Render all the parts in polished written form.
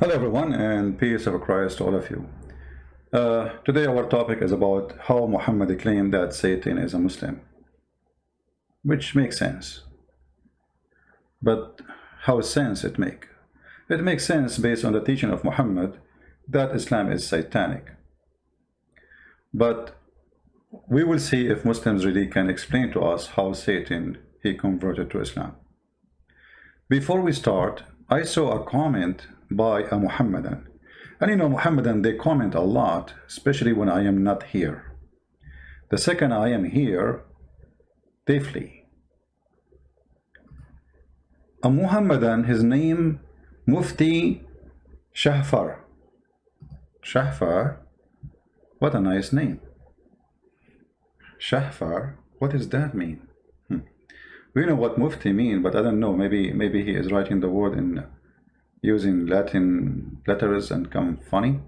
Hello everyone, and peace of Christ to all of you. Today our topic is about how Muhammad claimed that Satan is a Muslim, which makes sense. But how sense it make? It makes sense based on the teaching of Muhammad that Islam is satanic. But we will see if Muslims really can explain to us how Satan he converted to Islam. Before we start, I saw a comment by a Muhammadan. And you know, Muhammadan, they comment a lot, especially when I am not here. The second I am here, they flee. A Muhammadan, his name, Mufti Shahfar. Shahfar? What a nice name. Shahfar, what does that mean? We know what Mufti mean, but I don't know. Maybe he is writing the word in using Latin letters and come funny.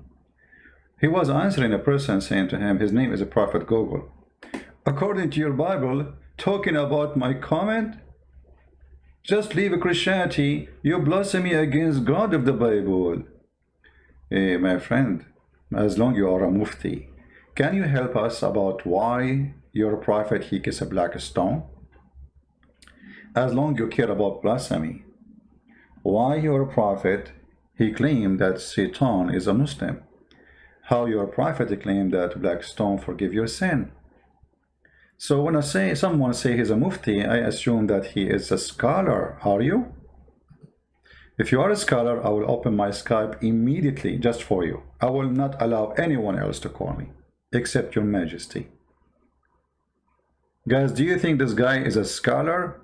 He was answering a person saying to him, his name is a Prophet Google. According to your Bible, talking about my comment, just leave Christianity, you blasphemy against God of the Bible. Hey, my friend, as long you are a Mufti, can you help us about why your prophet he kissed a black stone? As long you care about blasphemy, why your prophet he claimed that Satan is a Muslim? How your prophet claimed that black stone forgive your sin? So when I say someone say he's a Mufti, I assume that he is a scholar. Are you? If you are a scholar, I will open my Skype immediately just for you. I will not allow anyone else to call me except your majesty. Guys, do you think this guy is a scholar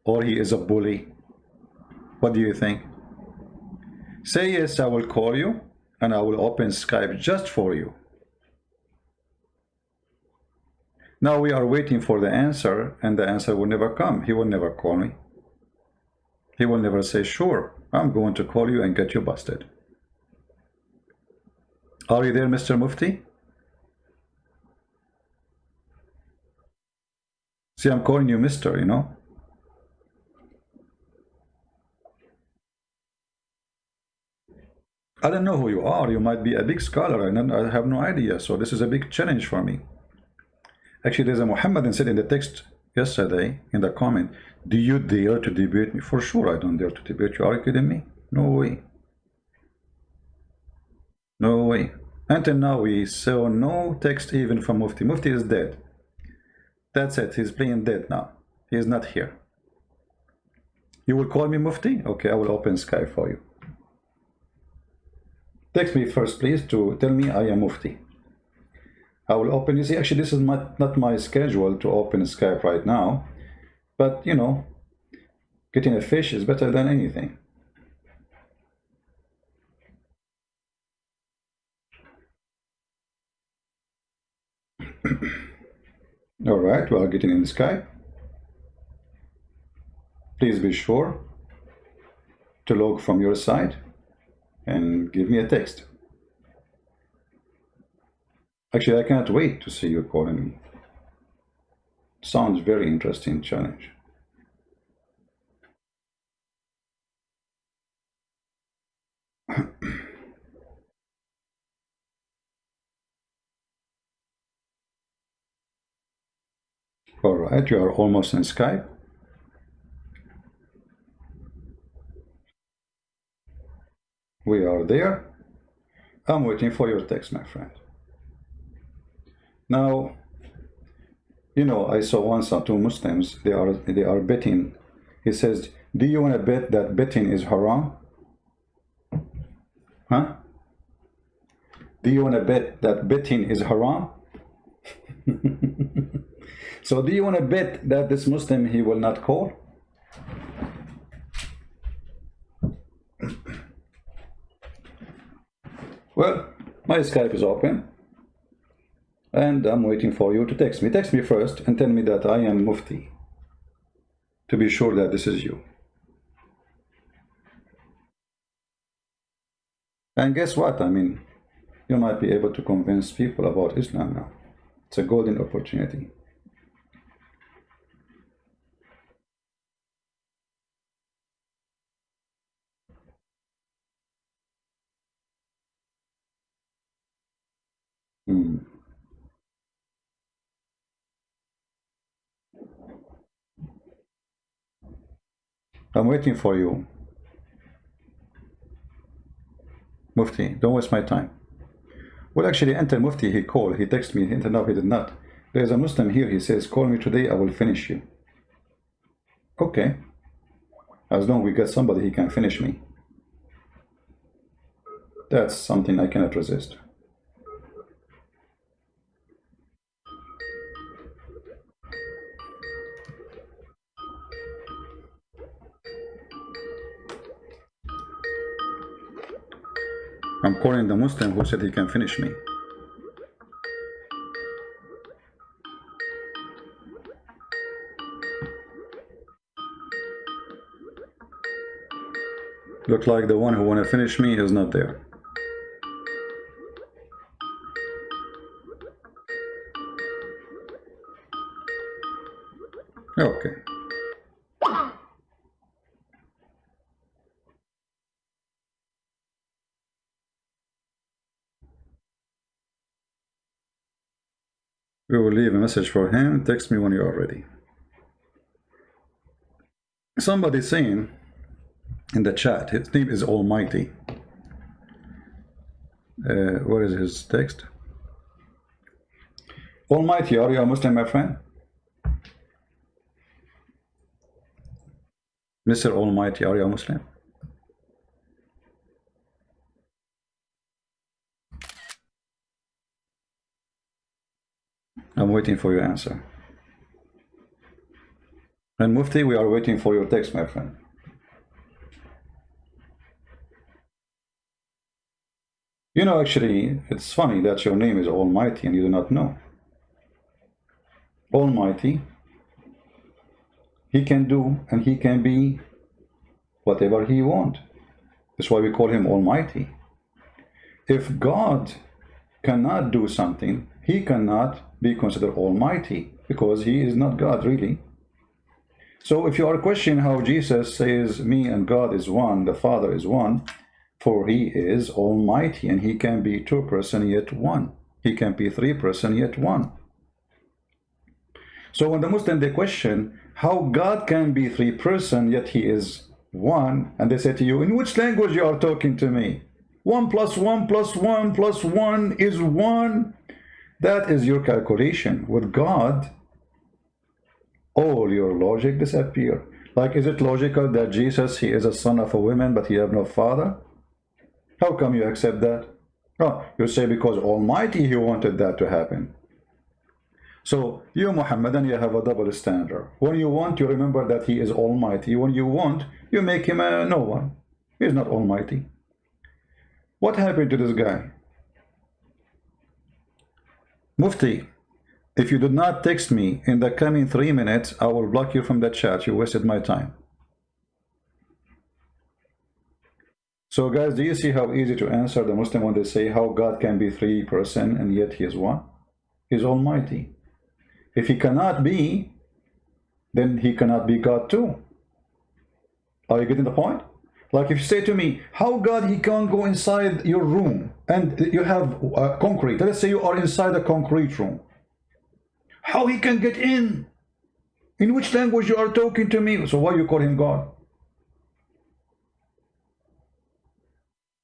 or he is a bully? What do you think? Say yes, I will call you and I will open Skype just for you. Now we are waiting for the answer, and the answer will never come. He will never call me. He will never say, sure, I'm going to call you and get you busted. Are you there, Mr. Mufti? See, I'm calling you Mr., you know? I don't know who you are. You might be a big scholar, and I have no idea. So this is a big challenge for me. Actually, there's a Muhammadan said in the text yesterday, in the comment, do you dare to debate me? For sure, I don't dare to debate you. Are you kidding me? No way. No way. Until now, we saw no text even from Mufti. Mufti is dead. That's it. He's playing dead now. He is not here. You will call me Mufti? Okay, I will open Skype for you. Text me first, please, to tell me I am Mufti. I will open. You see, actually, this is not my schedule to open Skype right now. But, you know, getting a fish is better than anything. All right, we are getting in Skype. Please be sure to log from your side and give me a text. Actually, I can't wait to see you calling me. Sounds very interesting challenge. All right, you are almost in Skype. We are there. I'm waiting for your text, my friend. Now, you know, I saw once two Muslims, they are betting. He says, do you want to bet that betting is haram? Huh? Do you want to bet that betting is haram? So do you want to bet that this Muslim, he will not call? Well, my Skype is open. And I'm waiting for you to text me. Text me first and tell me that I am Mufti, to be sure that this is you. And guess what? I mean, you might be able to convince people about Islam now. It's a golden opportunity. Hmm. I'm waiting for you, Mufti. Don't waste my time. Well, actually, enter Mufti. He called. He texted me. No, he did not. There's a Muslim here. He says, "Call me today. I will finish you." Okay. As long as we get somebody, he can finish me. That's something I cannot resist. I'm calling the Muslim who said he can finish me. Look like the one who want to finish me is not there. Okay. We will leave a message for him. Text me when you are ready. Somebody saying in the chat, his name is Almighty. What is his text? Almighty, are you a Muslim, my friend? Mr. Almighty, are you a Muslim? I'm waiting for your answer. And Mufti, we are waiting for your text, my friend. You know, actually, it's funny that your name is Almighty and you do not know. Almighty, he can do and he can be whatever he wants. That's why we call him Almighty. If God cannot do something, he cannot be considered Almighty because he is not God, really. So if you are questioning how Jesus says me and God is one, the Father is one, for he is Almighty and he can be two persons yet one. He can be three persons yet one. So when the Muslim they question how God can be three persons yet he is one, and they say to you, in which language you are talking to me? 1 plus 1 plus 1 plus 1 is 1. That is your calculation. With God, all your logic disappear. Like, is it logical that Jesus, he is a son of a woman, but he have no father? How come you accept that? Oh, you say because Almighty, he wanted that to happen. So you, Muhammadan, you have a double standard. When you want, you remember that he is Almighty. When you want, you make him a no one. He is not Almighty. What happened to this guy? Mufti, if you did not text me in the coming 3 minutes, I will block you from the chat. You wasted my time. So guys, do you see how easy to answer the Muslim when they say how God can be three persons and yet he is one? He is Almighty. If he cannot be, then he cannot be God too. Are you getting the point? Like if you say to me, how God he can go inside your room and you have concrete. Let's say you are inside a concrete room. How he can get in? In which language you are talking to me? So why you call him God?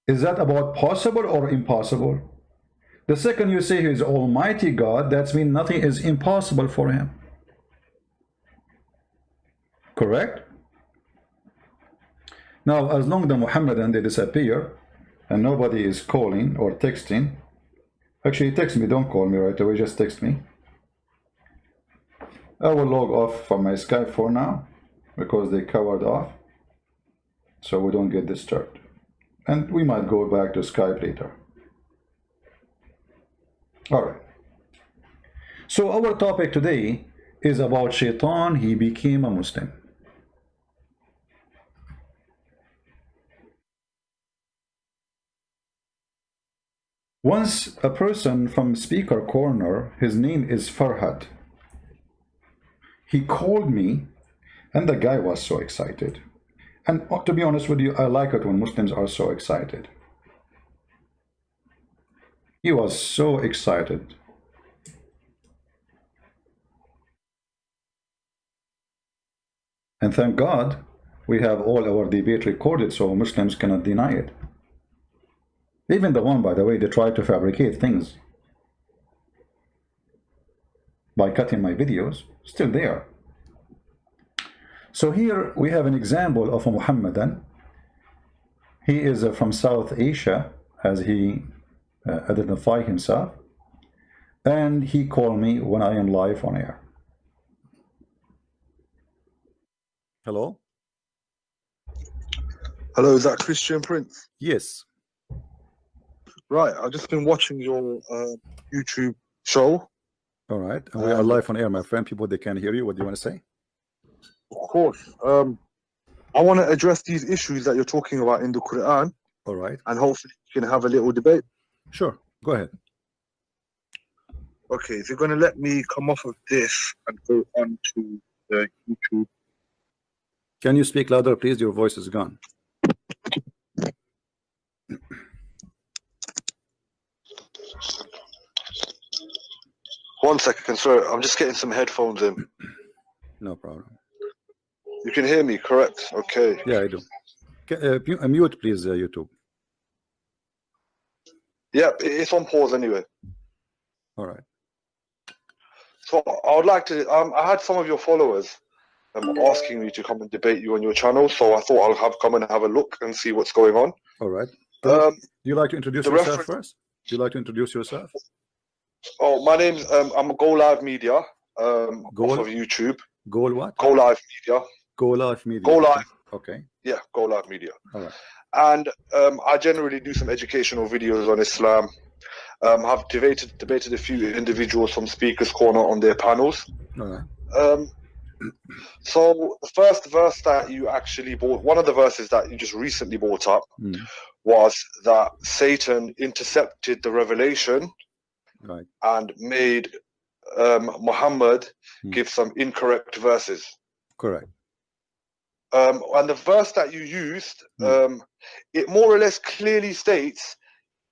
Is that about possible or impossible? The second you say he is Almighty God, that means nothing is impossible for him. Correct? Now, as long as the Muhammadan they disappear and nobody is calling or texting, actually text me, don't call me right away, just text me. I will log off from my Skype for now because they covered off so we don't get disturbed. And we might go back to Skype later. All right. So our topic today is about Shaitan. He became a Muslim. Once a person from Speaker Corner, his name is Farhad. He called me and the guy was so excited. And to be honest with you, I like it when Muslims are so excited. He was so excited. And thank God we have all our debate recorded so Muslims cannot deny it. Even the one, by the way, they try to fabricate things by cutting my videos, still there. So here we have an example of a Muhammadan. He is from South Asia, as he identified himself, and he called me when I am live on air. Hello? Hello, is that Christian Prince? Yes. Right, I've just been watching your YouTube show. All right, and we are live on air, my friend. People, they can hear you. What do you want to say? Of course. I want to address these issues that you're talking about in the Quran. All right. And hopefully you can have a little debate. Sure, go ahead. Okay, if you're going to let me come off of this and go on to the YouTube. Can you speak louder, please? Your voice is gone. One second, sorry, I'm just getting some headphones in. No problem. You can hear me, correct? Okay. Yeah, I do. Mute, please, YouTube. Yeah, it's on pause anyway. All right. So I would like to, I had some of your followers asking me to come and debate you on your channel, so I thought I'll come and have a look and see what's going on. All right. Do you like to introduce yourself first? Do you like to introduce yourself? Oh, my name's I'm Go Live Media off of YouTube. Go what? Go Live Media. Go Live Media. Go Live. Okay. Yeah, Go Live Media. All right. And I generally do some educational videos on Islam. I've debated a few individuals from Speaker's Corner on their panels. All right. So the first verse that you actually brought, one of the verses that you just recently brought up, was that Satan intercepted the revelation, right, and made Muhammad give some incorrect verses. Correct. And the verse that you used, it more or less clearly states,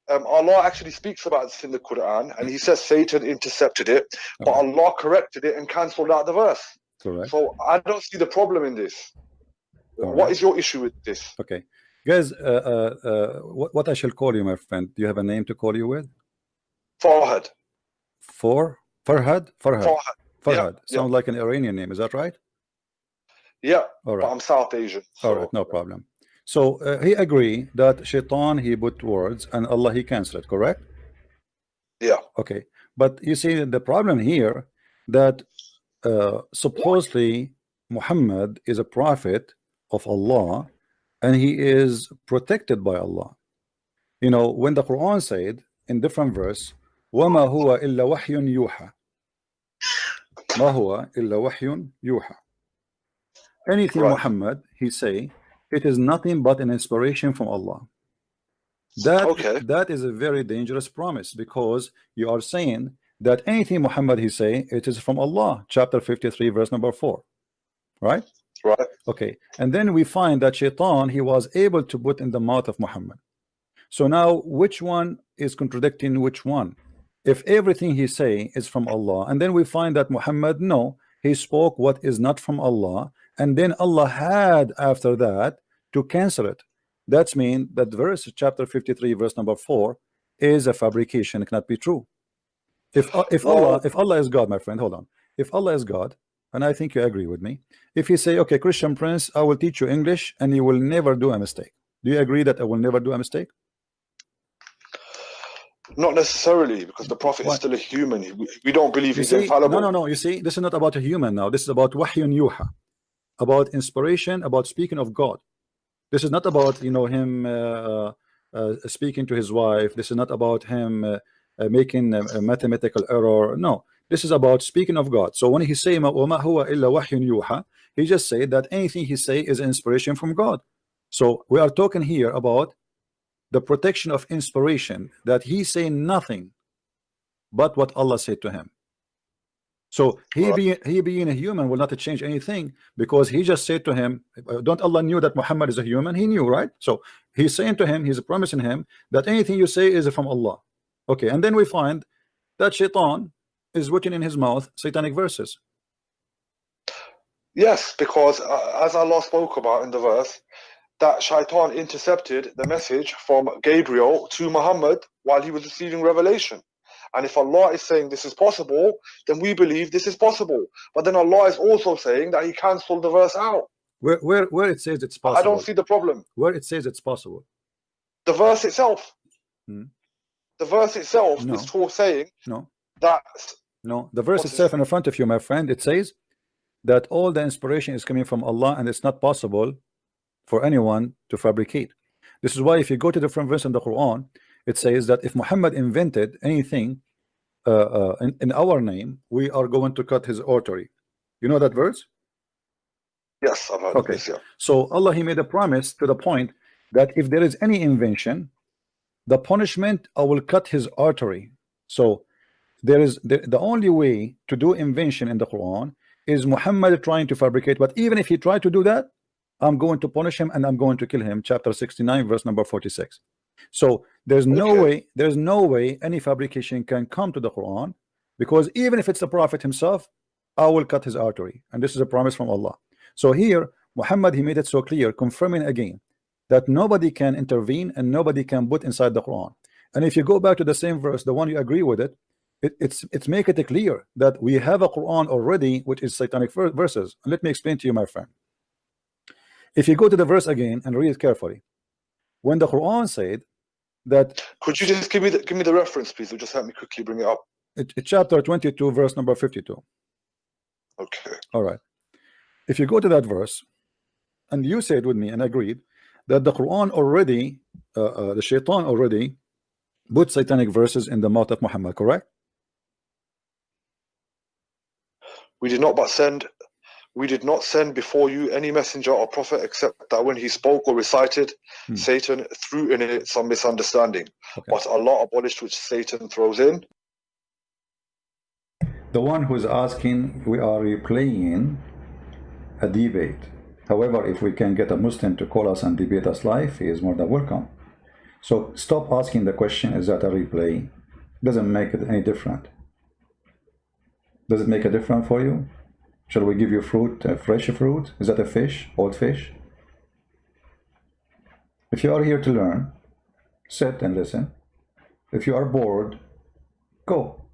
Allah actually speaks about this in the Quran, and he says Satan intercepted it, but Allah corrected it and cancelled out the verse. Correct. So I don't see the problem in this. What is your issue with this? Okay, guys, what I shall call you, my friend? Do you have a name to call you with? Farhad. Farhad? Farhad. Yeah, Sounds like an Iranian name. Is that right? Yeah. All right. But I'm South Asian. So. All right, no problem. So he agree that Shaitan, he put words, and Allah, he cancelled it, correct? Yeah. Okay, but you see the problem here that supposedly Muhammad is a prophet of Allah, and he is protected by Allah. You know, when the Quran said in different verse, وَمَا هُوَ إِلَّا وَحْيٌ يُوحَى, مَا هُوَ إِلَّا وَحْيٌ يُوحَى. Anything Muhammad, he say, it is nothing but an inspiration from Allah. That is a very dangerous promise, because you are saying that anything Muhammad he say, it is from Allah. Chapter 53, verse number 4. Right? Right. Okay. And then we find that Shaitan, he was able to put in the mouth of Muhammad. So now, which one is contradicting which one? If everything he say is from Allah, and then we find that Muhammad, no, he spoke what is not from Allah, and then Allah had after that to cancel it. That's mean that verse chapter 53 verse number 4 is a fabrication. It cannot be true. If Allah is God, my friend, hold on. If Allah is God, and I think you agree with me, if you say, okay, Christian Prince, I will teach you English and you will never do a mistake. Do you agree that I will never do a mistake? Not necessarily, because the Prophet is still a human. We don't believe he's infallible. No. You see, this is not about a human now. This is about wahyun yuha, about inspiration, about speaking of God. This is not about, you know, him speaking to his wife. This is not about him making a mathematical error. No, this is about speaking of God. So when he say وَمَا هُوَ إِلَّا وَحْيٌ يُوحَى, he just say that anything he say is inspiration from God. So we are talking here about the protection of inspiration, that he say nothing but what Allah said to him. So he being a human will not change anything, because he just said to him, don't Allah knew that Muhammad is a human? He knew, right? So he's saying to him, he's promising him that anything you say is from Allah. Okay, and then we find that Shaitan is written in his mouth satanic verses. Yes, because as Allah spoke about in the verse, that Shaitan intercepted the message from Gabriel to Muhammad while he was receiving revelation. And if Allah is saying this is possible, then we believe this is possible. But then Allah is also saying that He cancelled the verse out. Where it says it's possible? I don't see the problem. Where it says it's possible? The verse itself. The verse itself No. is saying No. that. No, the verse itself in front of you, my friend, it says that all the inspiration is coming from Allah, and it's not possible for anyone to fabricate. This is why if you go to different verse in the Quran, it says that if Muhammad invented anything in our name, we are going to cut his artery. You know that verse? Yes, I've heard of this, yeah. So Allah, He made a promise to the point that if there is any invention, the punishment, I will cut his artery. So there is the only way to do invention in the Quran is Muhammad trying to fabricate. But even if he tried to do that, I'm going to punish him and I'm going to kill him. Chapter 69 verse number 46. So there's no way any fabrication can come to the Quran, because even if it's the Prophet himself, I will cut his artery, and this is a promise from Allah. So here Muhammad, he made it so clear, confirming again that nobody can intervene and nobody can put inside the Quran. And if you go back to the same verse, the one you agree with it, it's make it clear that we have a Quran already which is satanic verses. And let me explain to you, my friend. If you go to the verse again and read it carefully, when the Quran said that, could you just give me the reference, please? Or just help me quickly bring it up. It's chapter 22 verse number 52. Okay, all right. If you go to that verse and you said with me and agreed that the Quran already the Shaitan already put satanic verses in the mouth of Muhammad, correct? We did not send before you any messenger or prophet except that when he spoke or recited, Satan threw in it some misunderstanding. Okay. But Allah abolished which Satan throws in. The one who's asking, we are replaying a debate. However, if we can get a Muslim to call us and debate us live, he is more than welcome. So stop asking the question, is that a replay? Doesn't make it any different. Does it make a difference for you? Shall we give you fruit, fresh fruit? Is that a fish, old fish? If you are here to learn, sit and listen. If you are bored, go.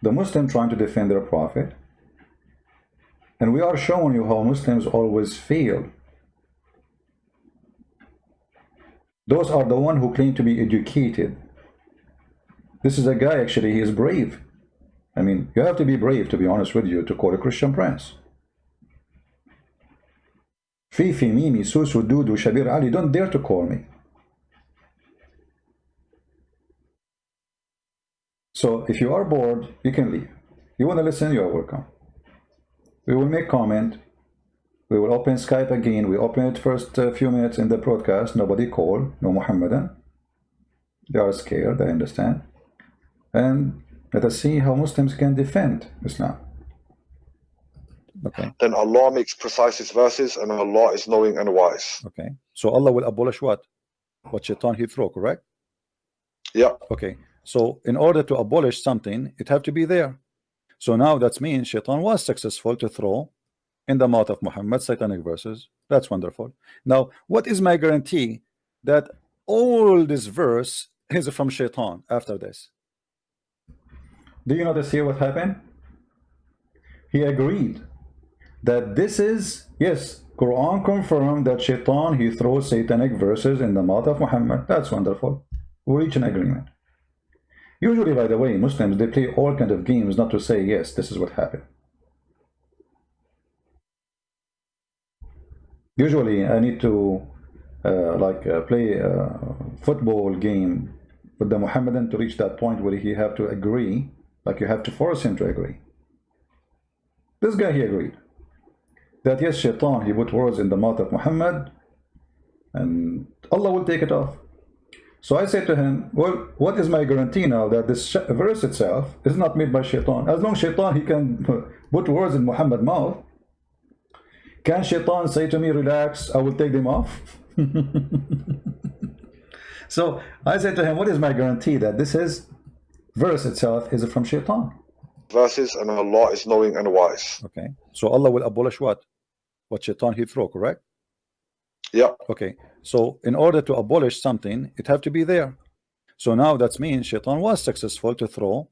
The Muslim trying to defend their prophet, and we are showing you how Muslims always fail. Those are the one who claim to be educated. This is a guy, actually, he is brave. I mean, you have to be brave, to be honest with you, to call a Christian prince. Fifi, Mimi, Susu, Dudu, Shabir, Ali, don't dare to call me. So if you are bored, you can leave. You want to listen, you are welcome. We will make comment. We will open Skype again. We open it first few minutes in the broadcast. Nobody call, no Muhammadan. They are scared, I understand. And let us see how Muslims can defend Islam. Okay. Then Allah makes precise His verses, and Allah is knowing and wise. Okay. So Allah will abolish what? What Shaitan he throw, correct? Yeah. Okay. So in order to abolish something, it have to be there. So now that means Shaitan was successful to throw in the mouth of Muhammad satanic verses. That's wonderful. Now, what is my guarantee that all this verse is from Shaitan after this? Do you notice here what happened? He agreed that this is, yes, Quran confirmed that Shaitan, he throws satanic verses in the mouth of Muhammad. That's wonderful. We reach an agreement. Usually, by the way, Muslims, they play all kind of games not to say, yes, this is what happened. Usually, I need to play a football game with the Muhammadan to reach that point where he have to agree, like you have to force him to agree. This guy, he agreed that yes, Shaitan, he put words in the mouth of Muhammad and Allah will take it off. So I said to him, well, what is my guarantee now that this verse itself is not made by Shaitan? As long as Shaitan, he can put words in Muhammad's mouth, can Shaitan say to me, relax, I will take them off? So I said to him, what is my guarantee that this is verse itself is from shaitan? Verses, and Allah is knowing and wise. Okay, so Allah will abolish what shaitan he throw, correct? Yeah. Okay, so in order to abolish something, it have to be there. So now that means shaitan was successful to throw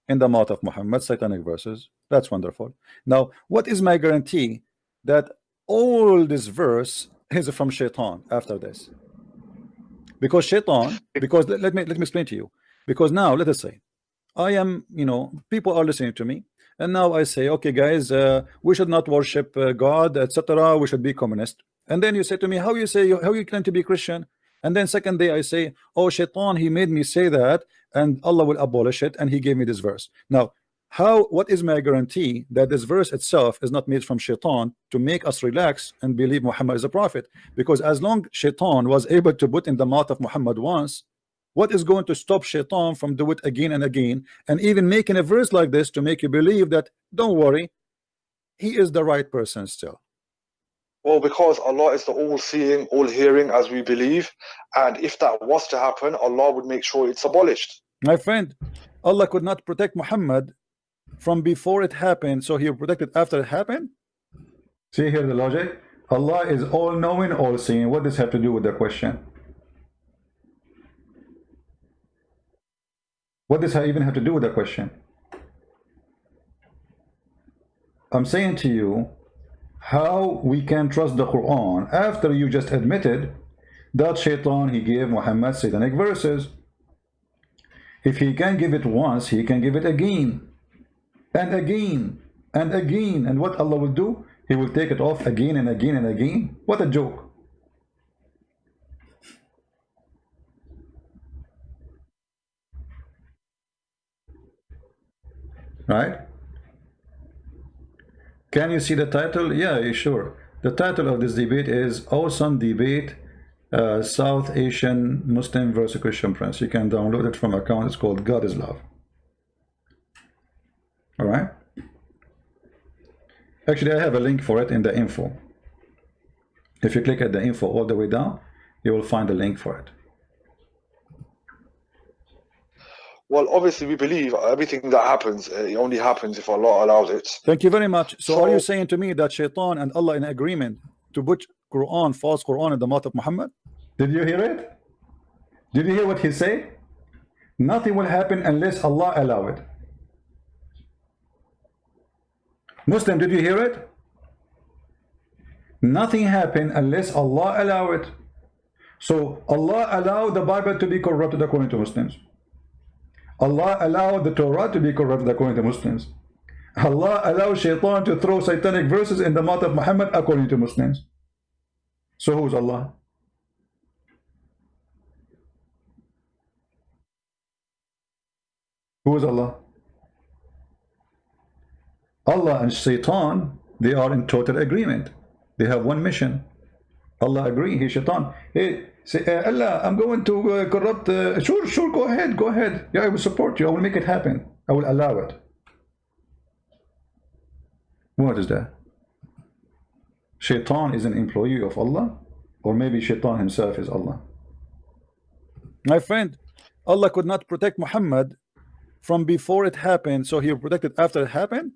in the mouth of Muhammad satanic verses. That's wonderful. Now, what is my guarantee that all this verse is from shaitan after this? Because shaitan, because let me explain to you. Because now let us say I am, people are listening to me, and now I say, okay, guys, we should not worship God, etc. We should be communist. And then you say to me, how you claim to be Christian? And then second day I say, oh, shaitan, he made me say that, and Allah will abolish it, and he gave me this verse. Now, what is my guarantee that this verse itself is not made from shaitan to make us relax and believe Muhammad is a prophet? Because as long shaitan was able to put in the mouth of Muhammad once, what is going to stop shaitan from do it again and again, and even making a verse like this to make you believe that don't worry, he is the right person still? Well, because Allah is the all-seeing, all-hearing, as we believe, and if that was to happen, Allah would make sure it's abolished. My friend, Allah could not protect Muhammad from before it happened, so he will protect it after it happened. See here the logic. Allah is all-knowing, all-seeing. What does this have to do with the question? What does that even have to do with the question? I'm saying to you how we can trust the Quran after you just admitted that shaitan he gave Muhammad satanic verses. If he can give it once, he can give it again and again and again, and what Allah will do, he will take it off again and again and again. What a joke. Right? Can you see the title? Yeah, sure. The title of this debate is Awesome Debate, South Asian Muslim versus Christian Prince. You can download it from account. It's called God is Love. All right. Actually, I have a link for it in the info. If you click at the info all the way down, you will find a link for it. Well, obviously, we believe everything that happens, it only happens if Allah allows it. Thank you very much. So are you saying to me that shaitan and Allah in agreement to put Quran, false Quran in the mouth of Muhammad? Did you hear it? Did you hear what he said? Nothing will happen unless Allah allow it. Muslim, did you hear it? Nothing happen unless Allah allow it. So Allah allowed the Bible to be corrupted according to Muslims. Allah allowed the Torah to be corrupted according to Muslims. Allah allowed shaitan to throw satanic verses in the mouth of Muhammad according to Muslims. So who's Allah? Who is Allah? Allah and shaitan, they are in total agreement. They have one mission. Allah agree, he shaitan. Hey, say, Allah, I'm going to corrupt. Sure, go ahead. Yeah, I will support you. I will make it happen. I will allow it. What is that? Shaitan is an employee of Allah, or maybe shaitan himself is Allah. My friend, Allah could not protect Muhammad from before it happened, so he will protect it after it happened?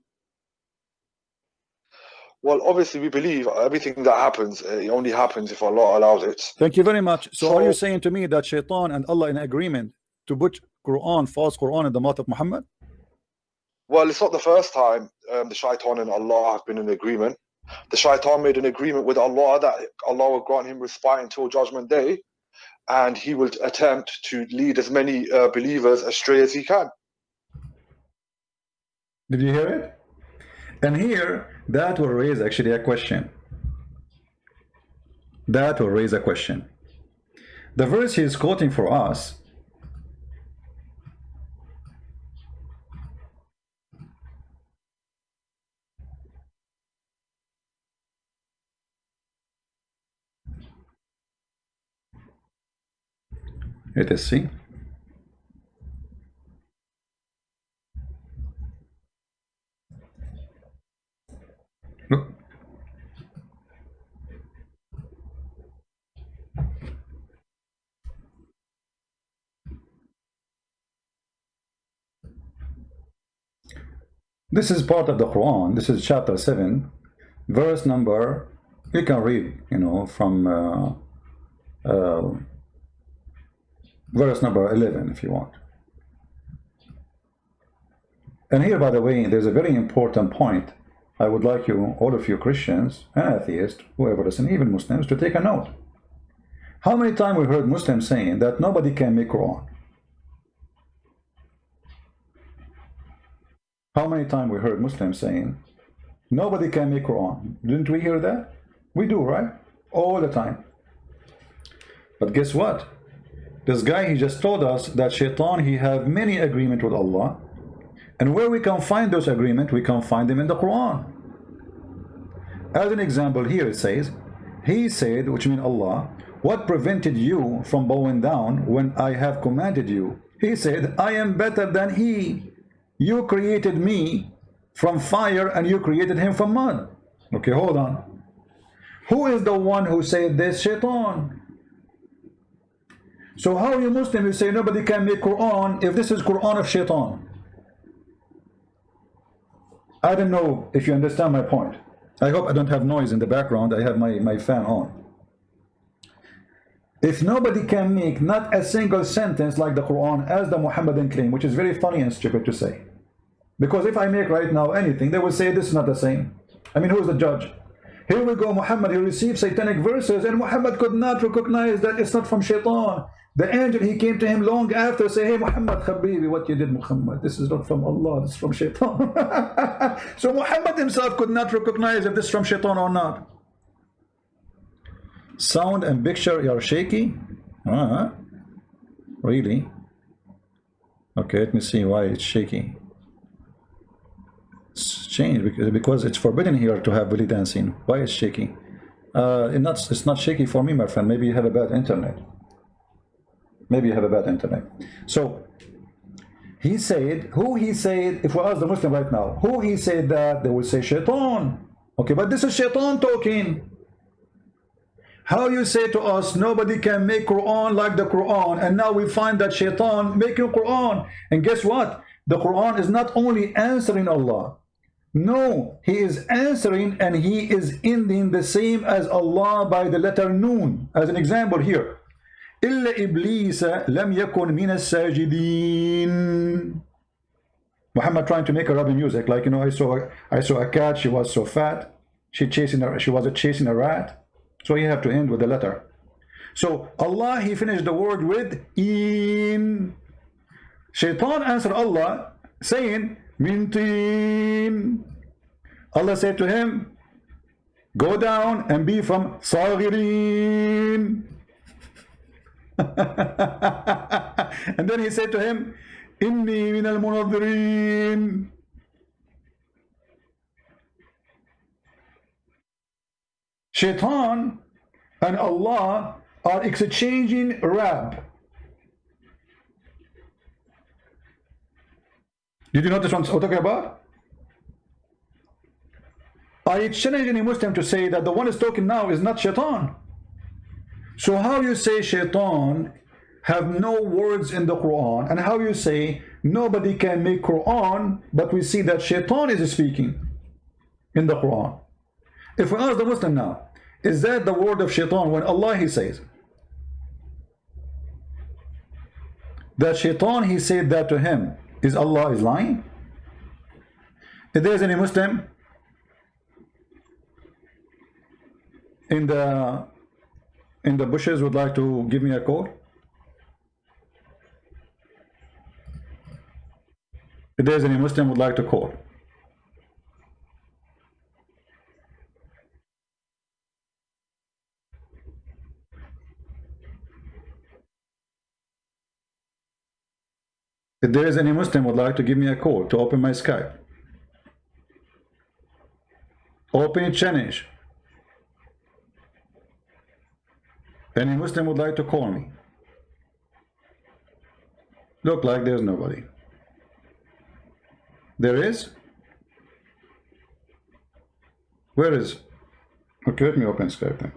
Well, obviously, we believe everything that happens, it only happens if Allah allows it. Thank you very much. So are you saying to me that shaitan and Allah in agreement to put Quran, false Quran in the mouth of Muhammad? Well, it's not the first time the shaitan and Allah have been in agreement. The shaitan made an agreement with Allah that Allah will grant him respite until Judgment Day, and he will attempt to lead as many believers astray as he can. Did you hear it? And here, that will raise actually a question. That will raise a question. The verse he is quoting for us, let us see. Look. This is part of the Quran. This is chapter 7, verse number, you can read, you know, from verse number 11 if you want. And here, by the way, there's a very important point. I would like you, all of you Christians and atheists, whoever listen, even Muslims, to take a note. How many times we heard Muslims saying that nobody can make Quran? How many times we heard Muslims saying nobody can make Quran? Didn't we hear that? We do, right? All the time. But guess what? This guy, he just told us that Shaitan, he have many agreements with Allah. And where we can find those agreements, we can find them in the Quran. As an example, here it says, he said, which means Allah, what prevented you from bowing down when I have commanded you? He said, I am better than he. You created me from fire and you created him from mud. Okay, hold on. Who is the one who said this? Shaitan. So how are you Muslim? You say nobody can make Quran if this is Quran of Shaitan. I don't know if you understand my point. I hope I don't have noise in the background. I have my fan on. If nobody can make not a single sentence like the Quran as the Muhammadan claim, which is very funny and stupid to say. Because if I make right now anything, they will say this is not the same. I mean, who is the judge? Here we go, Muhammad, he received satanic verses, and Muhammad could not recognize that it's not from Shaitan. The angel, he came to him long after, say, hey Muhammad, Habibi, what you did, Muhammad, this is not from Allah, this is from Shaitan. So Muhammad himself could not recognize if this is from Shaitan or not. Sound and picture, you're shaky? Really? Okay, let me see why it's shaky. It's changed because it's forbidden here to have belly dancing. Why is shaky? It's not shaky for me, my friend. Maybe you have a bad internet. Maybe you have a bad internet. So he said, who he said, if we ask the Muslim right now, who he said that, they will say Shaitan. Okay, but this is Shaitan talking. How you say to us, nobody can make Quran like the Quran, and now we find that Shaitan making Quran. And guess what? The Quran is not only answering Allah. No, he is answering and he is ending the same as Allah by the letter Noon. As an example here. إِلَّا إِبْلِيسَ لَمْ يَكُنْ مِنَ السَّاجِدِينَ. Muhammad trying to make Arabian music, like, you know, I saw a cat, she was so fat, she was chasing a rat. So you have to end with the letter. So Allah, he finished the word with in. Shaitan answered Allah saying Mintin. Allah said to him, go down and be from Saghirin. And then he said to him, Inni min al-munadhirin. Shaitan and Allah are exchanging rap. Did you notice what I'm talking about? I challenge any Muslim to say that the one is talking now is not Shaitan. So how you say Shaitan have no words in the Quran, and how you say nobody can make Quran, but we see that Shaitan is speaking in the Quran. If we ask the Muslim now, is that the word of Shaitan when Allah he says that Shaitan he said that to him, is Allah is lying? If there's any Muslim in the bushes would like to give me a call? If there's any Muslim would like to call. If there is any Muslim would like to give me a call to open my Skype. Open it, challenge. Any Muslim would like to call me. Look like there's nobody. There is? Where is? Okay, let me open Skype then.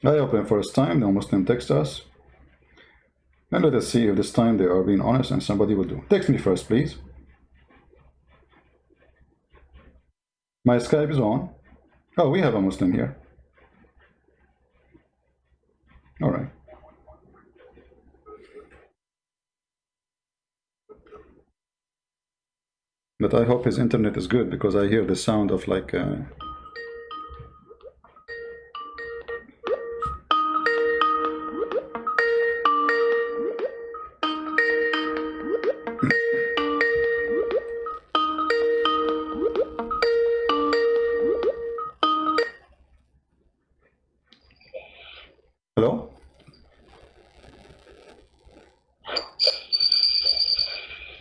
I open first time, no Muslim text us. And let us see if this time they are being honest and somebody will do. Text me first, please. My Skype is on. Oh, we have a Muslim here. All right. But I hope his internet is good because I hear the sound of like... Hello?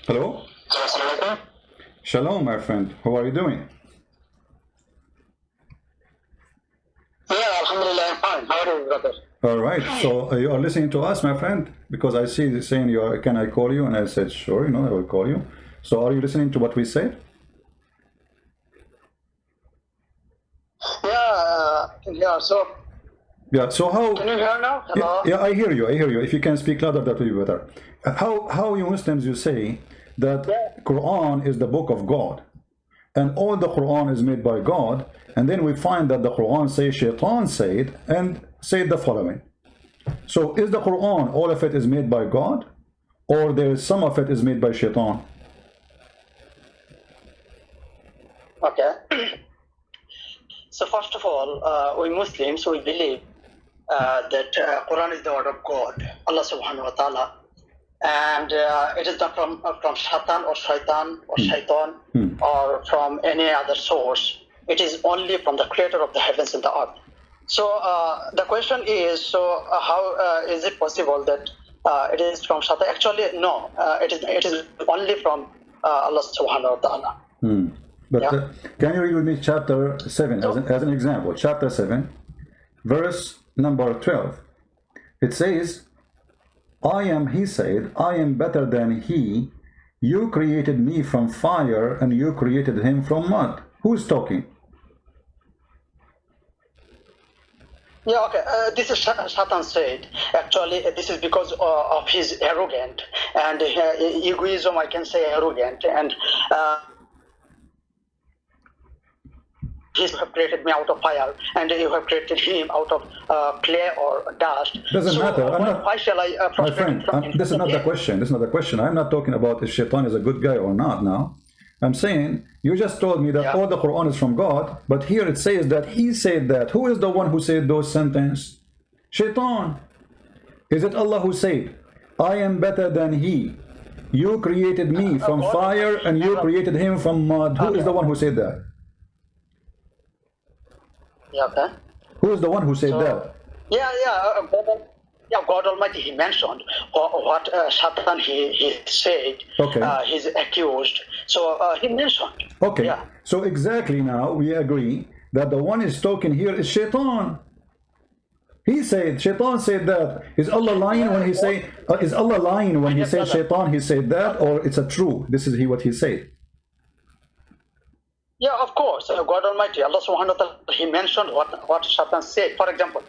Hello? Shalom, my friend. How are you doing? Yeah, alhamdulillah, I'm fine. How are you, brother? All right. So you are listening to us, my friend? Because I see you saying you are, can I call you? And I said, sure, I will call you. So are you listening to what we said? Yeah, so Yeah, so how... can you hear now? Hello? Yeah, I hear you, I hear you. If you can speak louder, that will be better. How you Muslims, you say that Quran is the book of God, and all the Quran is made by God, and then we find that the Quran says Shaitan said, and said the following. So is the Quran, all of it is made by God, or there is some of it is made by Shaitan? Okay. So first of all, we Muslims, we believe that Quran is the word of God, Allah subhanahu wa ta'ala, and it is not from Shaitan or Shaitan or from any other source. It is only from the creator of the heavens and the earth. So the question is, so how is it possible that it is from Shaitan? Actually, no, it is only from Allah subhanahu wa ta'ala. But can you read with me chapter 7 as an example? Chapter 7, verse number 12. It says, he said, I am better than he. You created me from fire and you created him from mud. Who's talking? Yeah, okay. This is Satan said. Actually, this is because of his arrogant and egoism, I can say arrogant. And he have created me out of fire, and you have created him out of clay or dust. Doesn't matter. Why shall I my friend, this is not the question. This is not the question. I'm not talking about if Shaitan is a good guy or not now. I'm saying, you just told me that all the Quran is from God, but here it says that he said that. Who is the one who said those sentences? Shaitan. Is it Allah who said, I am better than he? You created me from fire and you created him from mud. Who is the one who said that? Yeah, okay. Who is the one who said that? God Almighty, he mentioned what Satan he said, he's accused. So he mentioned. Okay, so exactly now we agree that the one is talking here is Shaitan. He said, Shaitan said that. Is Allah lying when he say, is Allah lying when he said Shaitan, he said that, or it's a true? This is what he said. Yeah, of course. God Almighty, Allah subhanahu wa ta'ala, he mentioned what Satan said. For example,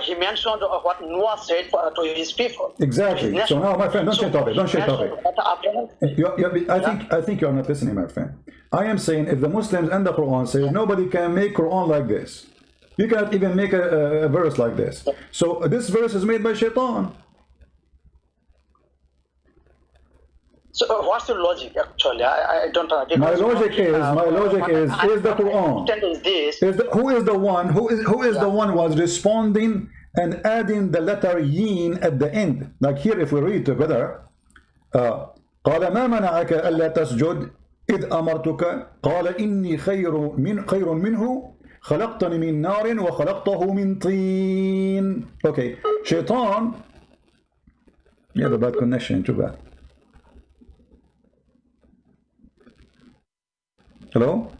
he mentioned what Noah said to his people. Exactly. So now, my friend, don't change topic. Don't change topic. I think you are not listening, my friend. I am saying if the Muslims and the Quran say nobody can make Quran like this, you cannot even make a verse like this. So this verse is made by Shaitan. So what's your logic actually? I don't know. My logic is the Quran. Who is the one was responding and adding the letter yin at the end? Like here, if we read together, قال ما منعك ألا تسجد إذ أمرتك قال إني خير منه خلقتني من نار وخلقته من طين. Okay, Shaitan. You have a bad connection, too bad. Hello?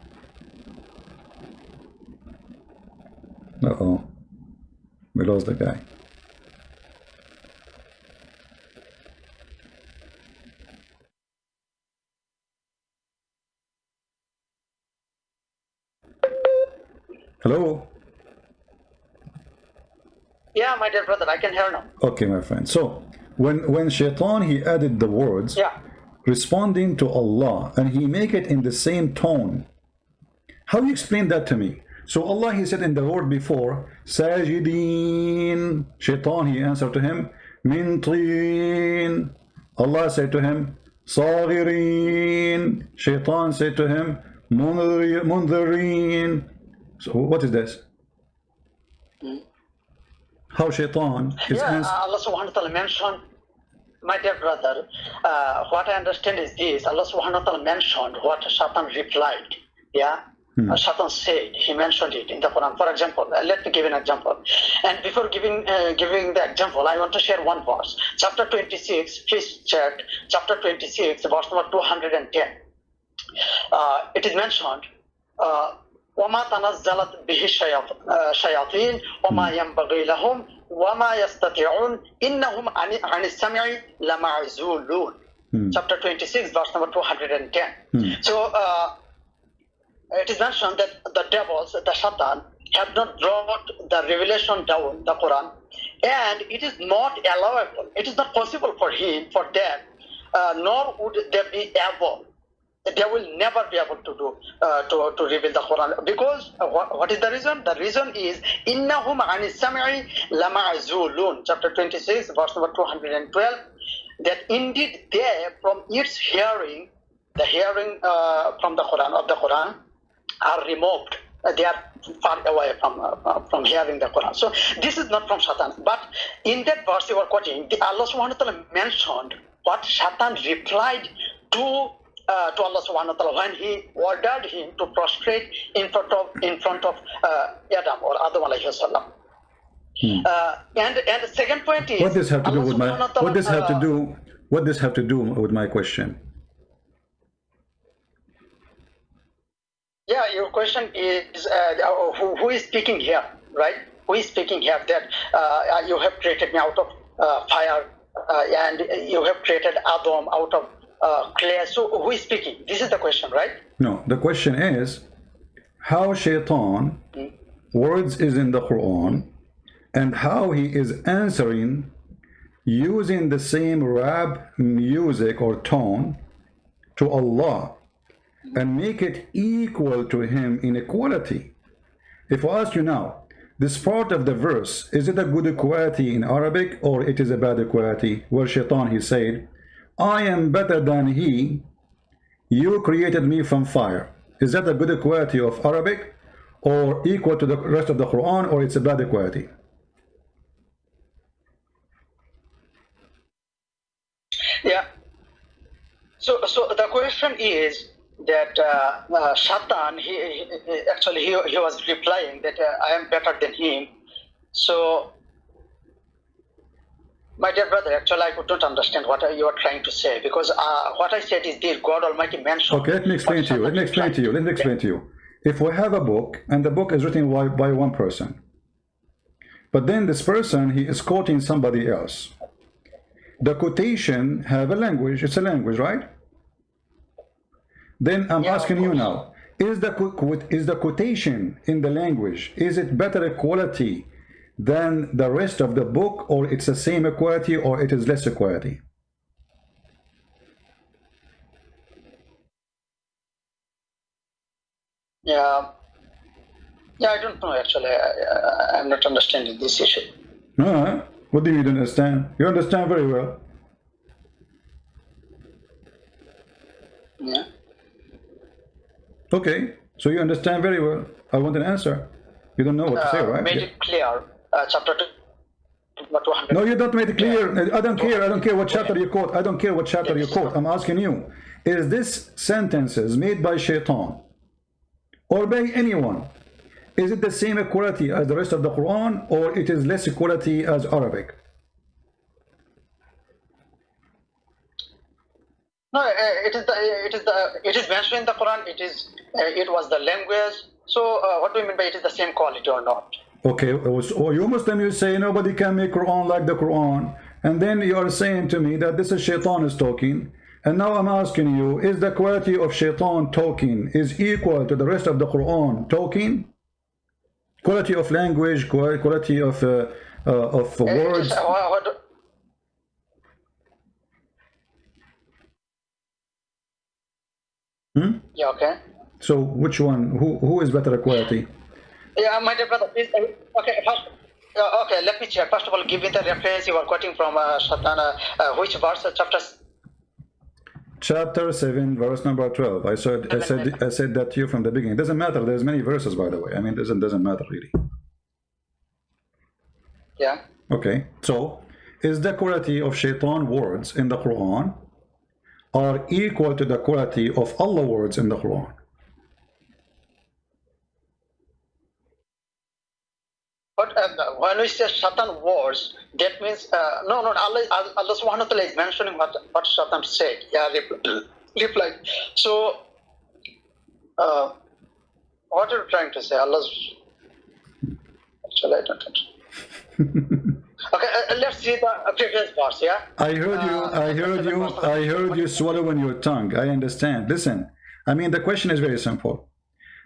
Uh-oh. We lost the guy. Hello? Yeah, my dear brother, I can hear now. Okay, my friend. So when Shaitan, he added the words Yeah. responding to Allah, and he make it in the same tone. How you explain that to me? So Allah, he said in the word before, Sajideen. Shaitan, he answered to him, Min teen. Allah said to him, Saghirin. Shaitan said to him, Mundhareen. So what is this? How Shaitan is Allah subhanahu wa ta'ala mentioned, my dear brother, what I understand is this: Allah subhanahu wa ta'ala mentioned what Shaitan replied. Yeah. Shaitan said, he mentioned it in the Quran. For example, let me give an example. And before giving the example, I want to share one verse. Chapter 26, please check. Chapter 26, verse number 210. It is mentioned, وَمَا تَنَزَّلَتْ بِهِ الشَّيَاطِينُ وَمَا يَنبَغِي لَهُمْ وَمَا يَسْتَطِيعُونَ إِنَّهُمْ عَنِ السَّمْعِ لَمَعْزُولُونَ. Chapter 26, verse number 210. So, it is mentioned that the devils, the Satan, have not brought the revelation down, the Quran, and it is not allowable. It is not possible for them, nor would they be able. They will never be able to do to reveal the Quran, because what is the reason? The reason is innahum ani sam'i lama'zulun. Chapter 26, verse number 212. That indeed they, from its hearing, the hearing from the Quran, of the Quran, are removed. They are far away from hearing the Quran. So this is not from Satan. But in that verse you are quoting, Allah subhanahu wa ta'ala mentioned what Satan replied to Allah subhanahu wa ta'ala when he ordered him to prostrate in front of Adam or Adam alayhi salam. And the second point is, what this have to do with my what this have to do with my question? Yeah, your question is who is speaking here, right? Who is speaking here? That you have created me out of fire, and you have created Adam out of clay. So who is speaking? This is the question, right? No, the question is how Shaitan words is in the Quran, and how he is answering using the same rap music or tone to Allah, and make it equal to him in equality. If I ask you now, this part of the verse, is it a good quality in Arabic, or it is a bad quality? Where Shaitan, he said, I am better than he, you created me from fire. Is that a good quality of Arabic, or equal to the rest of the Quran, or it's a bad quality? Yeah. So the question is that Shaitan, he was replying that I am better than him. So, my dear brother, actually I could not understand what you are trying to say, because what I said is this: God Almighty mentioned. Okay, let me explain to you. If we have a book, and the book is written by one person, but then this person, he is quoting somebody else. The quotation have a language. It's a language, right? Then I'm asking you now, is the quotation in the language, is it better quality than the rest of the book, or it's the same quality, or it is less quality? Yeah, I don't know actually. I'm not understanding this issue. What do you mean understand? You understand very well. Yeah. Okay, so you understand very well. I want an answer. You don't know what to say, right? Made it clear. Chapter 200. No, you don't make it clear. I don't care. I don't care what chapter you quote. I don't care what chapter you quote. I'm asking you, is this sentences made by Shaitan or by anyone, is it the same quality as the rest of the Quran, or it is less quality as Arabic? No, it is mentioned in the Quran. It was the language. So what do you mean by it is the same quality or not? Okay, so you Muslim, you say nobody can make Quran like the Quran, and then you are saying to me that this is Shaitan is talking, and now I'm asking you, is the quality of Shaitan talking is equal to the rest of the Quran talking? Quality of language, quality of of words. Yeah, okay. So which one? Who is better quality? Yeah, my dear brother, please. Okay, first. Okay, let me check. First of all, give me the reference you are quoting from Shaitan. Which verse? Chapter 7, verse number 12. I said that to you from the beginning. It doesn't matter. There's many verses, by the way. I mean, it doesn't matter really. Yeah. Okay. So, is the quality of shaitan words in the Quran are equal to the quality of Allah words in the Quran? But when we say Shaitan words, that means no. Allah Subhanahu wa Taala is mentioning what Shaitan said. Yeah, replied. So, what are you trying to say? Allah's. Actually, I don't know. Okay, let's see the previous verse. Yeah. I heard you swallowing your tongue. I understand. Listen, I mean the question is very simple.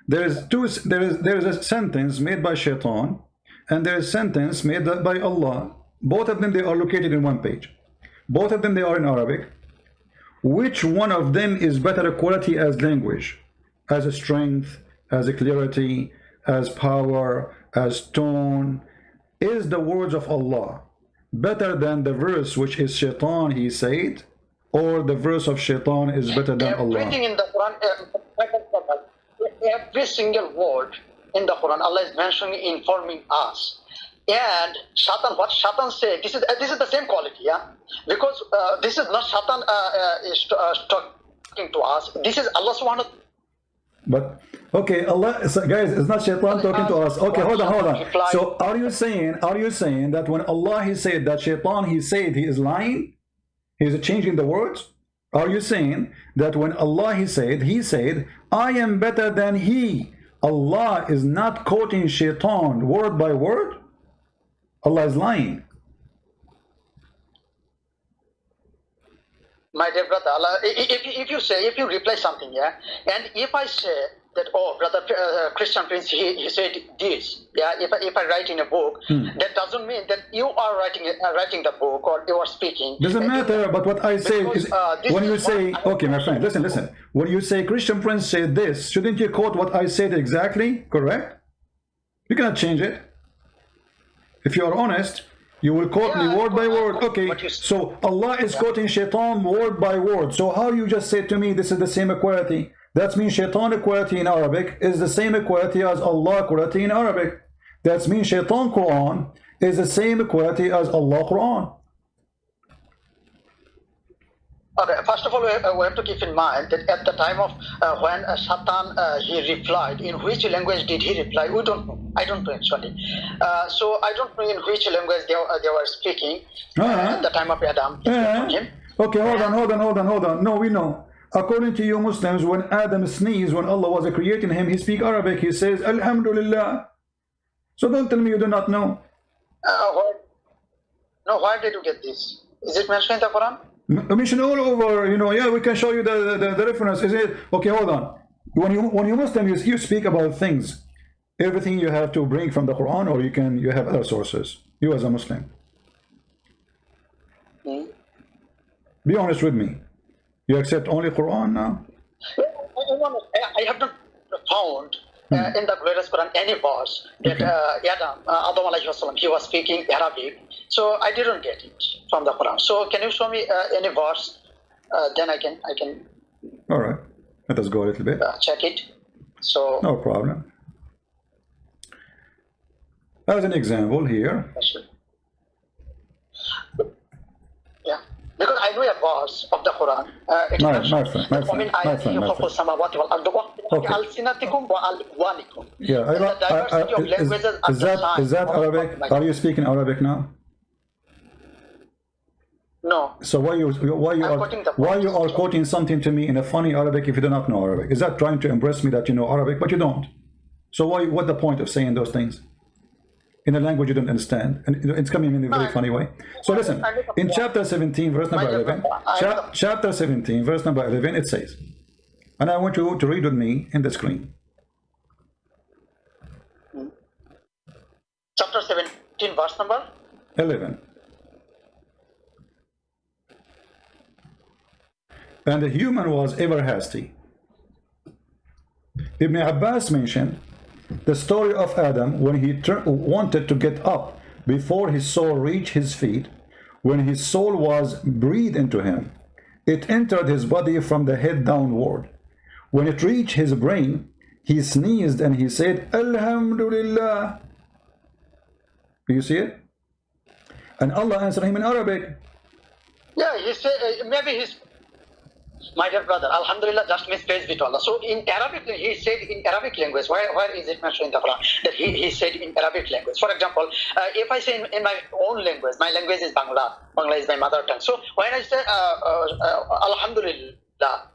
There is a sentence made by shaitan, and there is a sentence made by Allah. Both of them, they are located in one page. Both of them, they are in Arabic. Which one of them is better quality as language, as a strength, as a clarity, as power, as tone? Is the words of Allah better than the verse which is shaitan, he said, or the verse of shaitan is better than Allah? Everything in the Quran, every single word in the Quran, Allah is mentioning, informing us. And Shaitan, what Shaitan said, this is the same quality, yeah? Because this is not Shaitan is talking to us. This is Allah subhanahu wa ta'ala. But okay, Allah, so guys, it's not shaitan talking to us. Okay, hold on. So are you saying that when Allah he said that shaitan he said he is lying, he's changing the words? Are you saying that when Allah he said I am better than he, Allah is not quoting shaitan word by word? Allah is lying. My dear brother, Allah, if you reply something, yeah, and if I say that, oh, brother Christian Prince, he said this, yeah, if I write in a book, that doesn't mean that you are writing the book or you are speaking. Doesn't matter, but what I say is, when you say, okay, my friend, listen, when you say Christian Prince said this, shouldn't you quote what I said exactly, correct? You cannot change it. If you are honest, you will quote me word by word. Okay, so Allah is quoting shaitan word by word. So how you just said to me this is the same equality? That means shaitan equality in Arabic is the same equality as Allah equality in Arabic. That means shaitan Quran is the same equality as Allah Quran. Okay, first of all, we have to keep in mind that at the time of when Shaitan he replied, in which language did he reply? We don't know. I don't know actually. So I don't know in which language they were speaking at the time of Adam. Okay, hold on. No, we know. According to you Muslims, when Adam sneezed, when Allah was creating him, he speaks Arabic. He says, Alhamdulillah. So don't tell me you do not know. No, why did you get this? Is it mentioned in the Quran? Mention all over, yeah, we can show you the reference. Is it okay? Hold on. When you Muslim, you speak about things, everything you have to bring from the Quran, or you have other sources. You as a Muslim, be honest with me. You accept only Quran now? I have not found in the glorious Quran any verse that Adam alayhi wasallam, he was speaking Arabic. So I didn't get it from the Quran. So can you show me any verse? Then I can. All right. Let us go a little bit. Check it. So no problem. As an example here. Yeah. Because I know a verse of the Quran. My friend. Yeah. Is that Arabic? Are you speaking Arabic now? No. So why you are quoting something to me in a funny Arabic if you do not know Arabic? Is that trying to impress me that you know Arabic, but you don't? So what's the point of saying those things in a language you don't understand? And it's coming in a very funny way. So listen, in chapter 17, verse number 11, chapter 17, verse number 11, it says, and I want you to read with me in the screen. Chapter 17, verse number? 11. And the human was ever hasty. Ibn Abbas mentioned the story of Adam when he wanted to get up before his soul reached his feet. When his soul was breathed into him, it entered his body from the head downward. When it reached his brain, he sneezed and he said, Alhamdulillah. Do you see it? And Allah answered him in Arabic. Yeah, he said, maybe he's, my dear brother, Alhamdulillah just means praise be to Allah. So in Arabic, he said in Arabic language. Where is it mentioned in the Quran that he said in Arabic language? For example, if I say in my own language, my language is Bangla. Bangla is my mother tongue. So when I say Alhamdulillah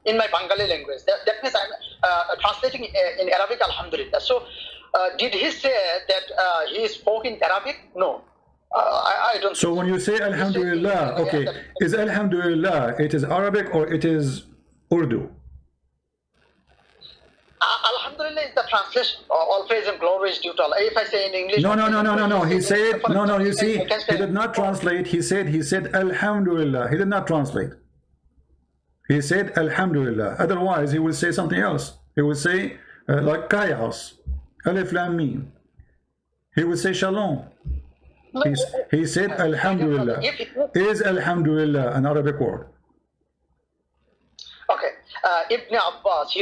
in my Bengali language, that means I'm translating in Arabic Alhamdulillah. So did he say that he spoke in Arabic? No. I don't. So when you say Alhamdulillah, okay, is Alhamdulillah, it is Arabic or it is Urdu? Alhamdulillah is the translation. All praise and glory is due to Allah. If I say in English, no. He said no. You see, he did not translate. He said Alhamdulillah. He did not translate. He said Alhamdulillah. Otherwise, he will say something else. He will say like chaos, Alif Lam Mim. He will say Shalom. He said Alhamdulillah. Is Alhamdulillah an Arabic word? Okay. Ibn Abbas,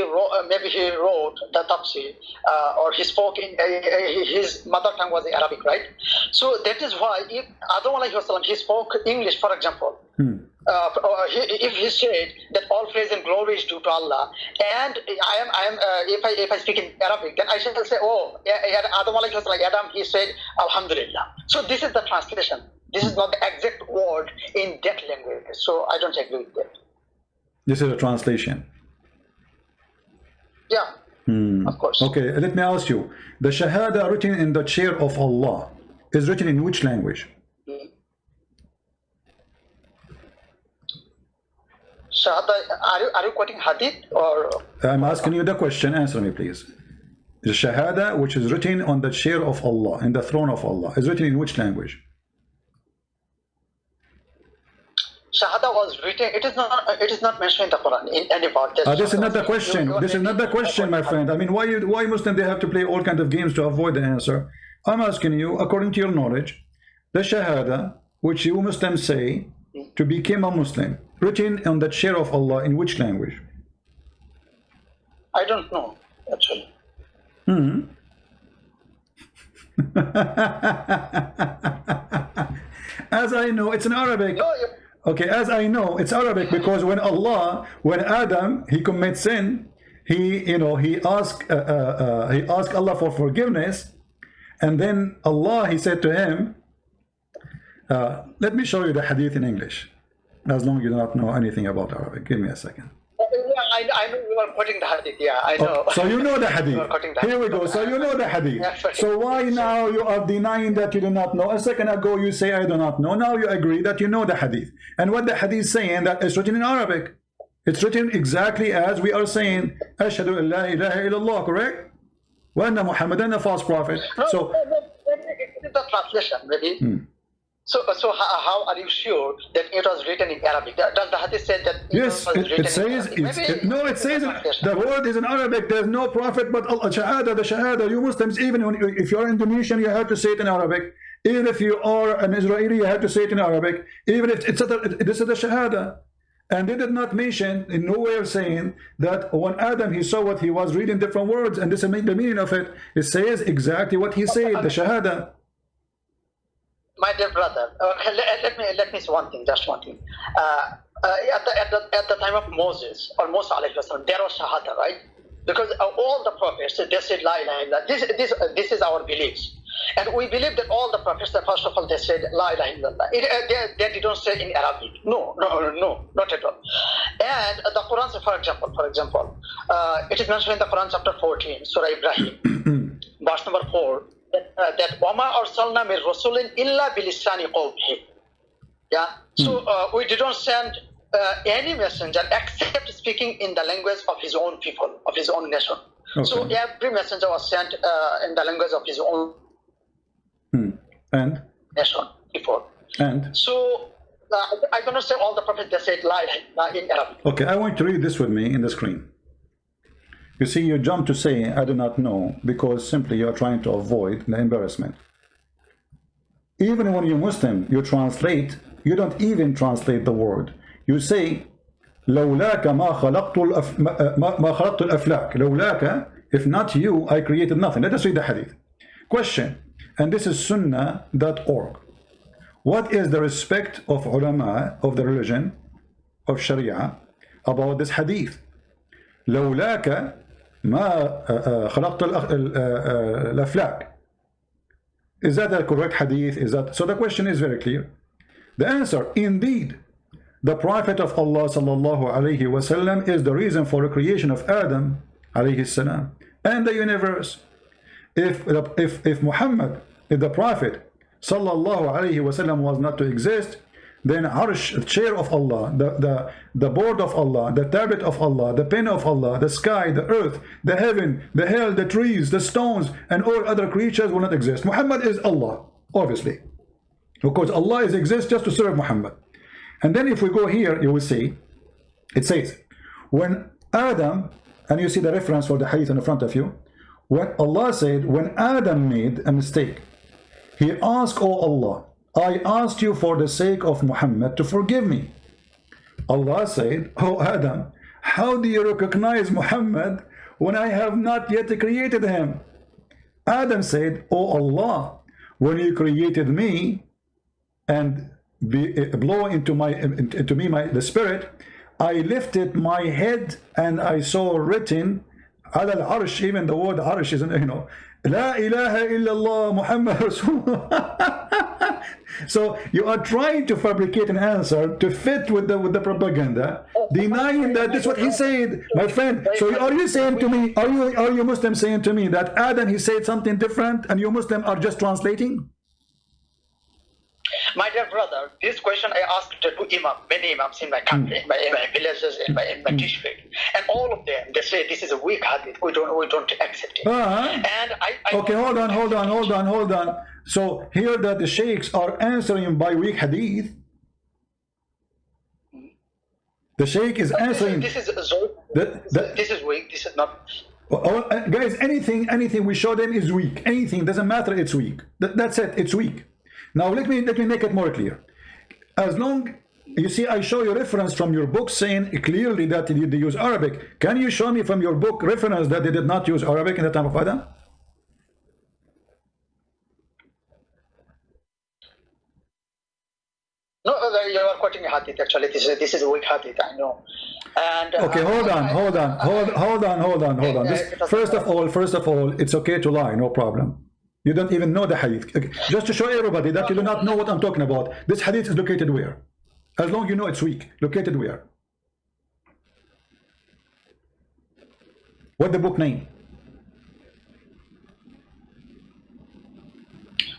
maybe he wrote the tafsir, or he spoke in his mother tongue was Arabic, right? So that is why if Adam alayhi wasallam, he spoke English, for example. If he said that all praise and glory is due to Allah, and if I speak in Arabic, then I shall say, oh, Adam alayhi wasallam, Adam, he said Alhamdulillah. So this is the translation. This is not the exact word in that language. So I don't agree with that. This is a translation. Yeah, of course. Okay, let me ask you. The Shahada written in the chair of Allah is written in which language? Shahada, are you quoting hadith or? I'm asking you the question. Answer me, please. The Shahada, which is written on the chair of Allah, in the throne of Allah, is written in which language? Shahada was written. It is not mentioned in the Quran in any part. This is not the question. This is not the question, my friend. I mean, why Muslims they have to play all kinds of games to avoid the answer? I'm asking you, according to your knowledge, the Shahada, which you Muslims say to become a Muslim, written on the chair of Allah, in which language? I don't know, actually. As I know, it's in Arabic. Okay, as I know, it's Arabic, because when Adam, he commits sin, he asked Allah for forgiveness, and then Allah, he said to him, let me show you the hadith in English, as long as you do not know anything about Arabic. Give me a second. I know you are quoting the hadith. Yeah, I know. So you know the hadith. Here we go. So you know the hadith. So why now you are denying that you do not know? A second ago you say I do not know. Now you agree that you know the hadith. And what the hadith is saying, that it's written in Arabic. It's written exactly as we are saying, Ashhadu an la ilaha illallah, correct? Wa anna Muhammadan a false prophet. So it is the translation, maybe. So how are you sure that it was written in Arabic? Does the hadith say that yes, it says it says the word is in Arabic. There's no prophet but Allah. Shahada, the Shahada. You Muslims, even if you're Indonesian, you have to say it in Arabic. Even if you are an Israeli, you have to say it in Arabic. Even if this is the Shahada. And they did not mention, in no way of saying that when Adam, he saw what he was reading different words, and this is the meaning of it. It says exactly what he said, the Shahada. My dear brother, let me say one thing, just one thing. At the time of Moses or Musa alayhi wasallam, there was Shahada, right? Because all the prophets, they said La ilaha illallah. This is our beliefs. And we believe that all the prophets, first of all, they said La ilaha illallah. They didn't say in Arabic. No, not at all. And the Quran, for example, it is mentioned in the Quran chapter 14, Surah Ibrahim, verse number 4, that Wama arsalna min rasulin illa bilisani qawmihi. Yeah. So we didn't send any messenger except speaking in the language of his own people, of his own nation. Okay. So every messenger was sent in the language of his own and nation. before. And So I cannot say all the prophets they said lie in Arabic. okay, I want you to read this with me in the screen. You see, you jump to say I do not know because simply you are trying to avoid the embarrassment. Even when you're Muslim, you translate, you don't even translate the word. You say لولاك ما خلقت الأفلاك. لولاك, if not you, I created nothing. Let us read the hadith. Question, and this is sunnah.org. What is the respect of ulama of the religion of Sharia about this hadith? لولاك ما خلقت الأفلاك. Is that a correct hadith? Is that so? The question is very clear. The answer, indeed, the Prophet of Allah sallallahu alaihi wasallam is the reason for the creation of Adam alayhi salam and the universe. If Muhammad, if the Prophet sallallahu alaihi wasallam was not to exist, then Arsh, the chair of Allah, the board of Allah, the tablet of Allah, the pen of Allah, the sky, the earth, the heaven, the hell, the trees, the stones, and all other creatures will not exist. Muhammad is Allah, obviously, because Allah exists just to serve Muhammad. And then if we go here, you will see, it says, when Adam, and you see the reference for the hadith in front of you, when Allah said, when Adam made a mistake, he asked, oh Allah, I asked you for the sake of Muhammad to forgive me. Allah said, oh Adam, how do you recognize Muhammad when I have not yet created him? Adam said, oh Allah, when you created me and blow into me the spirit, I lifted my head and I saw written على العرش, even the word arsh is, La ilaha illallah Muhammad Rasulullah. So you are trying to fabricate an answer to fit with the propaganda, denying that this is what he said, my friend. So are you saying to me, are you Muslim saying to me that Adam, he said something different and you Muslim are just translating? My dear brother, this question I asked to many imams in my country, in my villages, in my district, and all of them, they say this is a weak hadith. We don't accept it. And okay, hold on. So here that the sheikhs are answering by weak hadith. The sheikh is answering. This is weak. This is not. Guys, anything we show them is weak. Anything doesn't matter. It's weak. That's it. It's weak. Now let me make it more clear. As long you see, I show you reference from your book saying clearly that they use Arabic. Can you show me from your book reference that they did not use Arabic in the time of Adam? No, you are quoting a hadith. Actually, this is a weak hadith. I know. And okay, hold on. First of all, it's okay to lie, no problem. You don't even know the hadith. Okay. Just to show everybody that you do not know what I'm talking about. This hadith is located where? As long as you know it's weak. Located where? What the book name?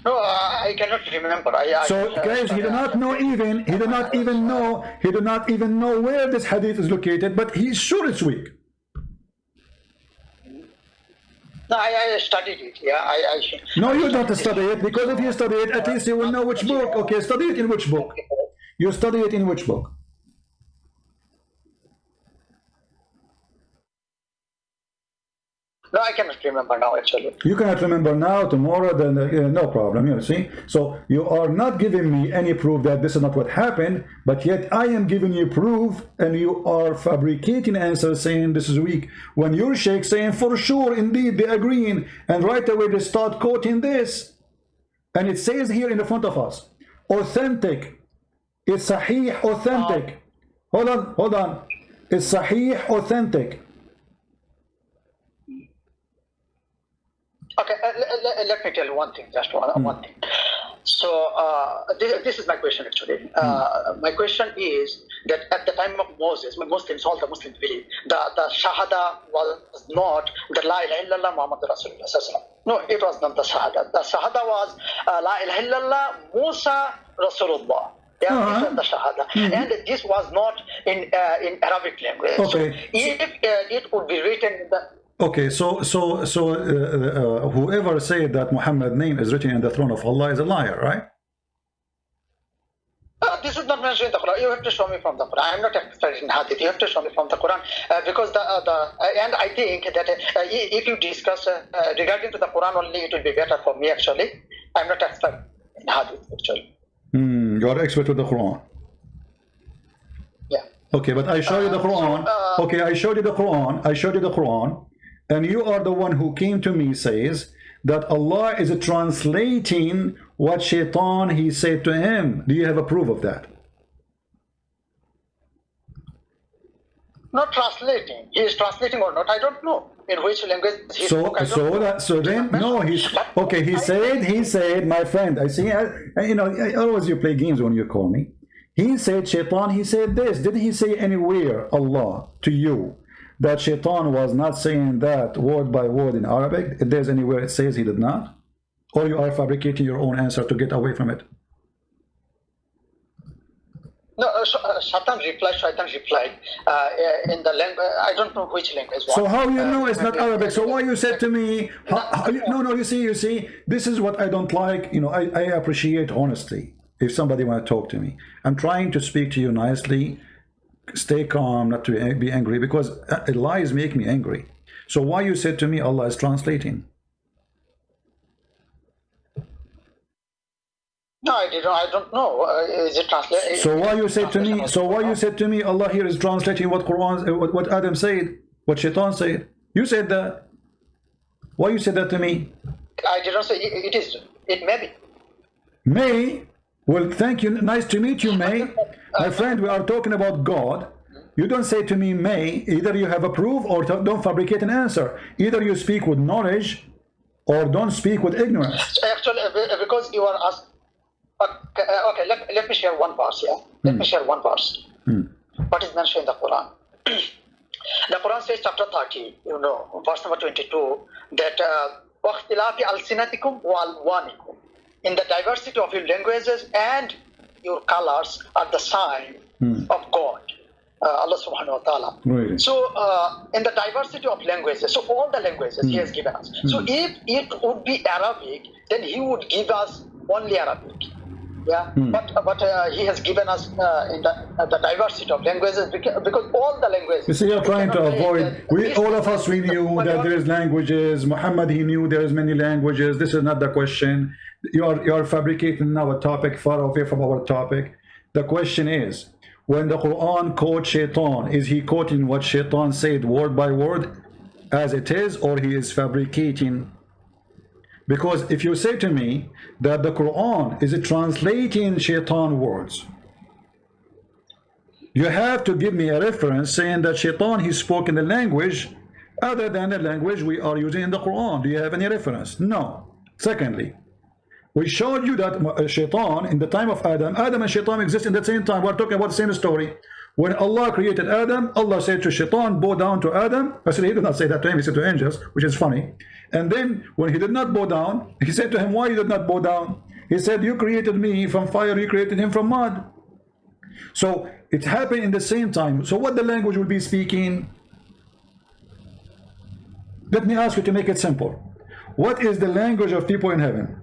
No, I cannot remember. So guys, he do not even know where this hadith is located, but he's sure it's weak. No, I studied it. Yeah, No, you don't study it, because if you study it, at least you will know which book. Okay, study it in which book? You study it in which book? No, I cannot remember now, actually. You cannot remember now, tomorrow, then no problem, you see. So you are not giving me any proof that this is not what happened, but yet I am giving you proof, and you are fabricating answers saying this is weak. When your sheikh saying for sure, indeed, they agreeing, and right away they start quoting this. And it says here in the front of us, authentic. It's sahih, authentic. Hold on. It's sahih, authentic. Okay, let me tell you one thing, just one thing. So this is my question actually. My question is that at the time of Moses, Muslims, all the Muslims believe the Shahada was not the La ilaha illallah Muhammad Rasulullah. No, it was not the Shahada. The Shahada was La ilaha illallah Musa Rasulullah. Yeah, this was the Shahada. And this was not in Arabic language. Okay. If it would be written in the... Okay, so whoever said that Muhammad's name is written in the throne of Allah is a liar, right? this is not mentioned in the Quran. You have to show me from the Quran. I am not expert in hadith. You have to show me from the Quran because and I think that if you discuss regarding to the Quran only, it will be better for me actually. I am not expert in hadith actually. You are expert with the Quran. Yeah. Okay, but I show you the Quran. Okay, I showed you the Quran. I showed you the Quran, and you are the one who came to me says that Allah is translating what Shaitan he said to him. Do you have a proof of that? Not translating. He is translating or not, I don't know. In which language he spoke, I don't know. So then, no, he's okay. He said, my friend. I see. You know, always you play games when you call me. He said, Shaitan. He said this. Did he say anywhere, Allah, to you, that Shaitan was not saying that word by word in Arabic? If there's anywhere it says he did not, or you are fabricating your own answer to get away from it? No, Shaitan replied in the language, I don't know which language. So how you know it's not Arabic? So why you said to me, no, you see, this is what I don't like. You know, I appreciate honesty. If somebody want to talk to me, I'm trying to speak to you nicely, stay calm, not to be angry, because lies make me angry. So why you said to me, Allah is translating? No, I don't know. Is it translated? So why you said to me? So why you said to me? Allah here is translating what Quran, what Adam said, what Shaitan said. You said that. Why you said that to me? I did not say it is. It may be. May. Well, thank you. Nice to meet you, May. My friend, we are talking about God. You don't say to me, May. Either you have a proof or don't fabricate an answer. Either you speak with knowledge or don't speak with ignorance. Actually, because you are asked. Okay, let me share one verse here. Let me share one verse. What is mentioned in the Quran? The Quran says, chapter 30, you know, verse number 22, that وَاخْتِلَافِ أَلْسِنَتِكُمْ وَأَلْوَانِكُمْ, in the diversity of your languages and your colors are the sign of God, Allah subhanahu wa ta'ala. Right. So in the diversity of languages, so all the languages he has given us. So if it would be Arabic, then he would give us only Arabic. Yeah, but he has given us in the diversity of languages because all the languages. You see, you're trying to avoid. All of us, we knew that there is languages. Muhammad, he knew there is many languages. This is not the question. You are fabricating now a topic far away from our topic. The question is, when the Quran quotes Shaitan, is he quoting what Shaitan said word by word as it is, or he is fabricating? Because if you say to me that the Quran is translating Shaitan words, you have to give me a reference saying that Shaitan, he spoke in the language other than the language we are using in the Quran. Do you have any reference? No. Secondly, we showed you that Shaitan in the time of Adam and Shaitan exist in the same time. We're talking about the same story. When Allah created Adam, Allah said to Shaitan, bow down to Adam. Actually, he did not say that to him, he said to angels, which is funny. And then when he did not bow down, he said to him, why you did not bow down? He said, you created me from fire, you created him from mud. So it happened in the same time. So what the language will be speaking? Let me ask you to make it simple. What is the language of people in heaven?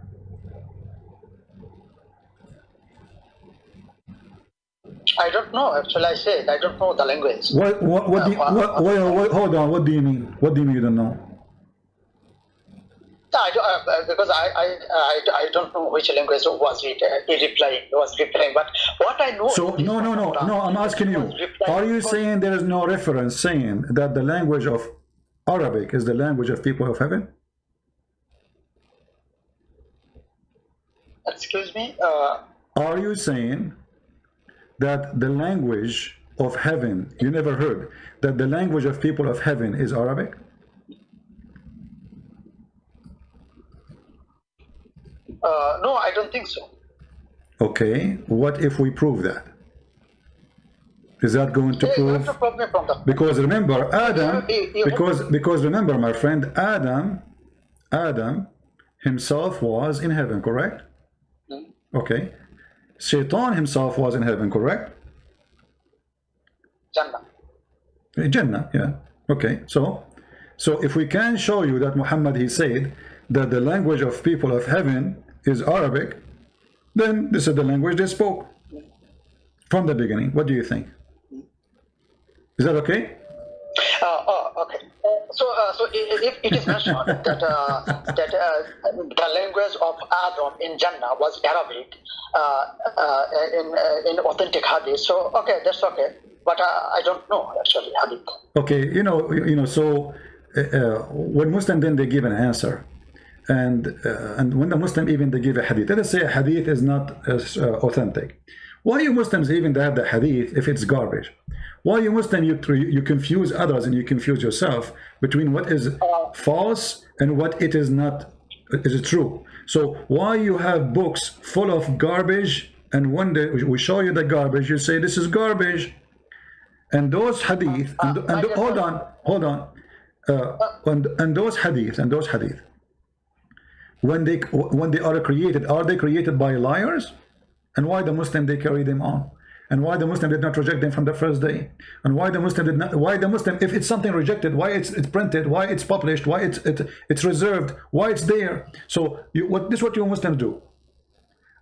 I don't know. Actually, I said I don't know the language. Hold on. What do you mean? What do you mean you don't know? Because I don't know which language was replying. But what I know. So no. I'm asking you. Are you saying there is no reference saying that the language of Arabic is the language of people of heaven? Excuse me. Are you saying that the language of heaven, you never heard that the language of people of heaven is Arabic? No, I don't think so. Okay, what if we prove that? Is that going to prove? Because remember, Adam, because remember, my friend, Adam himself was in heaven, correct? Okay. Shaitan himself was in heaven, correct? Jannah, yeah. Okay, so if we can show you that Muhammad, he said that the language of people of heaven is Arabic, then this is the language they spoke. from the beginning. What do you think? Is that okay? Okay. So if it is mentioned that the language of Adam in Jannah was Arabic in authentic hadith, so okay, that's okay. But I don't know actually hadith. Okay, so when Muslim then they give an answer, and when the Muslim even they give a hadith, let us say a hadith is not authentic. Why you Muslims even they have the hadith if it's garbage? Why you Muslim you confuse others and you confuse yourself between what is false and what it is not is true? So why you have books full of garbage, and one day we show you the garbage, you say this is garbage, and those hadith and hold on and those hadith when they are created by liars? And why the Muslim they carry them on? And why the Muslim did not reject them from the first day? And why the Muslim did not? Why the Muslim, if it's something rejected, why it's printed? Why it's published? Why it's reserved? Why it's there? So this is what you Muslims do.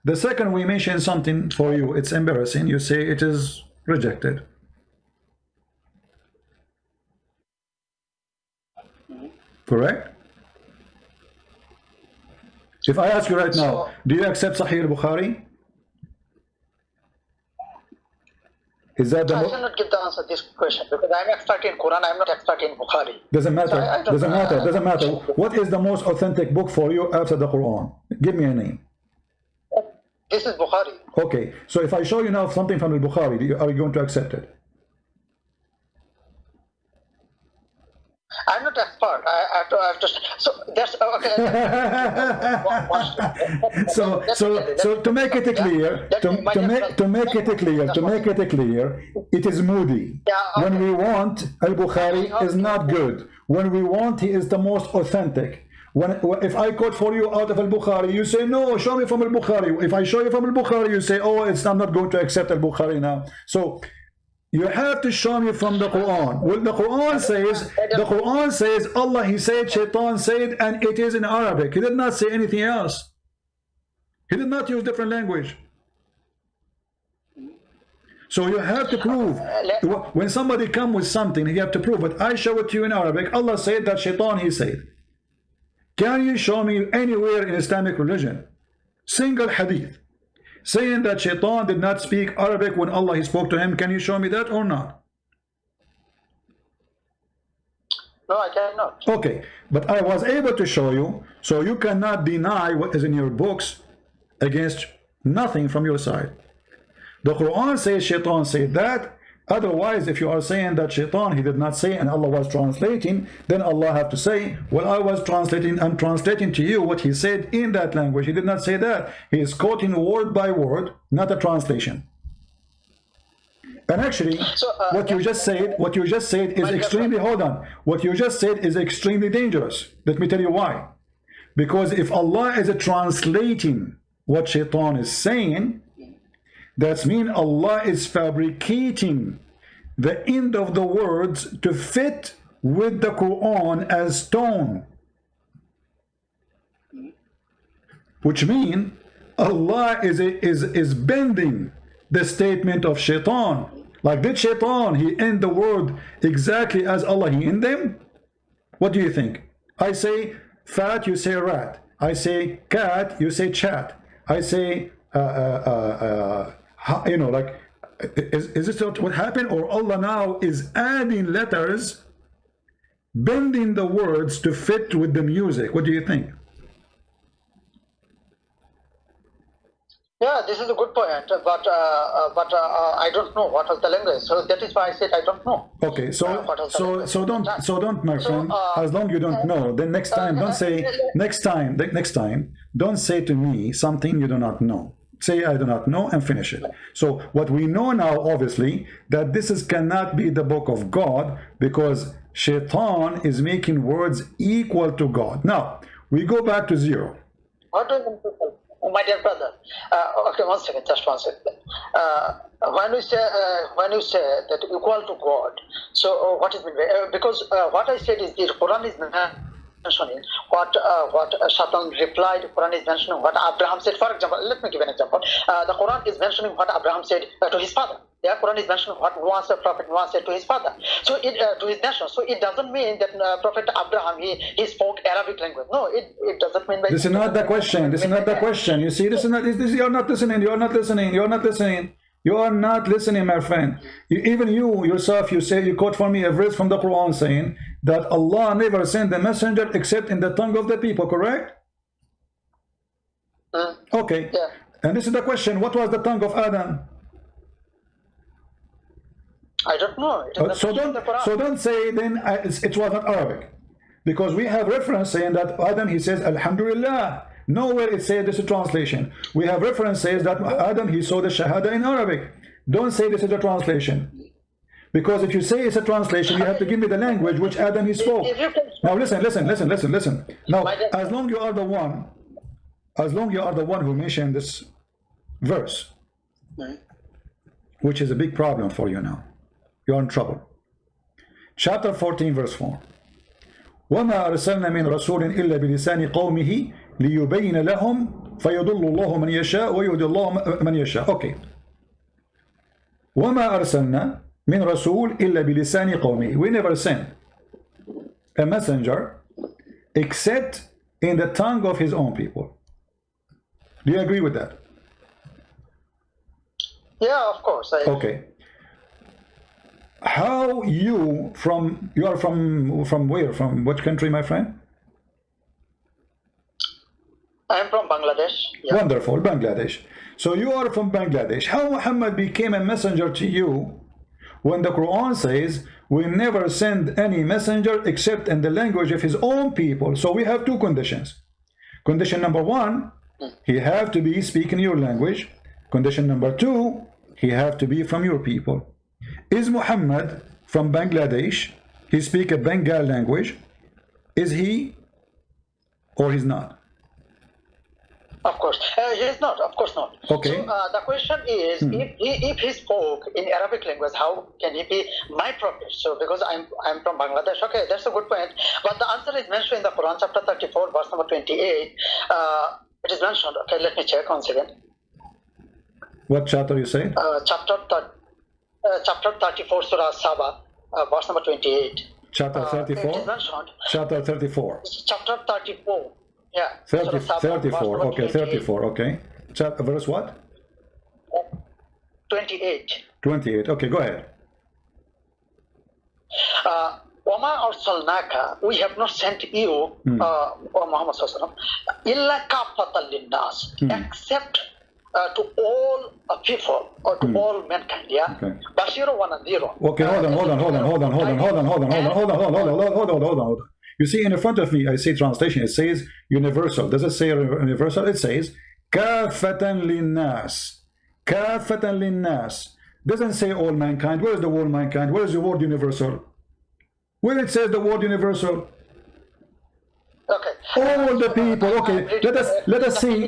The second we mention something for you, it's embarrassing. You say it is rejected. Correct? If I ask you right now, do you accept Sahih al-Bukhari? Is that the I cannot give the answer to this question because I'm expert in Quran, I'm not expert in Bukhari. Doesn't matter. So Doesn't matter. What is the most authentic book for you after the Quran? Give me a name. This is Bukhari. Okay, so if I show you now something from the Bukhari, are you going to accept it? I'm not expert. I have to. So that's okay. So to make it clear, to make it clear, it is moody. When we want al-Bukhari is not good. When we want, he is the most authentic. If I quote for you out of al-Bukhari, you say no, show me from al-Bukhari. If I show you from al-Bukhari, you say, oh, I'm not going to accept al-Bukhari now. So you have to show me from the Quran. Well, the Quran says, Allah, he said, Shaitan said, and it is in Arabic. He did not say anything else. He did not use different language. So you have to prove. When somebody comes with something, you have to prove it. I show it to you in Arabic. Allah said that Shaitan, he said. Can you show me anywhere in Islamic religion, single hadith, saying that Shaitan did not speak Arabic when Allah he spoke to him? Can you show me that or not? No, I cannot. Okay, but I was able to show you, so you cannot deny what is in your books against nothing from your side. The Quran says Shaitan said that. Otherwise, if you are saying that Shaitan he did not say and Allah was translating, then Allah have to say, well, I was translating, I'm translating to you what he said in that language. He did not say that. He is quoting word by word, not a translation. And actually, what you just said is extremely, hold on, what you just said is extremely dangerous. Let me tell you why. Because if Allah is translating what Shaitan is saying, that means Allah is fabricating the end of the words to fit with the Quran as tone. Which means Allah is bending the statement of Shaitan. Like, did Shaitan he end the word exactly as Allah he end them? What do you think? I say fat, you say rat. I say cat, you say chat. I say you know, like, is this what happened? Or Allah now is adding letters, bending the words to fit with the music? What do you think? Yeah, this is a good point, but I don't know what was the language, so that is why I said I don't know. Okay, so don't, my friend. As long you don't know, then next time don't say next time. Don't say to me something you do not know. Say I do not know and finish it. So what we know now, obviously, that this cannot be the book of God because Shaitan is making words equal to God. Now we go back to zero. What do you mean, my dear brother? Okay, one second, just one second. When you say that equal to God, so what is meant by? Because what I said is the Quran is mentioning what Shaitan replied. Quran is mentioning what Abraham said. For example, let me give an example. The Quran is mentioning what Abraham said to his father. Yeah, Quran is mentioning what Prophet Noah said to his father. So to his nation. So it doesn't mean that Prophet Abraham he spoke Arabic language. No, it doesn't mean. This is not the question. This is not the question. You see, this is not. You're not listening. You're not listening. You're not listening. You are not listening, my friend. Even you yourself, you say, you quote for me a verse from the Quran saying that Allah never sent a messenger except in the tongue of the people, correct? Okay. Yeah. And this is the question. What was the tongue of Adam? I don't know. So don't say then it was not Arabic. Because we have reference saying that Adam, he says, Alhamdulillah. Nowhere it says this is a translation. We have reference says that Adam, he saw the Shahada in Arabic. Don't say this is a translation. Because if you say it's a translation, you have to give me the language which Adam he spoke. Now listen. Now, as long you are the one who mentioned this verse, which is a big problem for you now. You're in trouble. Chapter 14, verse 4. وَمَا أَرْسَلْنَا مِنْ رَسُولٍ إِلَّا بِلِسَانِ قَوْمِهِ لِيُبَيِّنَ لَهُمْ فَيَضُلُّ اللَّهُ مَنْ يَشَاءُ وَيُهْدِي اللَّهُ مَنْ يَشَاءُ. Okay. وَمَا أَرْسَلْنَا مِنْ رَسُولٍ إِلَّا بِلِسَانِ قَوْمِهِ. We never sent a messenger except in the tongue of his own people. Do you agree with that? Yeah, of course. Okay. How you are from where? From which country, my friend? I am from Bangladesh. Yeah. Wonderful, Bangladesh. So you are from Bangladesh. How Muhammad became a messenger to you when the Quran says we never send any messenger except in the language of his own people? So we have two conditions. Condition number one, he have to be speaking your language. Condition number two, he have to be from your people. Is Muhammad from Bangladesh? He speak a Bengal language. Is he or he's not? Of course, he is not. Of course not. Okay. So the question is, if he spoke in Arabic language, how can he be my prophet? So because I'm from Bangladesh. Okay, that's a good point. But the answer is mentioned in the Quran, chapter 34, verse number 28. It is mentioned. Okay, let me check once again. What chapter you say? Chapter 34, Surah Saba, verse number 28. Chapter 34? It is mentioned. Chapter 34. Chapter 34. Yeah. 34. Okay, 34. Okay. Verse what? 28. 28. Okay, go ahead. وَمَا أَرْسَلْنَاكَ, we have not sent you, O Muhammad Sallallahu Alaihi Wasallam, إِلَّا كَافَّةً لِلنَّاسِ, except to all people or to all mankind. Yeah. Bashiro wa nadhiro. Okay, hold on. You see, in front of me, I see translation. It says universal. Does it say universal? It says كَافَّةً لِلنَّاسِ. كَافَّةً لِلنَّاسِ. Doesn't say all mankind. Where is the word mankind? Where is the word universal? Where it says the word universal? Okay. All the people. Okay. Let us see.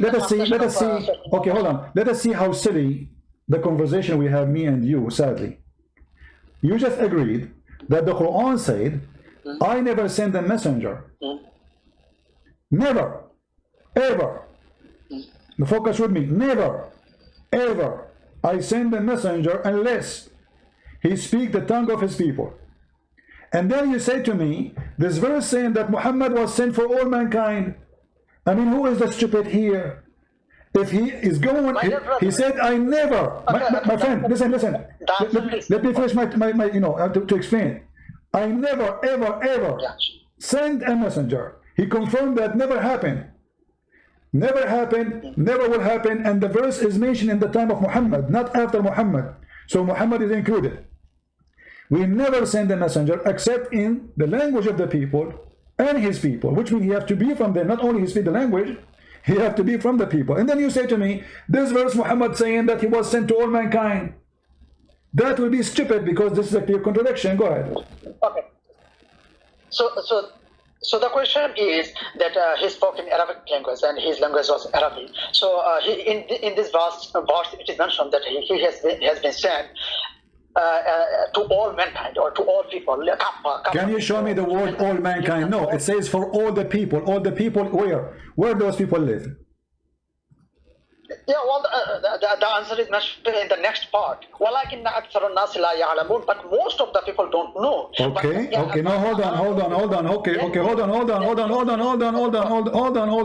Okay, hold on. Let us see how silly the conversation we have, me and you. Sadly, you just agreed that the Quran said, "I never send a messenger." Never, ever. Focus with me. Never, ever. I send a messenger unless he speak the tongue of his people. And then you say to me, this verse saying that Muhammad was sent for all mankind. I mean, who is the stupid here? If he is going, he said, I never, my friend, listen. Let me finish my to explain. I never, ever send a messenger. He confirmed that never happened. Never happened, never will happen. And the verse is mentioned in the time of Muhammad, not after Muhammad. So Muhammad is included. We never send a messenger except in the language of the people and his people, which means he has to be from them. Not only he speak the language, he has to be from the people. And then you say to me, this verse Muhammad saying that he was sent to all mankind. That will be stupid because this is a clear contradiction. Go ahead. Okay. So the question is that he spoke in Arabic language and his language was Arabic. So in this verse, it is mentioned that he has been sent to all mankind or to all people. Can you show me the word all mankind? No, it says for all the people. All the people where those people live? Yeah, well, the answer is mentioned in the next part. وَلَكِنَّ أَكْثَرَ النَّاسِ لَا يَعْلَمُونَ. But most of the people don't know. Okay, okay, no, hold on. Okay, hold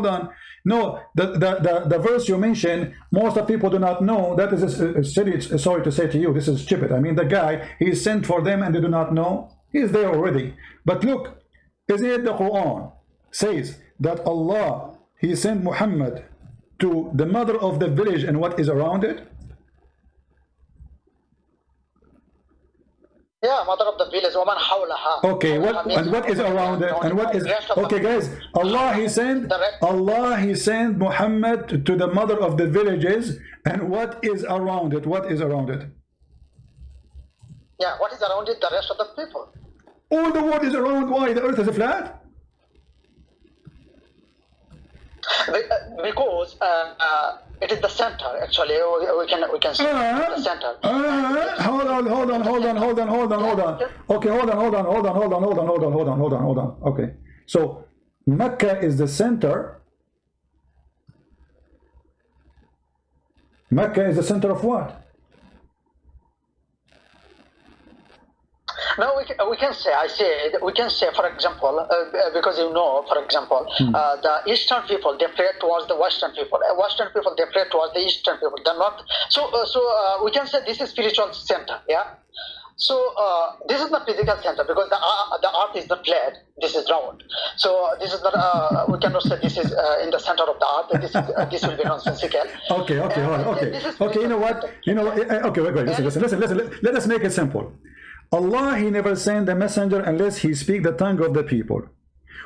on. No, the verse you mentioned, most of people do not know. That is silly. Sorry to say to you, this is stupid. I mean, the guy, he is sent for them and they do not know. He is there already. But look, isn't it the Quran says that Allah, he sent Muhammad to the mother of the village and what is around it? Yeah, mother of the village, woman hawlaha. Okay, what is around it? And what is okay, guys? Allah he sent Muhammad to the mother of the villages, and what is around it? What is around it? Yeah, what is around it? The rest of the people. All the world is around. Why? The earth is flat? Because it is the center. Actually, we can say the center. Hold on. Okay, hold on. Okay, so Mecca is the center. Mecca is the center of what? No, we can say, for example, because for example, the Eastern people, they pray towards the Western people. Western people, they pray towards the Eastern people. They're not. So we can say this is spiritual center, yeah. So this is the physical center because the earth is not flat. This is round. So this is not. We cannot say this is in the center of the earth. This will be nonsensical. Okay. You know what? Okay, wait. Listen. Let us make it simple. Allah, he never sent a messenger unless he speak the tongue of the people.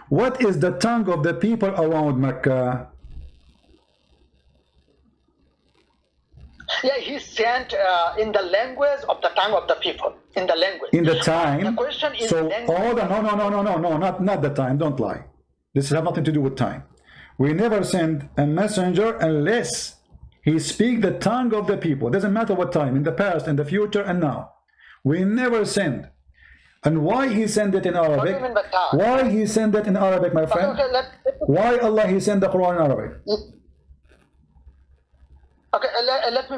What is the tongue of the people around Mecca? Yeah, he sent in the language of the tongue of the people. In the language. In the time. The question is so hold on, no, not the time. Don't lie. This has nothing to do with time. We never send a messenger unless he speak the tongue of the people. Doesn't matter what time. In the past, in the future, and now. We never send. And why he sent it in Arabic? Why he sent it in Arabic, my friend? Why Allah he sent the Quran in Arabic? Okay, let me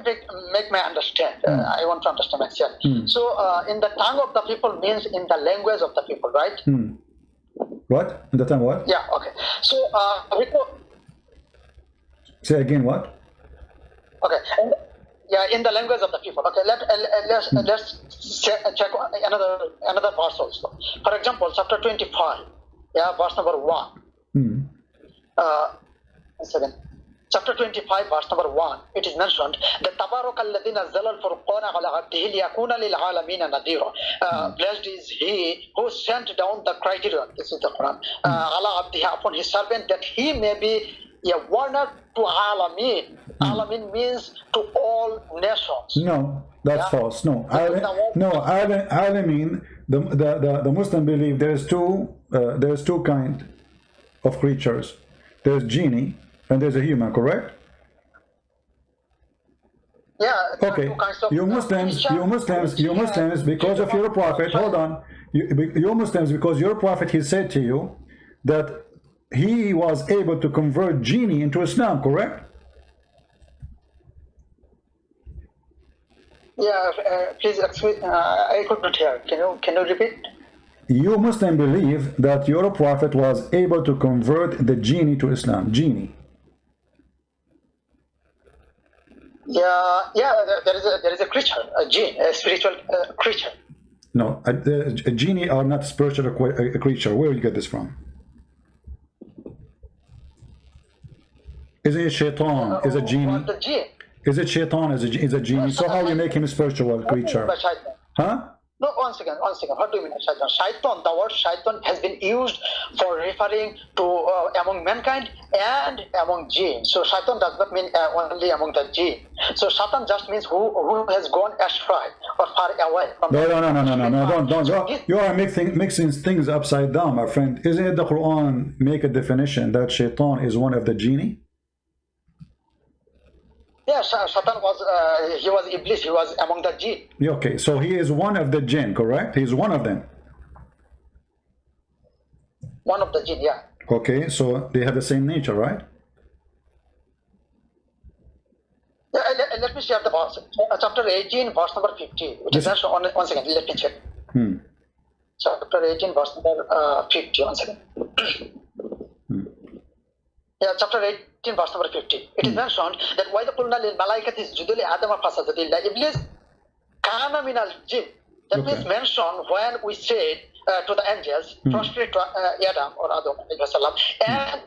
make my understand. I want to understand myself. So, in the tongue of the people means in the language of the people, right? What? In the tongue what? Yeah, okay. So, say again what? Okay. Yeah, in the language of the people. Okay, let's check another verse also. For example, chapter 25, yeah, verse number 1. Chapter 25, verse number 1. It is mentioned that Tabarak alladhi nazzala al-furqana ala abdihi liyakuna lil alamin nadhira. Blessed is he who sent down the criterion. This is the Quran. Ala abdihi, upon his servant, that he may be a warner to alamin. Alamin means to all nations. No, that's false. No, alamin. The Muslim believe there's two kind of creatures. There's genie and there's a human. Correct? Yeah. Okay. You Muslims, because of your prophet. Hold on. You Muslims, because your prophet, he said to you that he was able to convert genie into Islam, correct? Yeah, please excuse, I could not hear. Can you repeat? You Muslim believe that your prophet was able to convert the genie to Islam. Genie. Yeah. There is a creature, a jinn, a spiritual creature. No, a genie are not spiritual a creature. Where do you get this from? Is it shaitan? Is a genie? Is it shaitan? Is a genie? So how you make him a spiritual creature? Huh? No, one second. What do you mean shaitan? Shaitan, the word shaitan has been used for referring to among mankind and among jinn. So shaitan does not mean only among the jinn. So shaitan just means who has gone astray or far away from. No, don't. You are mixing things upside down, my friend. Isn't it the Quran make a definition that shaitan is one of the genie? Yeah, Shaitan was, he was Iblis, he was among the jinn. Yeah, okay, so he is one of the jinn, correct? He is one of them. One of the jinn, yeah. Okay, so they have the same nature, right? Yeah, let me share the verse. Chapter 18, verse number 50. Which is just one second, let me check. Chapter 18, verse number 50. One second. Yeah, chapter 18, verse number 50. It is mentioned that why the Qulna lil malaikati isjudu li Adama fasajadu illa Iblis kana min al jinn. That means mentioned when we said to the angels, prostrate to Adam or Adam, and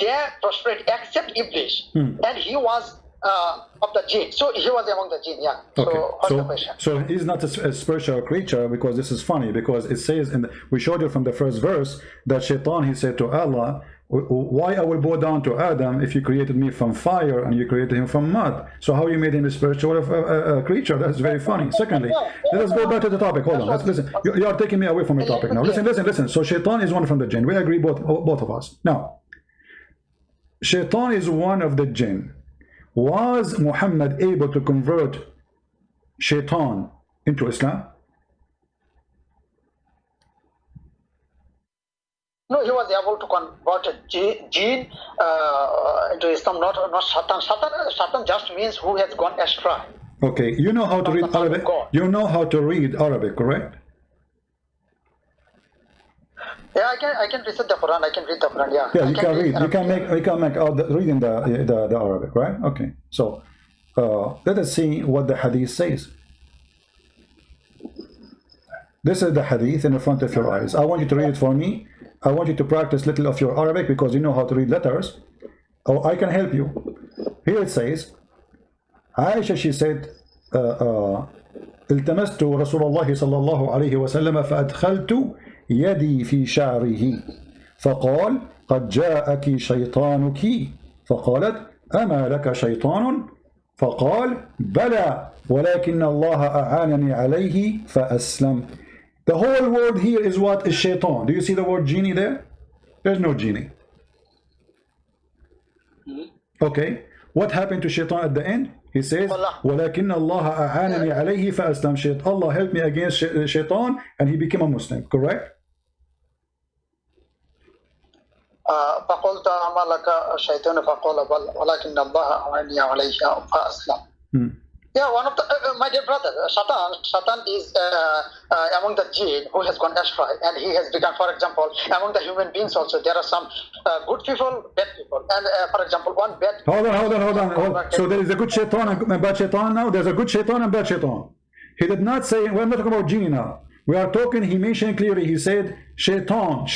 they prostrate except Iblis, and he was of the jinn. So he was among the jinn, yeah. Okay. So what's the question? So he's not a spiritual creature, because this is funny, because it says we showed you from the first verse that Shaitan, he said to Allah, why I will bow down to Adam if you created me from fire and you created him from mud? So how you made him a spiritual creature? That's very funny. Secondly, let us go back to the topic. Hold on, let's listen. You are taking me away from the topic now. Listen. So Shaitan is one from the jinn. We agree, both of us. Now, Shaitan is one of the jinn. Was Muhammad able to convert Shaitan into Islam? No, he was able to convert a jinn into Islam, not Satan. Satan just means who has gone astray. Okay, you know how to read Arabic? You know how to read Arabic, correct? Yeah, I can recite the Quran. I can read the Quran. Yeah. Yeah, you can read. You can make out reading the Arabic, right? Okay. So let us see what the Hadith says. This is the Hadith in the front of your eyes. I want you to read it for me. I want you to practice little of your Arabic, because you know how to read letters. Oh, I can help you. Here it says, Aisha, she said, التمست رسول الله صلى الله عليه وسلم فأدخلت يدي في شعره فقال قد جاءك شيطانك فقالت أما لك شيطان فقال بلى ولكن الله أعانني عليه فأسلم. The whole word here is what is shaitan. Do you see the word genie there? There's no genie. Okay, what happened to shaitan at the end? He says, وَلَكِنَّ اللَّهَ أَعَانَنِي عَلَيْهِ فَأَسْلَمْ. Allah helped me against shaitan and he became a Muslim, correct? فقلت أما لك شيطان فقال بل ولكن الله أعانني عليه فأسلم. Yeah, one of the my dear brother, Satan is among the jinn who has gone astray, and he has become, for example, among the human beings also there are some good people, bad people, and for example, one bad. Hold on. So there is a good shaitan and bad shaitan now. There's a good shaitan and bad shaitan. He did not say. We're not talking about genie now. We are talking. He mentioned clearly. He said shaitan.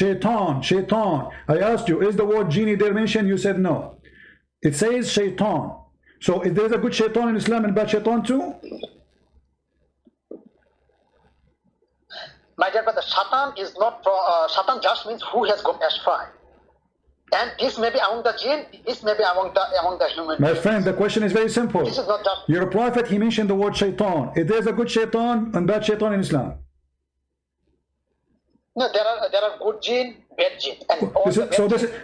I asked you, is the word genie there mentioned? You said no. It says shaitan. So is there a good shaitan in Islam and bad shaitan too? My dear brother, Satan is not. Satan just means who has gone astray, and this may be among the jinn. This may be among the human. My friend, the question is very simple. This is not just. Your prophet, he mentioned the word shaitan. Is there a good shaitan and bad shaitan in Islam? No, there are good jinn, bad jinn.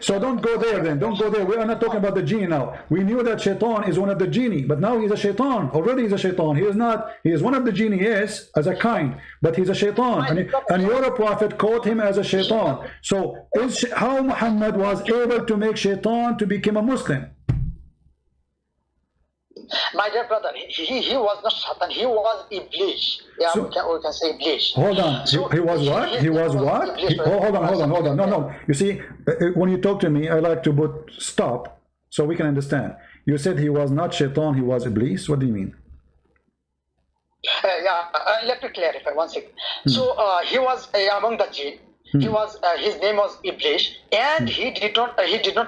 So don't go there then. Don't go there. We are not talking about the genie now. We knew that shaitan is one of the genie, but now he's a shaitan. Already he's a shaitan. He is not. He is one of the genie, yes, as a kind, but he's a shaitan. And your prophet called him as a shaitan. So how Muhammad was able to make shaitan to become a Muslim? My dear brother, he was not Satan, he was Iblis. Yeah, so, we can say Iblis. Hold on, so he was what? He was what? Hold on. No. You see, when you talk to me, I like to put stop so we can understand. You said he was not Shaitan, he was Iblis. What do you mean? Let me clarify one second. So he was among the jinn. He was his name was Iblis, and he did not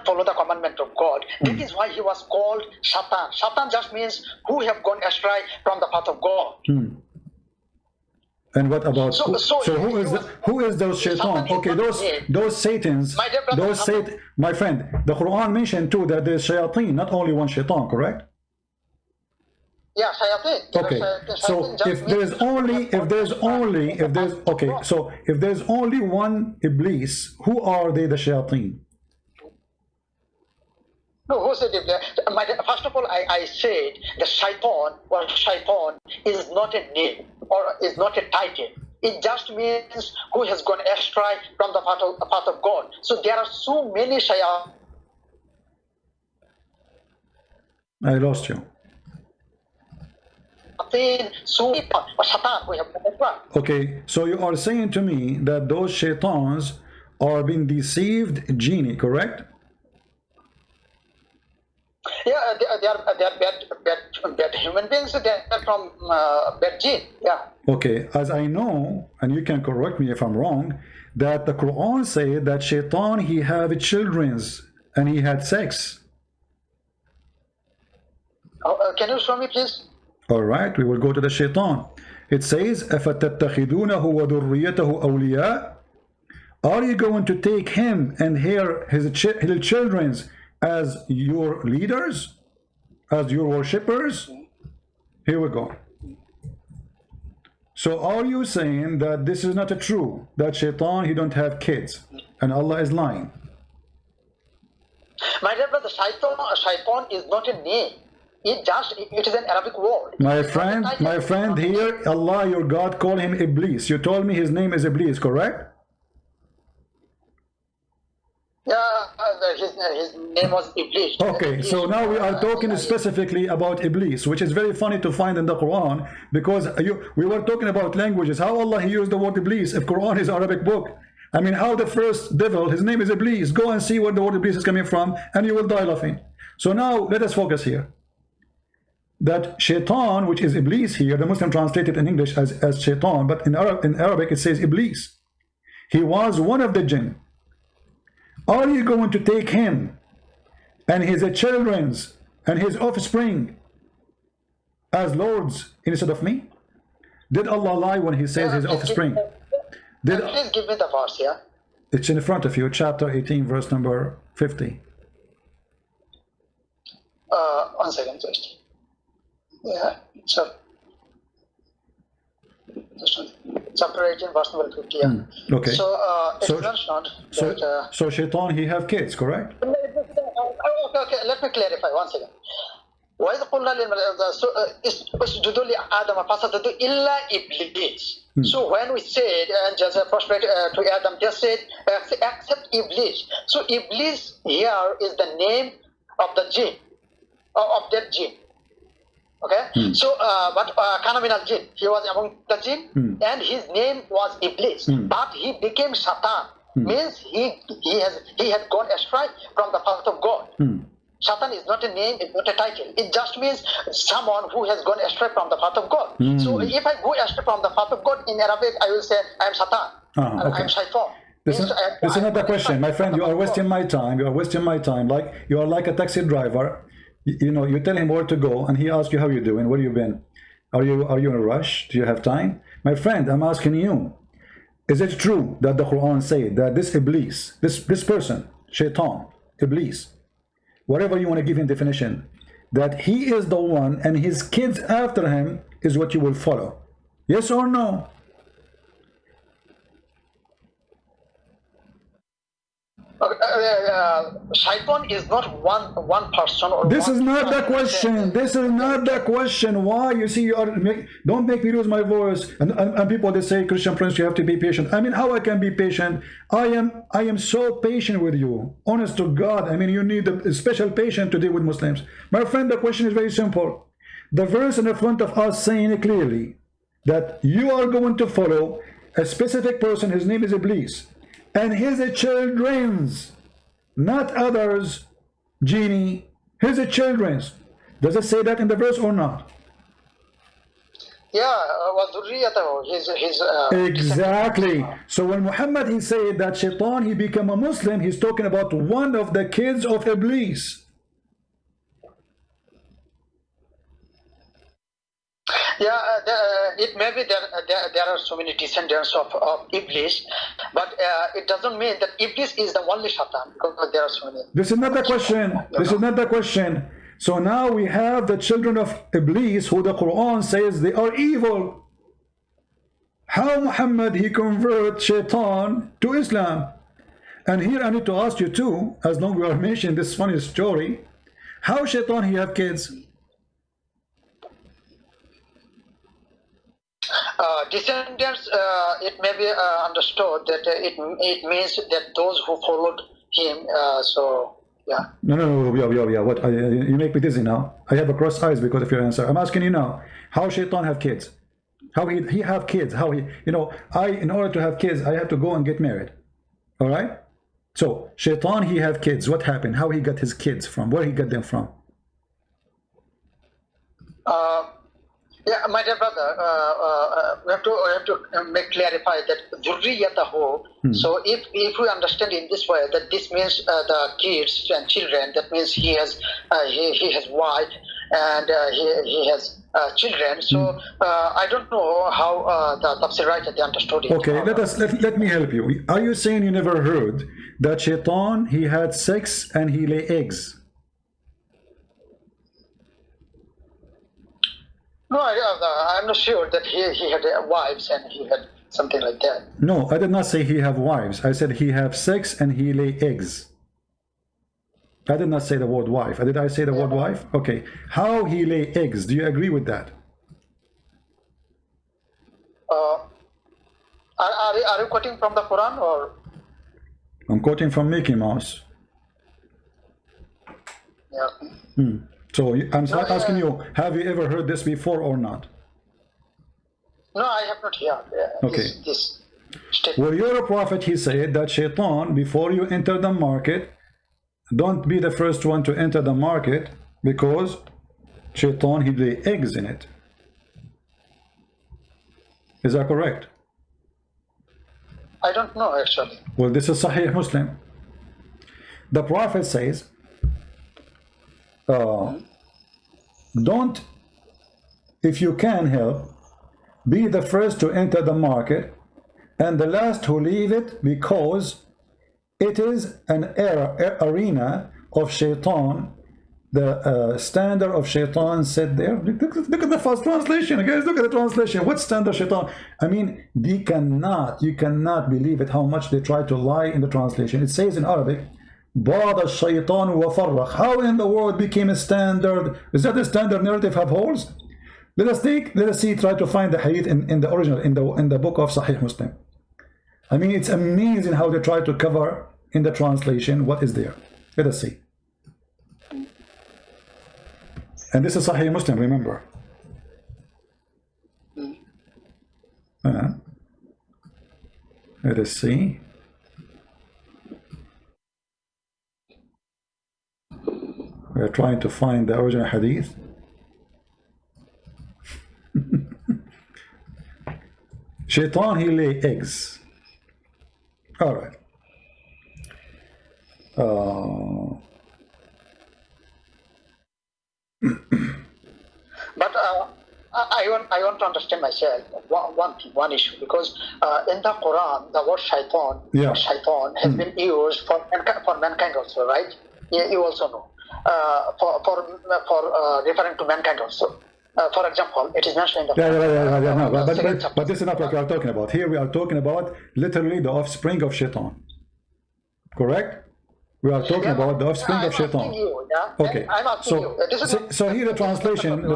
follow the commandment of God. That is why he was called Satan. Satan just means who have gone astray from the path of God. And what about who is those shaitan? Okay, those satans, my friend, the Quran mentioned too that there's shayateen, not only one shaitan, correct? Yeah, shayateen. Okay, so if there's only one Iblis, who are they, the shayateen? Who said Iblis? First of all, I said the shaitan or shaitan is not a name or is not a title. It just means who has gone astray from the path of God. So there are so many shayateen. I lost you. So shaitan, we have Okay, so you are saying to me that those shaitans are being deceived genie, correct? Yeah, they are bad human beings. They are from bad gene. Yeah. Okay, as I know, and you can correct me if I'm wrong, that the Quran said that shaitan, he had children's and he had sex. Can you show me, please? All right, we will go to the shaitan. It says, أَفَتَتَّخِذُونَهُ وَذُرِّيَّتَهُ أَوْلِيَاءَ. Are you going to take him and his children as your leaders, as your worshippers? Here we go. So are you saying that this is not true, that shaitan, he don't have kids, and Allah is lying? My dear brother, shaitan is not a name. It is an Arabic word. My friend here, Allah, your God, call him Iblis. You told me his name is Iblis, correct? Yeah, his name was Iblis. Okay, so now we are talking specifically about Iblis, which is very funny to find in the Quran, because we were talking about languages. How Allah he used the word Iblis if Quran is Arabic book? I mean, how the first devil, his name is Iblis. Go and see where the word Iblis is coming from, and you will die laughing. So now let us focus here. That shaitan, which is Iblis here, the Muslim translated in English as shaitan, but in Arabic it says Iblis. He was one of the jinn. Are you going to take him and his children's and his offspring as lords instead of me? Did Allah lie when he says his offspring? Please give me the verse, yeah? It's in front of you, chapter 18, verse number 50. 1 second, just. Yeah, so chapter 18, verse number 50. Yeah. Okay. So it's mentioned that. So shaitan, he have kids, correct? Okay, let me clarify 1 second. وإذ قلنا اسجدوا لآدم فسجدوا إلا إبليس. So when we said and just prostrate to Adam, just said except Iblis. So Iblis here is the name of the jinn, of that jinn. Okay, so but Kana min al jinn, he was among the jinn, and his name was Iblis, but he became Satan. Means he had gone astray from the path of God. Satan is not a name, it's not a title. It just means someone who has gone astray from the path of God. So if I go astray from the path of God in Arabic, I will say I am Satan. I am Shaitan. This is another question, my friend. You are wasting my time. You are wasting my time. Like you are like a taxi driver. You know, you tell him where to go, and he asks you how you doing, where you been, are you in a rush, do you have time? My friend, I'm asking you, is it true that the Quran says that this Iblis, this person, Shaitan, Iblis, whatever you want to give him definition, that he is the one and his kids after him is what you will follow? Yes or no? Shaitan is not one person. Or this is not the question. This is not the question. Why? You see, don't make me lose my voice. And people, they say, Christian Prince, you have to be patient. I mean, how I can be patient? I am so patient with you. Honest to God. I mean, you need a special patience to deal with Muslims. My friend, the question is very simple. The verse in the front of us saying clearly that you are going to follow a specific person. His name is Iblis. And his children's, not others, genie, his children's. Does it say that in the verse or not? Yeah, exactly. So when Muhammad he said that Shaitan he became a Muslim, he's talking about one of the kids of Iblis. Yeah, it may be there are so many descendants of Iblis, but it doesn't mean that Iblis is the only Shaitan, because there are so many. This is not the question. This is not the question. So now we have the children of Iblis, who the Quran says they are evil. How Muhammad he convert Shaitan to Islam? And here I need to ask you too, as long as we are mentioning this funny story, How shaitan he have kids? Descendants, it may be understood that it means that those who followed him. So yeah. No. What? You make me dizzy now. I have a cross eyes because of your answer. I'm asking you now. How shaitan have kids? How he have kids? How he? You know, in order to have kids, I have to go and get married. All right. So shaitan he have kids. What happened? How he got his kids from? Where he got them from? Yeah, my dear brother, we have to clarify that Dhurriyatahu. So if we understand in this way that this means the kids and children, that means he has wife and he has children. So I don't know how the tafsir writer they understood it. Okay, let me help you. Are you saying you never heard that shaitan he had sex and he lay eggs? No, I'm not sure that he had wives and he had something like that. No, I did not say he have wives. I said he have sex and he lay eggs. I did not say the word wife. Did I say the word wife? Okay. How he lay eggs? Do you agree with that? Are you quoting from the Quran or? I'm quoting from Mickey Mouse. Yeah. So I'm asking you, have you ever heard this before or not? No, I have not heard. Okay. This statement. Well, your prophet, he said that shaitan, before you enter the market, don't be the first one to enter the market because shaitan, he lay eggs in it. Is that correct? I don't know actually. Well, this is Sahih Muslim. The prophet says, don't, if you can help, be the first to enter the market and the last who leave it, because it is an arena of shaitan. The standard of shaitan said there. Look at the first translation, guys. Look at the translation. What standard shaitan? I mean, you cannot believe it how much they try to lie in the translation. It says in Arabic, "Bada shaitan wa farraq." How in the world became a standard? Is that the standard narrative have holes? Let us see, try to find the hadith in the original, in the book of Sahih Muslim. I mean, it's amazing how they try to cover in the translation what is there. Let us see. And this is Sahih Muslim, remember. Let us see. We are trying to find the original hadith. Shaitan, he lay eggs. All right. But I want to understand myself one issue, because in the Quran the word shaitan has been used for mankind also, right? You also know, for referring to mankind also. For example, it is mentioned in the but this is not what we are talking about. Here we are talking about literally the offspring of shaitan. Correct? We are talking about the offspring of shaitan. Okay. So here the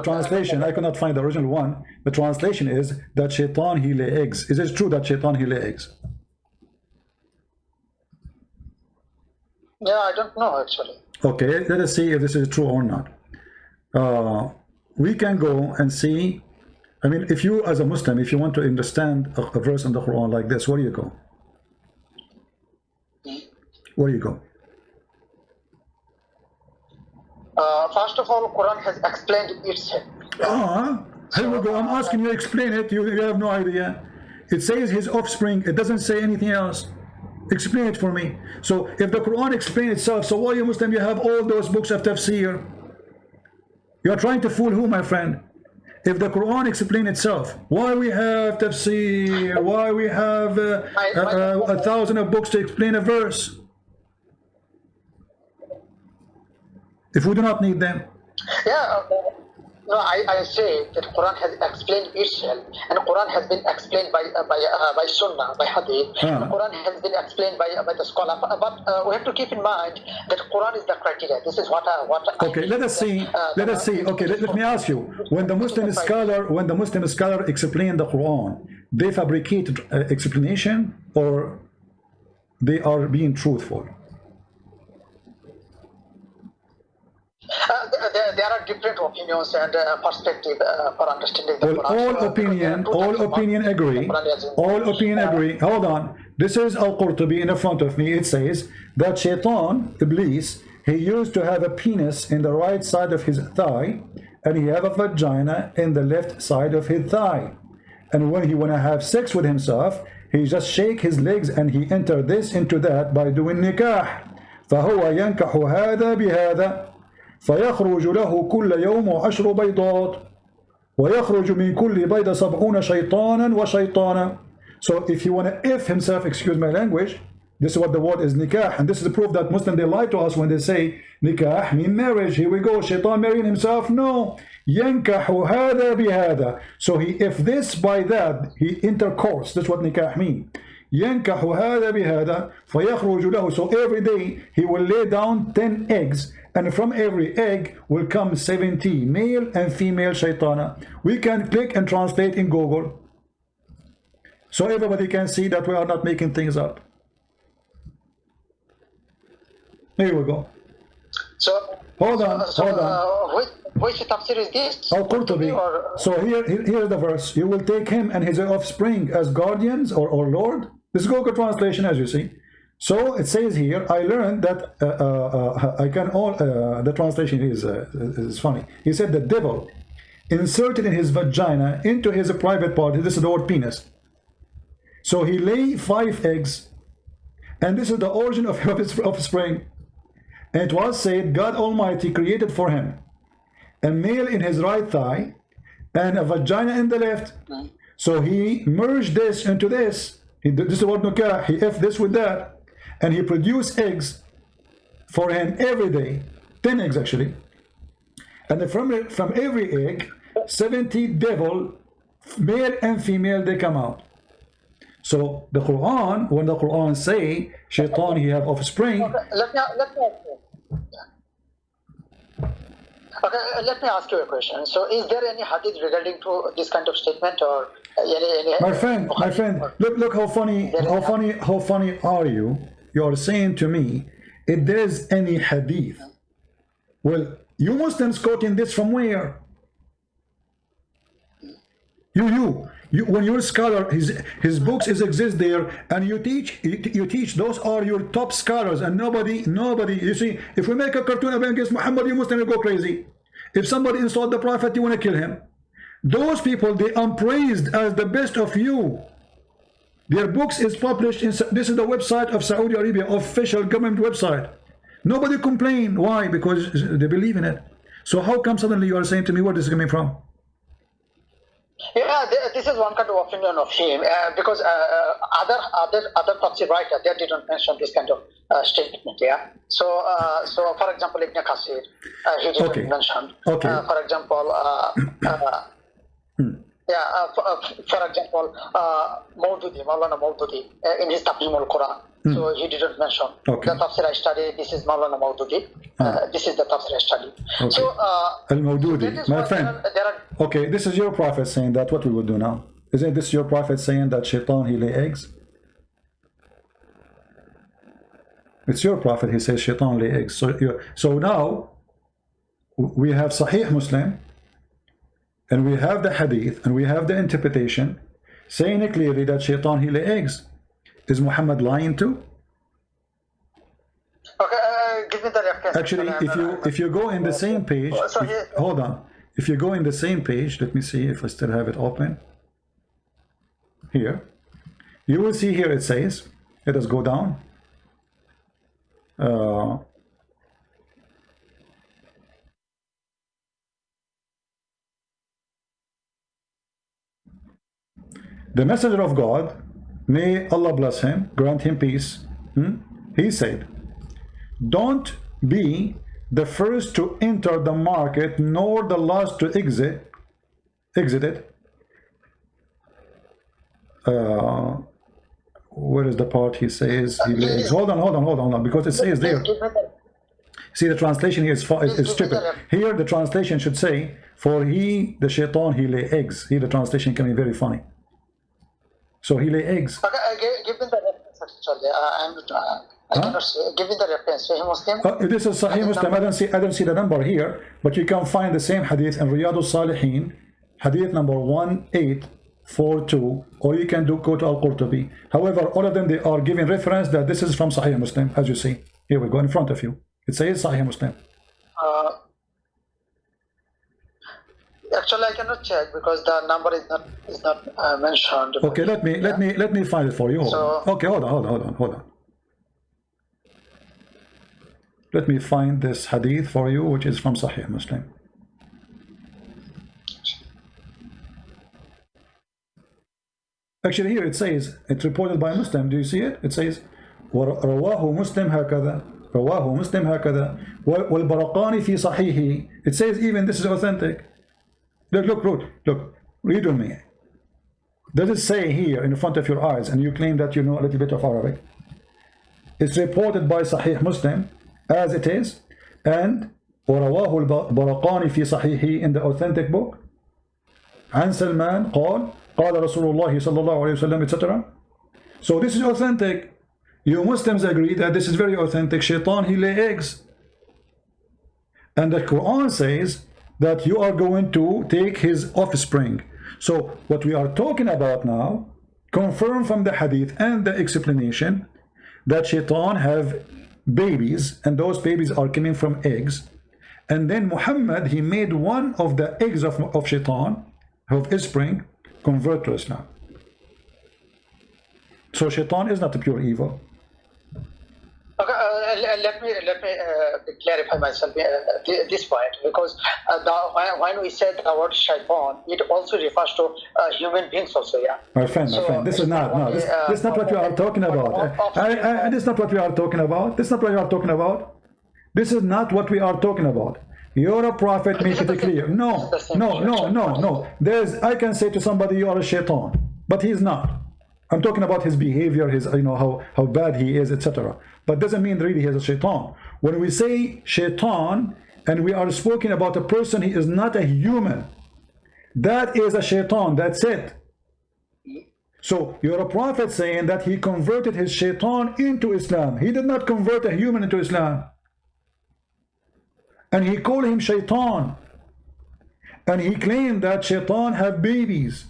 translation, I cannot find the original one. The translation is that shaitan, he lay eggs. Is it true that shaitan, he lay eggs? Yeah, I don't know actually. Okay, let us see if this is true or not. We can go and see. I mean, if you as a Muslim, if you want to understand a verse in the Quran like this, where do you go? Where do you go? First of all, Quran has explained itself. Here we go. I'm asking you to explain it. You have no idea. It says his offspring. It doesn't say anything else. Explain it for me. So if the Quran explains itself, so why you Muslim, you have all those books of tafsir? You are trying to fool who, my friend? If the Quran explains itself, why we have tafsir? Why we have 1,000 of books to explain a verse? If we do not need them. Yeah, No, I say that Quran has explained itself, and Quran has been explained by Sunnah, by Hadith, and Quran has been explained by the scholar. But we have to keep in mind that Quran is the criteria. This is what okay, let us see. Let us see. Okay, let me ask you: when the Muslim scholar explained the Quran, they fabricated explanation, or they are being truthful? There are different opinions and perspective for understanding the Quran. All opinion agree. All opinion agree. Hold on. This is Al-Qurtubi in the front of me. It says that Shaitan, Iblis, he used to have a penis in the right side of his thigh, and he have a vagina in the left side of his thigh. And when he wanna have sex with himself, he just shake his legs and he enter this into that by doing nikah. فهو ينكح هذا بهذا فيخرج له كل يوم 10 بيضات ويخرج من كل بيضة 70 شيطانا وشيطانا. So if you want to if himself, excuse my language, this is what the word is nikah, and this is the proof that Muslims, they lie to us when they say nikah mean marriage. Here we go, shaitan marrying himself. No, ينكح هذا بهذا. So he if this by that, he intercourse. That's what nikah mean. ينكح هذا بهذا فيخرج له. So every day he will lay down 10 eggs, and from every egg will come 70 male and female shaitana. We can click and translate in Google, so everybody can see that we are not making things up. Here we go. So hold on. Which tafsir is this? Al-Qurtubi. So here's the verse. You will take him and his offspring as guardians or Lord. This is Google translation, as you see. So it says here, I learned that the translation is funny. He said the devil inserted in his vagina into his private part. This is the word penis. So he lay 5 eggs, and this is the origin of his offspring. And it was said, God Almighty created for him a male in his right thigh and a vagina in the left. So he merged this into this. This is the word nukah. He F this with that, and he produced eggs for him every day, 10 eggs actually. And then from every egg, 70 devil, male and female, they come out. So the Quran, when the Quran say shaitan, he have offspring. Let me ask you a question. So is there any hadith regarding to this kind of statement, or any my friend, look how funny are you? You are saying to me, if there's any hadith. Well, you Muslims quoting this from where? You when you're a scholar, his books exist there, and you teach those are your top scholars, and nobody, you see, if we make a cartoon against Muhammad, you Muslims will go crazy. If somebody insult the Prophet, you want to kill him. Those people, they are praised as the best of you. Their books is published in, this is the website of Saudi Arabia, official government website. Nobody complain. Why? Because they believe in it. So how come suddenly you are saying to me, where this is coming from? Yeah, this is one kind of opinion of him, because other tafsir writer, they didn't mention this kind of statement. Yeah. So for example, Ibn Qasir, he didn't mention. For example, for example, Maududi, Maulana Maududi, in his Taqdim al-Quran. So he didn't mention. The tafsir I studied, this is Maulana Maududi. This is the tafsir I studied. So Al-Maududi, my friend. Okay, this is your prophet saying that. What we will do now? Isn't this your prophet saying that shaitan, he lay eggs? It's your prophet, he says shaitan lay eggs. So now we have Sahih Muslim, and we have the hadith, and we have the interpretation saying it clearly that shaitan, he lay eggs. Is Muhammad lying too? Okay, give me the reference. Actually, if you go in the same page, hold on. If you go in the same page, let me see if I still have it open. Here, you will see here it says, let us go down. The messenger of God, may Allah bless him, grant him peace, he said, don't be the first to enter the market, nor the last to exit it. Where is the part he says he lay eggs? Hold on, because it says there. See, the translation here is stupid. Here the translation should say, for he, the shaitan, he lay eggs. Here the translation can be very funny. So he lay eggs. Okay, give me the reference actually. I cannot say. Give me the reference. Sahih Muslim. This is Sahih Muslim. I don't see the number here, but you can find the same hadith in Riyadh al-Salihin, hadith number 1842, or you can go to Al-Qurtubi. However, all of them, they are giving reference that this is from Sahih Muslim, as you see. Here we go in front of you. It says Sahih Muslim. Actually, I cannot check because the number is not mentioned. Okay, let me find it for you. Okay, hold on. Let me find this hadith for you, which is from Sahih Muslim. Actually, here it says, it's reported by Muslim. Do you see it? It says, رواه مسلم هكذا رواه مسلم هكذا والبرقاني في صحيحه. It says even this is authentic. Look, read with me. Does it say here in front of your eyes, and you claim that you know a little bit of Arabic? It's reported by Sahih Muslim as it is, and ورواه البرقاني في صحيحه in the authentic book. عن سلمان قال رسول الله صلى الله عليه وسلم, etc. So this is authentic. You Muslims agree that this is very authentic. Shaitan, he lay eggs. And the Quran says that you are going to take his offspring. So what we are talking about now, confirmed from the hadith and the explanation, that Shaitan have babies, and those babies are coming from eggs. And then Muhammad, he made one of the eggs of Shaitan, of offspring, convert to Islam. So Shaitan is not a pure evil. Okay, let me clarify myself this point, because when we said the word shaitan, it also refers to human beings also, yeah. My friend, this is not, no, this is not what we are talking about. This is not what we are talking about. This is not what we are talking about. This is not what we are talking about. You're a prophet, make it clear. No. I can say to somebody, you are a shaitan, but he's not. I'm talking about his behavior, his, how bad he is, etc. But doesn't mean really he is a shaitan. When we say shaitan, and we are speaking about a person, he is not a human. That is a shaitan, that's it. So you're a prophet saying that he converted his shaitan into Islam. He did not convert a human into Islam. And he called him shaitan. And he claimed that shaitan have babies.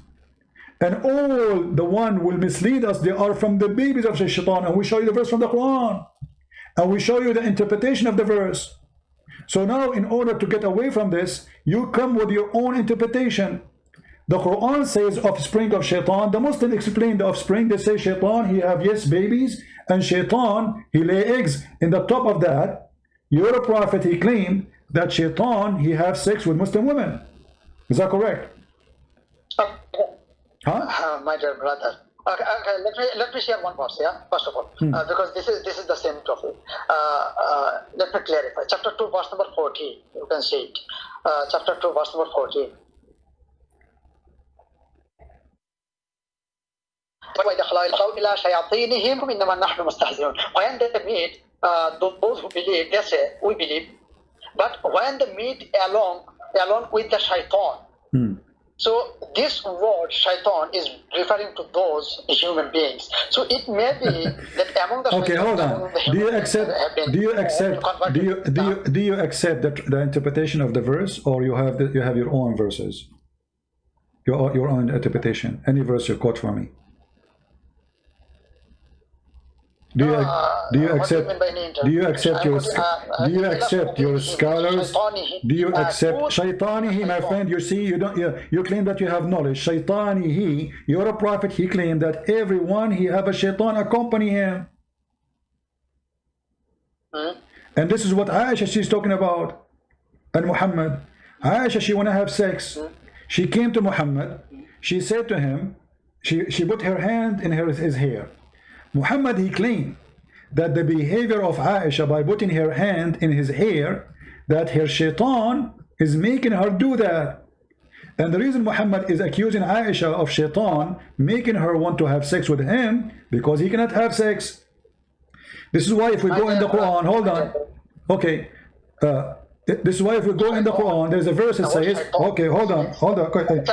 And all the one will mislead us, they are from the babies of shaitan. And we show you the verse from the Quran. And we show you the interpretation of the verse. So now, in order to get away from this, you come with your own interpretation. The Quran says offspring of shaitan. The Muslims explain the offspring. They say shaitan, he have, yes, babies. And shaitan, he lay eggs. In the top of that, you're a prophet, he claimed that shaitan, he have sex with Muslim women. Is that correct? My dear brother. Okay, let me share one verse, yeah, first of all, because this is the same topic. Let me clarify. Chapter 2, verse number 14. You can see it. Chapter 2, verse number 14. When they meet those who believe, they say, we believe. But when they meet along with the shaitan, so this word shaitan is referring to those human beings. So it may be that among the okay, hold on. Do you accept the interpretation of the verse, or you have your own verses, your own interpretation? Any verse you quote for me? Do you accept your scholars? Do you accept shaitanihi, my friend? You see, you claim that you have knowledge. Shaitanihi, you're a prophet. He claimed that everyone he have a shaitan accompany him. And this is what Aisha, she's talking about. And Muhammad, Aisha, she want to have sex. She came to Muhammad. She said to him, she put her hand in his hair. Muhammad, he claimed that the behavior of Aisha by putting her hand in his hair, that her shaitan is making her do that. And the reason Muhammad is accusing Aisha of shaitan making her want to have sex with him, because he cannot have sex. This is why if we go in the Quran, hold on, okay, this is why if we go in the Quran, there's a verse that says, okay, hold on,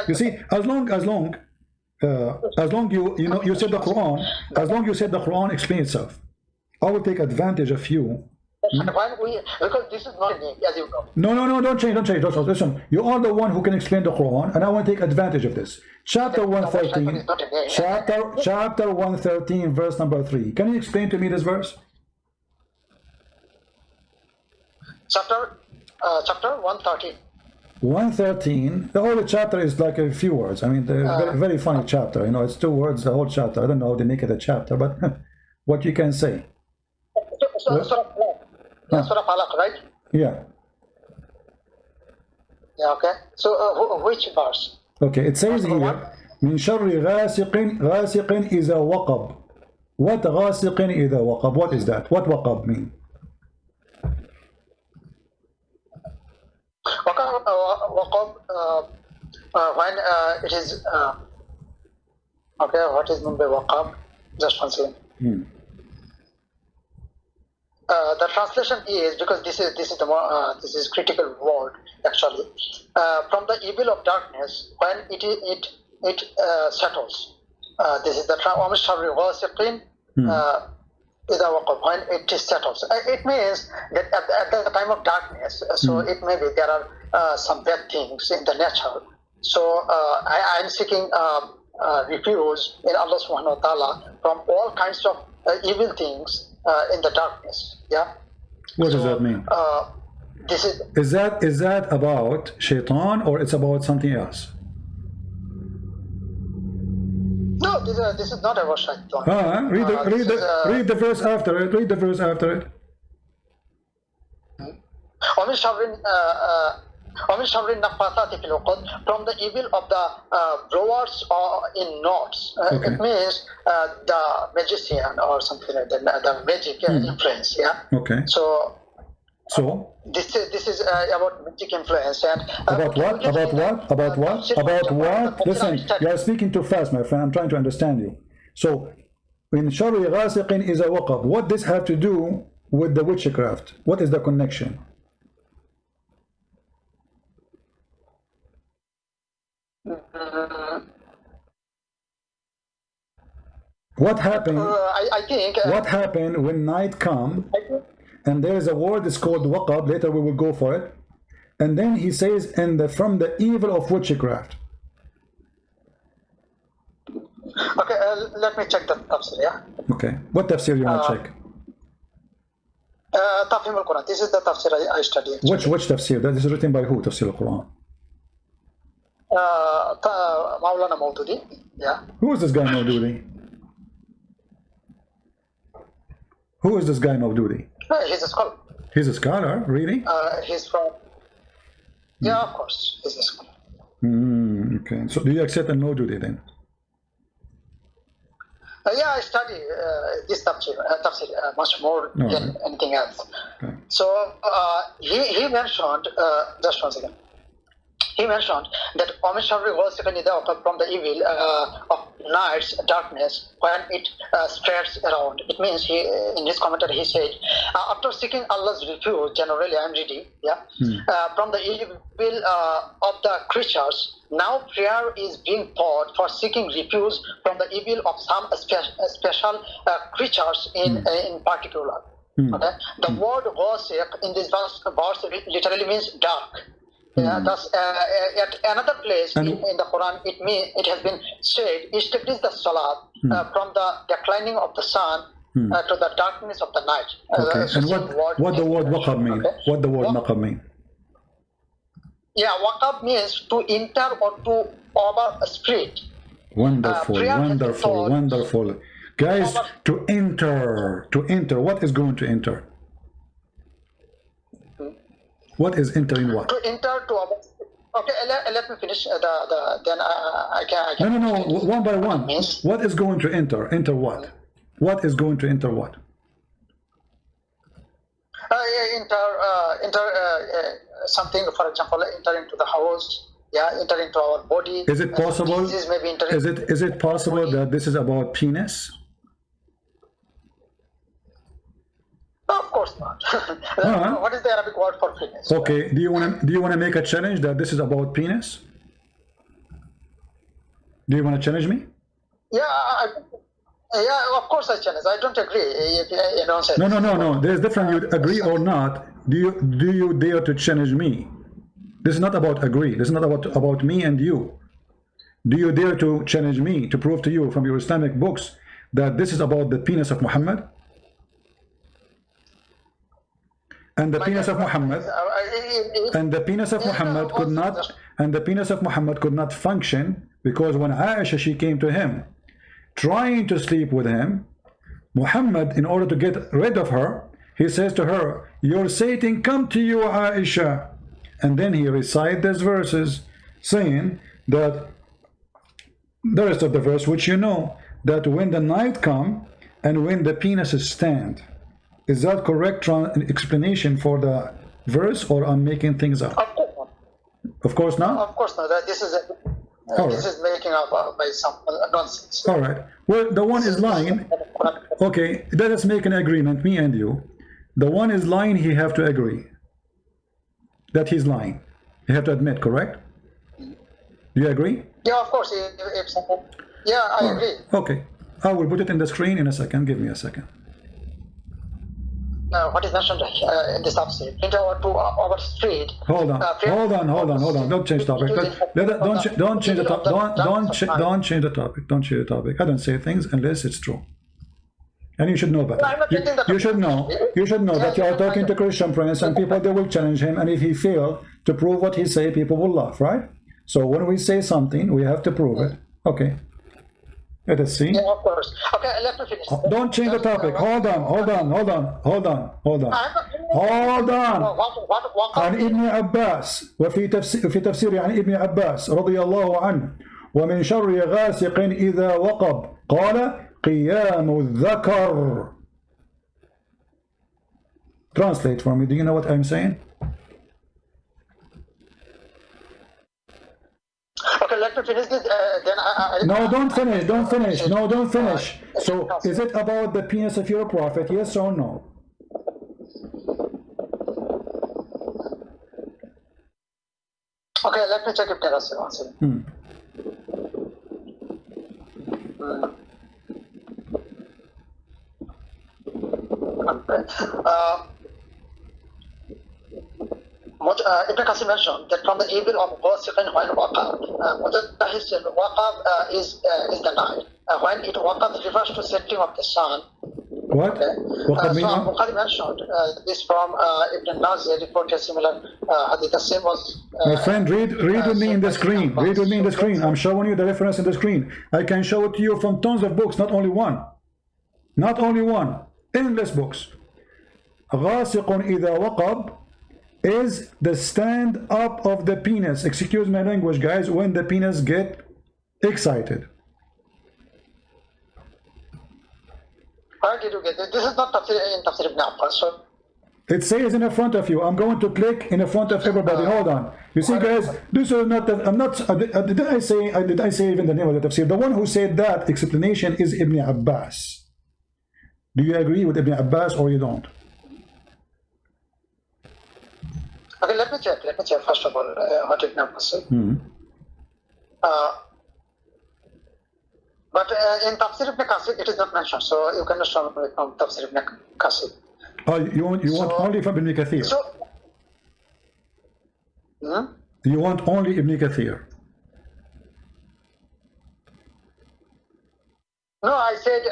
you see, as long you said the Quran, as long you said the Quran explains itself, I will take advantage of you. Because this is not me, as you know. No, don't change. Listen, you are the one who can explain the Quran, and I want to take advantage of this. Chapter 113, chapter 113, verse number 3. Can you explain to me this verse? Chapter 113. 113. The whole chapter is like a few words. I mean, very, very funny chapter. You know, it's 2 words, the whole chapter. I don't know how they make it a chapter, but what you can say. Surah Falaq, right? Yeah. Yeah, okay. So, which verse? Okay, it says here, من شر غاسق إذا وقب. What غاسق إذا وقب? What is that? What وقب mean? Waqab, when it is okay, what is meant by waqab? Just one second. The translation is, because this is critical word actually, from the evil of darkness when it settles. This is the when it settles. It means that at the time of darkness, so it may be there are some bad things in the nature. So I am seeking refuge in Allah subhanahu wa ta'ala from all kinds of evil things in the darkness. Yeah. What does that mean? This is that about shaitan, or it's about something else? No, this is not about shaitan. Read the verse after it. Read the verse after it. From the evil of the blowers in knots. Okay. It means the magician or something like that, the magic influence. Yeah. Okay. So this is about magic influence and about what? Listen, you are speaking too fast, my friend. I'm trying to understand you. So, in Shari Ghasiqin is a waqab. What does have to do with the witchcraft? What is the connection? What happened? I think. What happened when night come? And there is a word that's called waqab. Later we will go for it. And then he says, from the evil of witchcraft. Okay, let me check the tafsir. Yeah. Okay. What tafsir you want to check? Tafhim al-Quran. This is the tafsir I studied. Which tafsir? That is written by who? Tafsir al-Quran. Maulana Maududi. Yeah. Who is this guy Maududi? Who is this guy Maududi? He's a scholar. He's a scholar, really? He's from. Yeah, of course, he's a scholar. Okay. So do you accept a Maududi then? Yeah, I study this tafsir much more than anything else. Okay. So he mentioned, just one second. He mentioned that Omishari was from the evil of night's darkness when it spreads around. It means in his commentary he said, after seeking Allah's refuge, generally I'm reading, from the evil of the creatures, now prayer is being taught for seeking refuge from the evil of some special creatures in particular. Okay? The word ghasiq in this verse literally means dark. Thus, at another place in the Quran, it has been said, establish the salat from the declining of the sun to the darkness of the night. Okay. And what the word waqab mean? Okay. What the word waqab mean? Yeah, waqab means to enter or to overspread. Wonderful. Guys, to enter. What is going to enter? What is entering what? To enter to. Okay, let me finish. Then I can. No. One by one. What is going to enter? Enter what? What is going to enter what? something, for example, enter into the house, yeah, enter into our body. Is it possible? Is it possible that this is about penis? No, of course not. What is the Arabic word for penis? Okay. Do you want to make a challenge that this is about penis? Do you want to challenge me? Yeah, yeah, of course I challenge. I don't agree. You know, no. There's different. You agree or not? Do you dare to challenge me? This is not about agree. This is not about me and you. Do you dare to challenge me to prove to you from your Islamic books that this is about the penis of Muhammad? And the penis of Muhammad, could not function because when Aisha, she came to him trying to sleep with him, Muhammad, in order to get rid of her, he says to her, "Your Satan come to you, Aisha." And then he recites these verses saying that the rest of the verse, which you know, that when the night come and when the penises stand. Is that correct explanation for the verse, or I'm making things up? Of course not. Of course not. This is making up by some nonsense. All right. Well, the one is lying. Okay, let us make an agreement, me and you. The one is lying. He have to agree that he's lying. You have to admit, correct? Do you agree? Yeah, of course. Yeah, I agree. Okay, I will put it in the screen in a second. Give me a second. What is mentioned in this tafsir? Into our street. Hold on. Don't change topic. Don't change the topic. Don't change the topic. Don't change the topic. I don't say things unless it's true. And you should know better. You should know. You should know that you are talking to Christian Prince, and people, they will challenge him. And if he fails to prove what he say, people will laugh, right? So when we say something, we have to prove it. Okay. Let us see. Yeah, of course. Okay, let me finish. Don't change the topic. Hold on. عن ابن عباس وفي تفسير عن ابن عباس رضي الله عنه ومن شر غاسق إذا وقب قال قيام الذكر. Translate for me. Do you know what I'm saying? Okay, let me finish this. Then No, don't finish. No, don't finish. So, is it about the penis of your prophet? Yes or no? Okay, let me check if there is an answer. Ibn Qasim mentioned that from the evil of Ghasiqin when waqab, waqab is the night. When it waqab refers to setting of the sun. What? Bukhari mentioned this from Ibn Nazir, reported similar hadith. The same was. My friend, read with me in the screen. Read with me in the screen. I'm showing you the reference in the screen. I can show it to you from tons of books, not only one. Not only one. Endless books. غاسق إذا وقب is the stand up of the penis. Excuse my language, guys, when the penis get excited. Where did you get it? This is not in Tafsir ibn Abbas. So it says in the front of you. I'm going to click in the front of everybody. Hold on. You see, guys, this is not. I'm not. Did I say even the name of the tafsir? The one who said that explanation is Ibn Abbas. Do you agree with Ibn Abbas or you don't? Okay, let me check first of all what Ibn Abbas said. But in Tafsir ibn Kasir, it is not mentioned, so you cannot show me from Tafsir ibn Kasir. Oh, you want only from Ibn Kathir? So, you want only Ibn Kathir? No, I said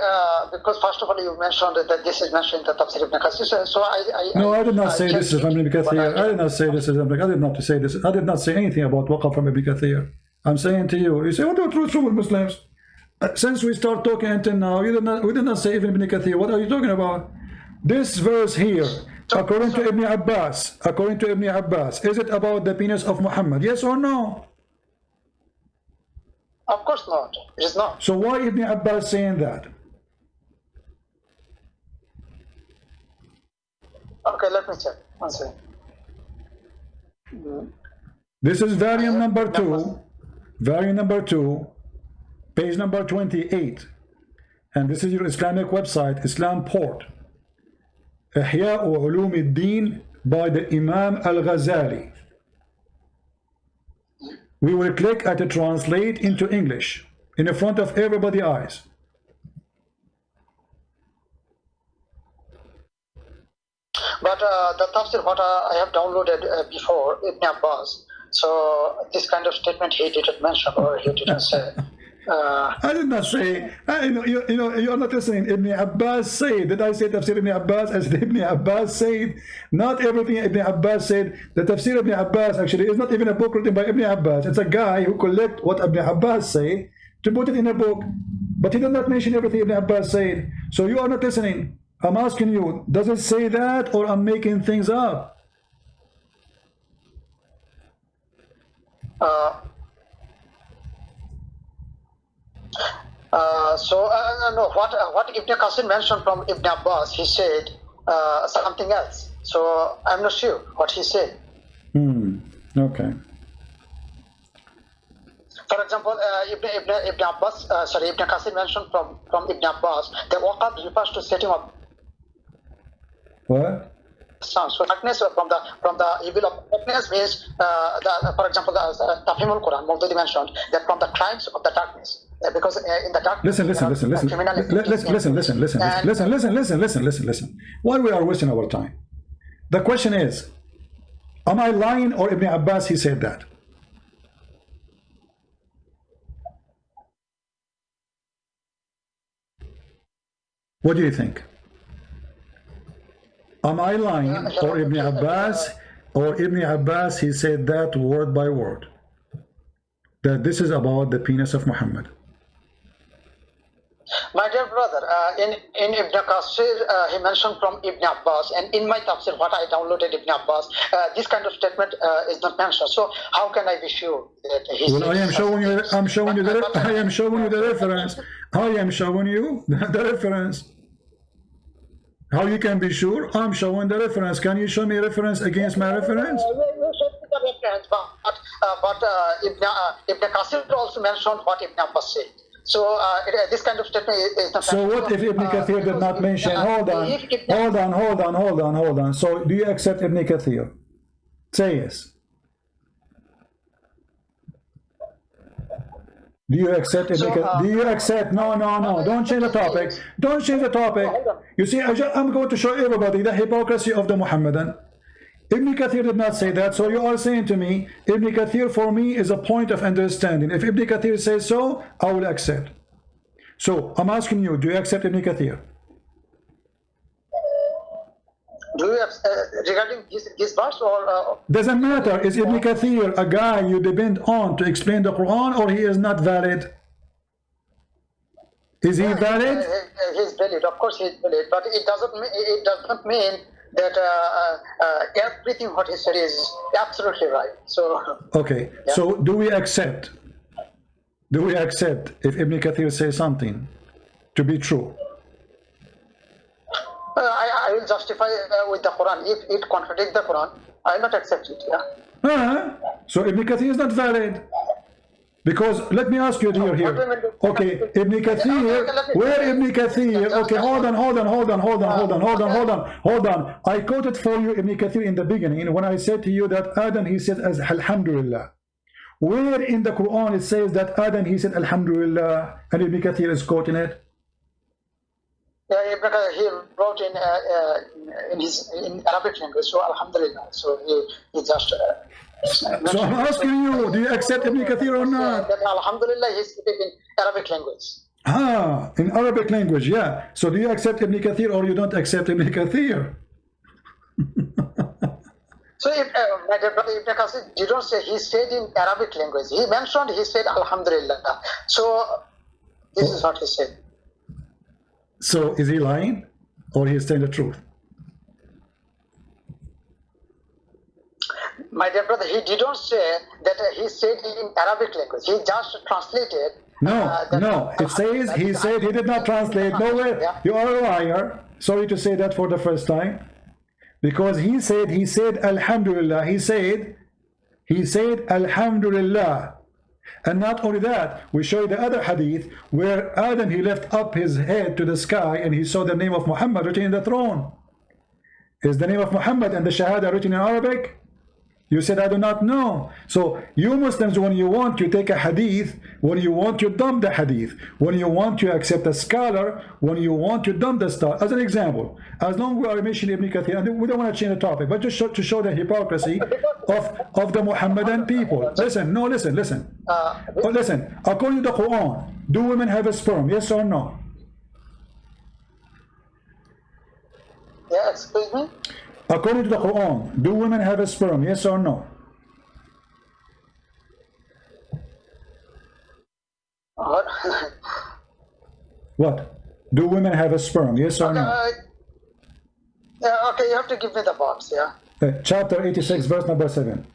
because first of all you mentioned that this is mentioned in the Tafsir ibn Kasir, so No, I did not say this is from Ibn Kathir. I did not say this is Ibn Kathir. I did not say this. I did not say anything about waqaf from Ibn Kathir. I'm saying to you, you say, what are wrong with Muslims? Since we start talking until now, we did not say even Ibn Kathir. What are you talking about? This verse here, according to Ibn Abbas, is it about the penis of Muhammad? Yes or no? Of course not. It is not. So why Ibn Abbas saying that? Okay, let me check. One second. This is variant number 2. Variant number 2, page number 28. And this is your Islamic website, Islam Port. Ihya Ulum al-Din by the Imam al-Ghazali. We will click at the translate into English in the front of everybody's eyes. But the tafsir what I have downloaded before Ibn Abbas, so this kind of statement he didn't mention or he didn't say. I did not say. You're not listening. Ibn Abbas said. Did I say Tafsir Ibn Abbas? I said Ibn Abbas said. Not everything Ibn Abbas said. The Tafsir Ibn Abbas actually is not even a book written by Ibn Abbas. It's a guy who collect what Ibn Abbas say to put it in a book. But he did not mention everything Ibn Abbas said. So you are not listening. I'm asking you, does it say that or I'm making things up? No, what Ibn Qasim mentioned from Ibn Abbas, he said something else. So I'm not sure what he said. Okay. For example, Ibn Qasim mentioned from Ibn Abbas that waqab refers to setting up. What? So darkness from the evil of darkness means, for example, the Tafhimul Quran, Mawdudi mentioned that from the crimes of the darkness. Because in the darkness, listen. Why we are wasting our time? The question is, am I lying or Ibn Abbas he said that? What do you think? Am I lying or Ibn Abbas he said that word by word? That this is about the penis of Muhammad. My dear brother, in Ibn Qasir, he mentioned from Ibn Abbas, and in my tafsir, what I downloaded Ibn Abbas, this kind of statement is not mentioned. So how can I be sure that he? Well, I am showing you the reference. I am showing you the reference. How you can be sure? I'm showing the reference. Can you show me a reference against my reference? But Ibn Qasir also mentioned what Ibn Abbas said. So this kind of statement is not. So what if Ibn Kathir did not mention? Hold on. So do you accept Ibn Kathir? Say yes. Do you accept Ibn Kathir? Do you accept? No. Don't change the topic. Don't change the topic. You see, I'm going to show everybody the hypocrisy of the Muhammadan. Ibn Kathir did not say that, so you are saying to me, Ibn Kathir for me is a point of understanding. If Ibn Kathir says so, I will accept. So, I'm asking you, do you accept Ibn Kathir? Do you regarding this verse or? Doesn't matter. Is Ibn Kathir a guy you depend on to explain the Quran, or he is not valid? Is he valid? He's valid. Of course, he's valid, but it does not mean that everything what he said is absolutely right. So okay, yeah. So do we accept if Ibn Kathir says something to be true? I will justify with the Quran. If it contradicts the Quran, I will not accept it. Yeah. So Ibn Kathir is not valid. Because let me ask you here. Okay, Ibn Kathir, where Ibn Kathir? Okay, hold on. I quoted for you Ibn Kathir in the beginning when I said to you that Adam he said as Alhamdulillah. Where in the Quran it says that Adam he said Alhamdulillah and Ibn Kathir is quoting it? Yeah, he wrote in Arabic language, so Alhamdulillah. So he just. So I'm asking you, do you accept Ibn Kathir or not? That Alhamdulillah, he's speaking in Arabic language. In Arabic language, yeah. So do you accept Ibn Kathir or you don't accept Ibn Kathir? So if my dear brother Ibn Qasim didn't say, he said in Arabic language. He mentioned, he said Alhamdulillah. So this is what he said. So is he lying or he is telling the truth? My dear brother, he didn't say that he said in Arabic language. He just translated. No. It says he said he did not translate. Nowhere. You are a liar. Sorry to say that for the first time. Because he said Alhamdulillah, he said Alhamdulillah. And not only that, we show you the other hadith where Adam, he left up his head to the sky and he saw the name of Muhammad written in the throne. Is the name of Muhammad and the Shahada written in Arabic? You said, I do not know. So you Muslims, when you want to take a hadith, when you want to dump the hadith, when you want to accept a scholar, when you want to dump the scholar. As an example, as long as we are mentioning Ibn Kathir, and we don't want to change the topic, but just to show the hypocrisy of the Muhammadan people. Listen, no, listen. Listen, according to the Quran, do women have a sperm? Yes or no? Yeah, excuse me? According to the Quran, do women have a sperm? Yes or no? What? What? Do women have a sperm? Yes or no? Yeah, okay, you have to give me the box, yeah. Chapter 86, verse number 7.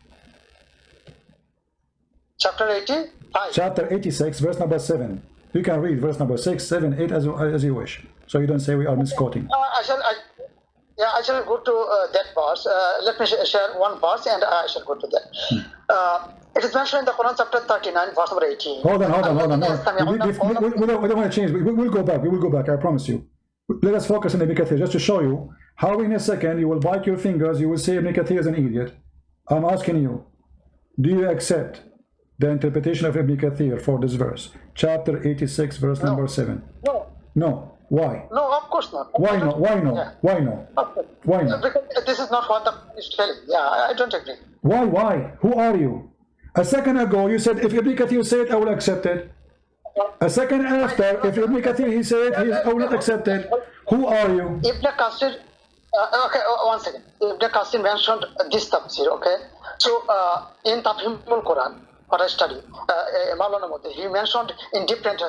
Chapter 85? Chapter 86, verse number 7. You can read verse number 6, 7, 8 as you wish. So you don't say we are misquoting. I shall go to that verse. Let me share one verse and I shall go to that. It is mentioned in the Quran chapter 39, verse number 18. Hold on. We don't want to change. We will go back. I promise you. Let us focus on Ibn Kathir just to show you how in a second you will bite your fingers, you will say Ibn Kathir is an idiot. I'm asking you, do you accept the interpretation of Ibn Kathir for this verse? Chapter 86, verse number 7. No. Why? No, of course not. Why no? Yeah. Why no? Why not? Because this is not what the is telling. Yeah, I don't agree. Why? Who are you? A second ago you said if Ibn Kathir said I will accept it. A second after, if Ibn Kathir he said I will not accept it. Who are you? Ibn Kathir, okay, one second. Ibn Kathir mentioned this tafsir, okay? So in Tafhimul Quran, what I study, Maulana Modi, he mentioned in different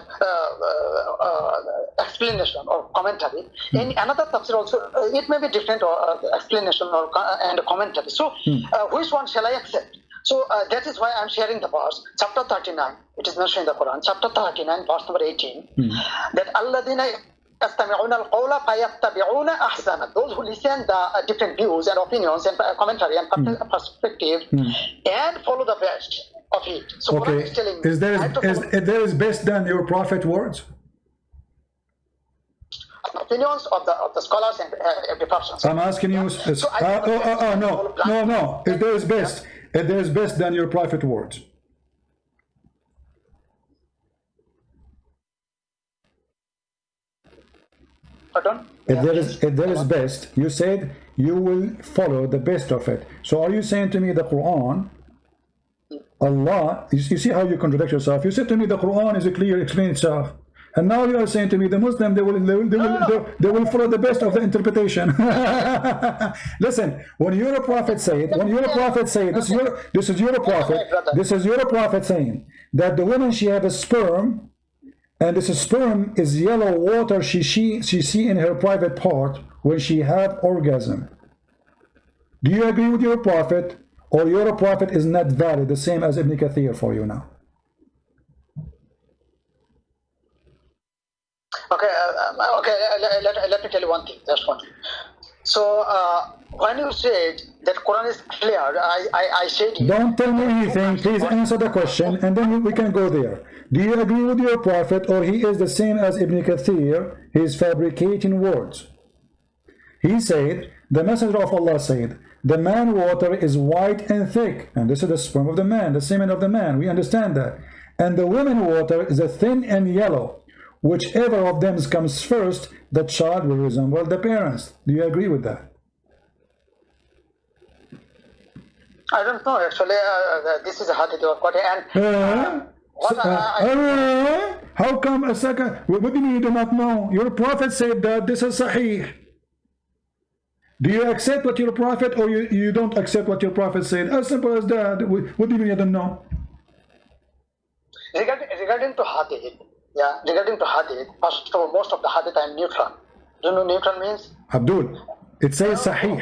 explanation or commentary. In another tafsir also, it may be different explanation or and commentary. So which one shall I accept? So that is why I am sharing the verse, chapter 39. It is mentioned in the Quran, chapter 39, verse number 18. That Alladina يستمعون القول فيتبعون أحسنه. Those who listen the different views and opinions and commentary and perspective and follow the best of it. So okay. What is telling is there is best than your prophet words? Opinions of the scholars and every person. I'm asking you. No. If there is best than your prophet words. If there is best, you said you will follow the best of it. So are you saying to me the Quran, Allah, you see how you contradict yourself? You said to me the Quran is a clear, explain itself. And now you are saying to me the Muslim, they will follow the best of the interpretation. Listen, when your prophet said, this is your prophet saying that the woman, she have a sperm, and this sperm is yellow water she see in her private part when she have orgasm. Do you agree with your prophet, or your prophet is not valid, the same as Ibn Kathir for you now? Okay, let me tell you one thing, just one thing. So, when you said that Quran is clear, I said... Don't tell me anything, please answer the question, and then we can go there. Do you agree with your prophet, or he is the same as Ibn Kathir, he is fabricating words? He said, the messenger of Allah said, the man water is white and thick, and this is the sperm of the man, the semen of the man, we understand that. And the woman water is a thin and yellow. Whichever of them comes first, the child will resemble the parents. Do you agree with that? I don't know, actually. This is a hadith or Qadhi. How come a second? What do you mean you do not know? Your prophet said that this is sahih. Do you accept what your prophet, or you don't accept what your prophet said? As simple as that. What do you mean you don't know? Regarding to hadith, yeah, regarding to hadith, first of all, most of the hadith I am neutral. Do you know neutral means? Abdul, it says sahih.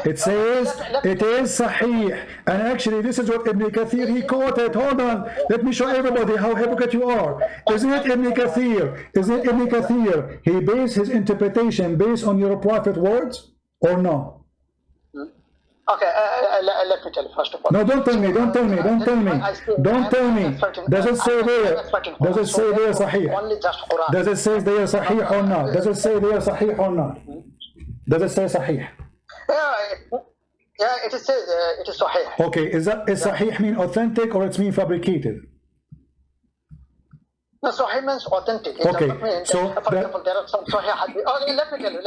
It says it is sahih. And actually, this is what Ibn Kathir, he quoted. Hold on. Let me show everybody how hypocrite you are. Isn't it Ibn Kathir? Isn't it Ibn Kathir? He based his interpretation based on your prophet words, or no? Okay, let me tell you first of all. No, don't tell me, don't tell me, don't tell me. Don't tell me. Does it say there? Does it say there Sahih? Only just Quran. Does it say there Sahih or not? Does it say there Sahih or not? Does it say Sahih? Yeah, it is Sahih. Okay, is Sahih mean authentic or it's mean fabricated? No, Sahih means authentic. It Okay, does not mean so that, for example, there are some Sahih hadith. Okay, let me tell you.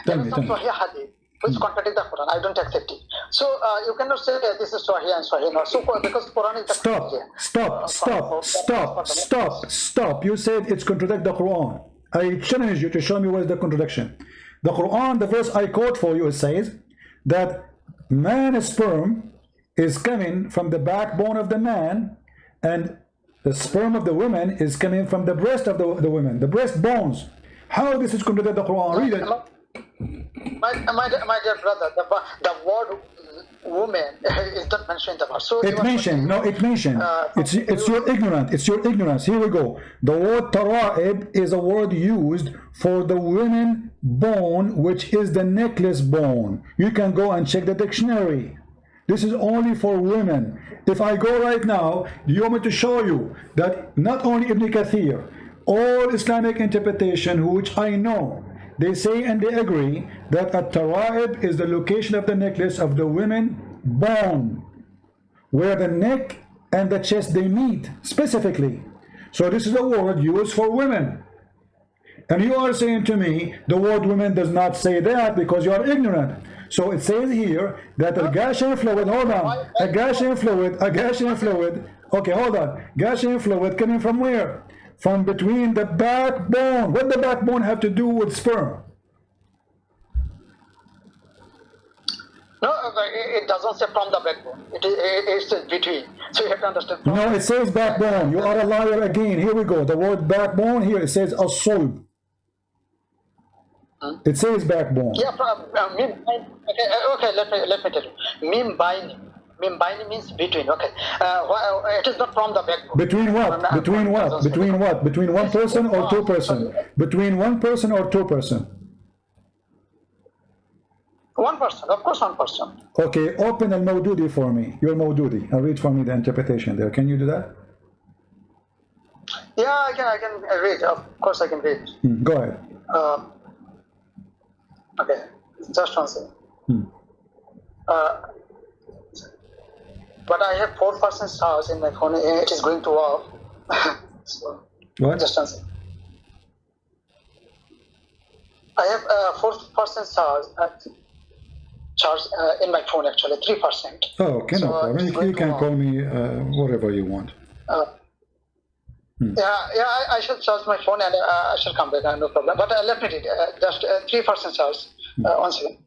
There are some Sahih hadith which contradict the Quran. I don't accept it. So you cannot say that this is Sahih and Sahih not. So because Quran is the Stop. You said it's contradict the Quran. I challenge you to show me where is the contradiction. The Quran, the verse I quote for you, it says that man's sperm is coming from the backbone of the man, and the sperm of the woman is coming from the breast of the woman, the breast bones. How this is contradict the Quran? Read it. My dear brother, the word woman is not mentioned in the verse. So it mentioned. It's your ignorance. It's your ignorance. Here we go. The word tara'ib is a word used for the women bone, which is the necklace bone. You can go and check the dictionary. This is only for women. If I go right now, do you want me to show you that not only Ibn Kathir, all Islamic interpretation, which I know, they say and they agree that a tara'ib is the location of the necklace of the women bone, where the neck and the chest they meet specifically. So this is a word used for women. And you are saying to me the word women does not say that because you are ignorant. So it says here that a Gaussian fluid, hold on, a Gaussian fluid, okay, hold on, Gaussian fluid coming from where? From between the backbone. What the backbone have to do with sperm? No, it doesn't say from the backbone. It's between. So you have to understand. No, it says backbone. You are a liar again. Here we go. The word backbone here, it says as-sulb. It says backbone. Yeah, okay, let me tell you. Mimbaini means between. Okay, it is not from the backbone. Between what? Between what? Between what? Between one person or two person? Between one person or two person? One person, of course, one person. Okay, open al-Mawdudi for me. Your Mawdudi. Read for me the interpretation there. Can you do that? Yeah, I can read. Of course, I can read. Go ahead. Okay, just one second. But I have 4% stars in my phone. It is going to off. So, what? Just one second. I have 4% stars charge in my phone, actually 3%. Oh, okay, no problem. You can call me whatever you want. Yeah, I shall charge my phone and I shall come back, no problem. But let me read, just 3% charge. One second.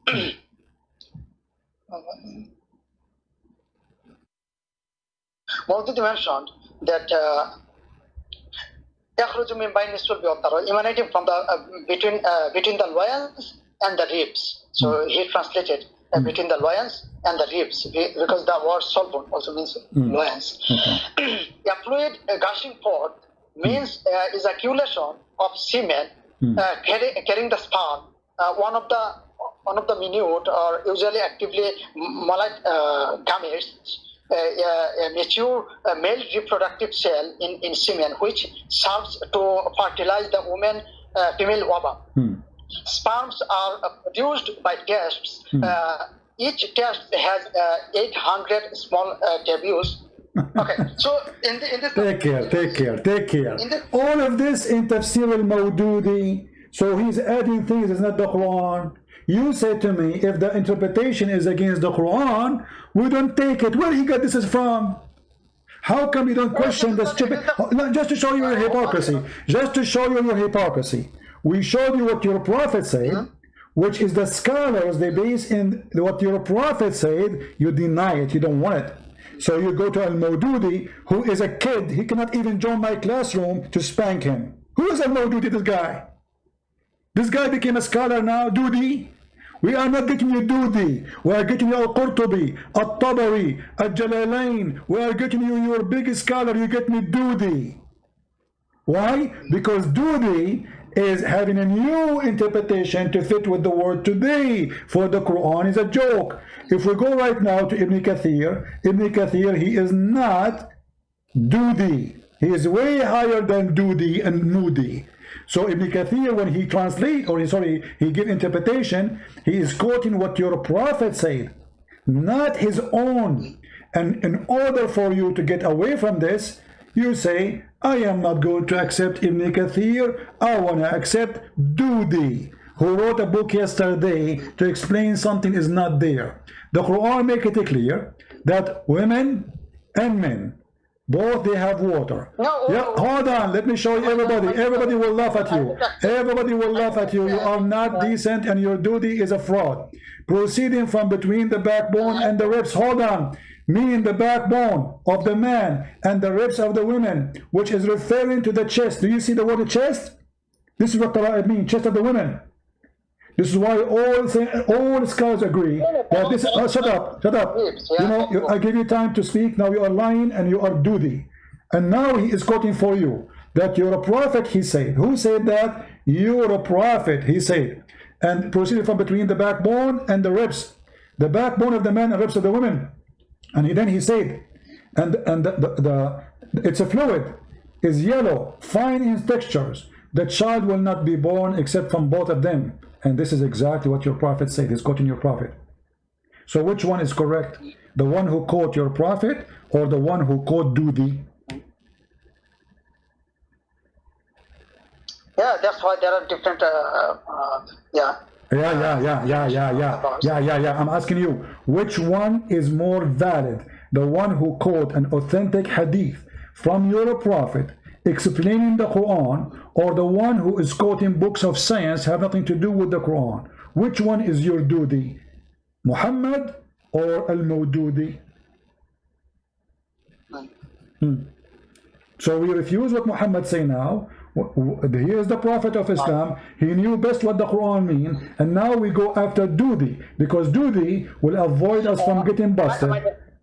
Maududi mentioned that emanating from the between the loins and the ribs. So he translated between the loins and the ribs, because the word solvent also means loins. A fluid gushing forth means ejaculation of semen carrying the sperm. One of the minute or usually actively malignant gametes, a mature male reproductive cell in semen, which serves to fertilize the female ovum. Sperms are produced by tests. Each test has 800 small tubules. Okay, so in this... Take care. All of this in Tafsir al-Mawdudi, so he's adding things, it's not the Quran. You say to me, if the interpretation is against the Quran, we don't take it. Where he got this is from? How come you don't question the stupid... Just to show you your hypocrisy. We showed you what your prophet said, which is the scholars, they base in what your prophet said, you deny it, you don't want it. So you go to Al-Mawdudi, who is a kid, he cannot even join my classroom to spank him. Who is Al-Mawdudi, this guy? This guy became a scholar now, Dudi. We are not getting you Dudi. We are getting you Al-Qurtubi, Al-Tabari, Al-Jalalain. We are getting you your big scholar, you get me Dudi. Why? Because Dudi is having a new interpretation to fit with the word today, for the Quran is a joke. If we go right now to Ibn Kathir, he is not Dudi. He is way higher than Dudi and Nudi. So Ibn Kathir, when he translate, or he give interpretation, he is quoting what your prophet said, not his own. And in order for you to get away from this, you say, I am not going to accept Ibn Kathir, I want to accept Dudi, who wrote a book yesterday to explain something is not there. The Quran make it clear that women and men, both they have water. No, yeah, hold on, let me show you everybody. Everybody will laugh at you. Everybody will laugh at you. You are not decent and your duty is a fraud. Proceeding from between the backbone and the ribs. Hold on. Meaning the backbone of the man and the ribs of the women, which is referring to the chest. Do you see the word chest? This is what it means, chest of the women. This is why all scholars agree that this. Shut up. You know, I give you time to speak. Now you are lying and you are duty. And now he is quoting for you that you're a prophet. He said. Who said that? You're a prophet. He said. And proceeded from between the backbone and the ribs, the backbone of the man and ribs of the women. And then he said, and it's a fluid, is yellow, fine in textures. The child will not be born except from both of them. And this is exactly what your prophet said. He's quoting your prophet. So which one is correct? The one who quote your prophet or the one who quote Dudi? Yeah, that's why there are different, yeah. Yeah. I'm asking you, which one is more valid? The one who quote an authentic hadith from your prophet explaining the Quran, or the one who is quoting books of science have nothing to do with the Quran? Which one is your Dudi? Muhammad or Al-Mawdudi? So we refuse what Muhammad say now. He is the prophet of Islam. He knew best what the Quran means, and now we go after Dudi, because Dudi will avoid us from getting busted.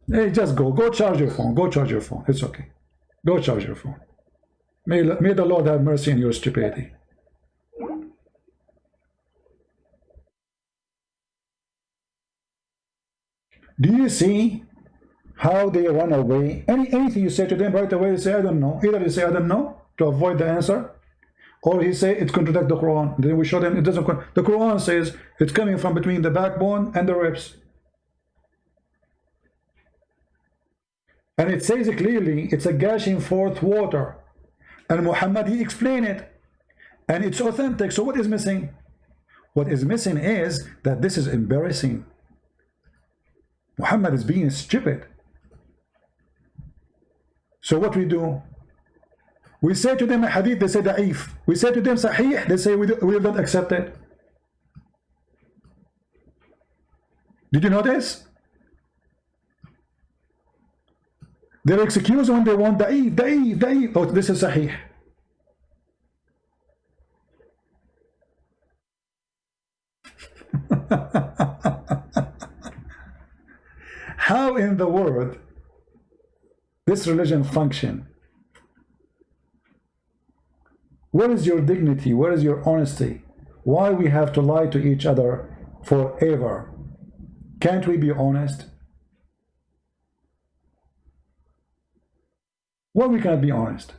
Hey, just go charge your phone. Go charge your phone. It's okay. Go charge your phone. May the Lord have mercy on your stupidity. Do you see how they run away? Anything you say to them right away, they say, I don't know. Either they say, I don't know, to avoid the answer, or he say it contradicts the Quran. Then we show them it doesn't. The Quran says it's coming from between the backbone and the ribs, and it says clearly it's a gushing forth water. And Muhammad, he explained it, and it's authentic. So what is missing? What is missing is that this is embarrassing. Muhammad is being stupid. So what we do? We say to them a hadith, they say da'if. We say to them sahih, they say we don't accept it. Did you notice? They're excused when they want da'if. Oh, this is sahih. How in the world this religion function? Where is your dignity? Where is your honesty? Why we have to lie to each other forever? Can't we be honest? Why we cannot be honest?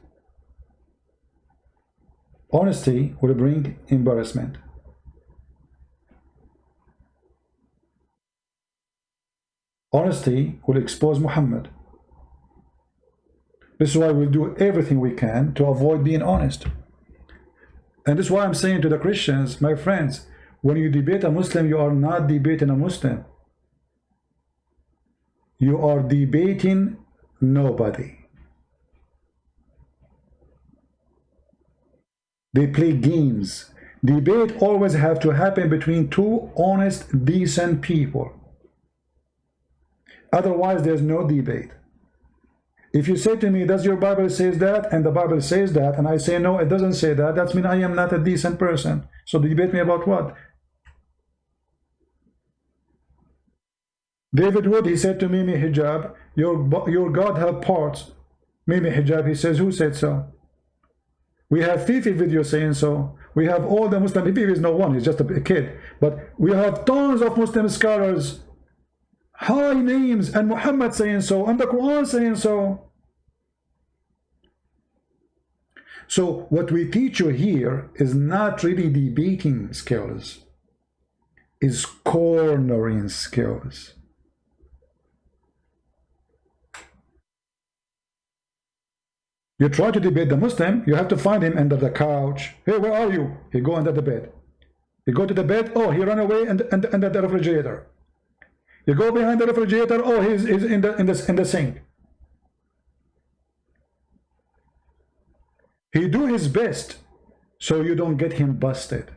Honesty will bring embarrassment. Honesty will expose Muhammad. This is why we'll do everything we can to avoid being honest. And this is why I'm saying to the Christians, my friends, when you debate a Muslim, you are not debating a Muslim. You are debating nobody. They play games. Debate always have to happen between two honest, decent people. Otherwise, there's no debate. If you say to me, does your Bible says that, and the Bible says that, and I say, no, it doesn't say that, that means I am not a decent person. So debate me about what? David Wood, he said to Mimi Hijab, your God have parts. Mimi Hijab, he says, who said so? We have Fifi video saying so. We have all the Muslim. Fifi is no one, he's just a kid. But we have tons of Muslim scholars, high names, and Muhammad saying so, and the Quran saying so. So what we teach you here is not really debating skills, is cornering skills. You try to debate the Muslim, you have to find him under the couch. Hey, where are you? He go under the bed. You go to the bed, oh, he run away and under the refrigerator. You go behind the refrigerator, oh, he's in the sink. He do his best so you don't get him busted.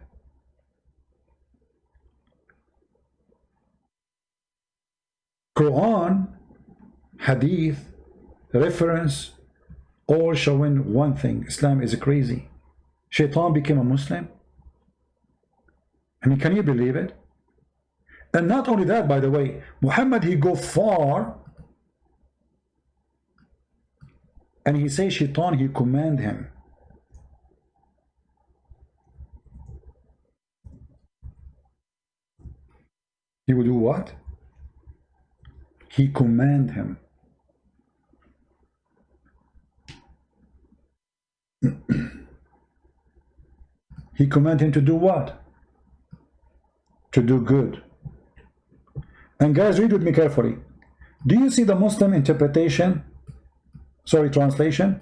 Quran, Hadith, reference, all showing one thing: Islam is crazy. Shaitan became a Muslim. I mean, can you believe it? And not only that, by the way, Muhammad, he go far and he say Shaitan, he command him. He would do what? He command him. He command him to do what? To do good. And guys, read with me carefully. Do you see the Muslim interpretation? Sorry, translation?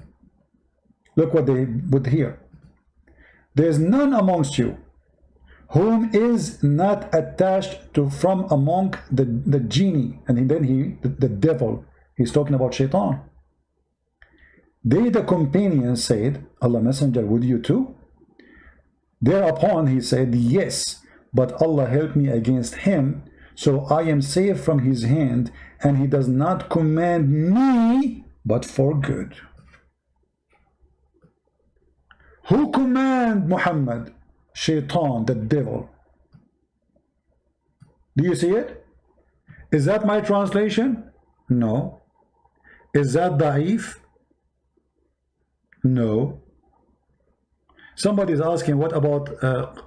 Look what they put here. There's none amongst you whom is not attached to from among the genie, and then the devil, he's talking about Shaitan. They, the companions, said, Allah Messenger, would you too? Thereupon he said, yes, but Allah help me against him, so I am safe from his hand, and he does not command me but for good. Who command Muhammad? Shaitan, the devil. Do you see it? Is that my translation? No. Is that da'if? No. Somebody is asking, what about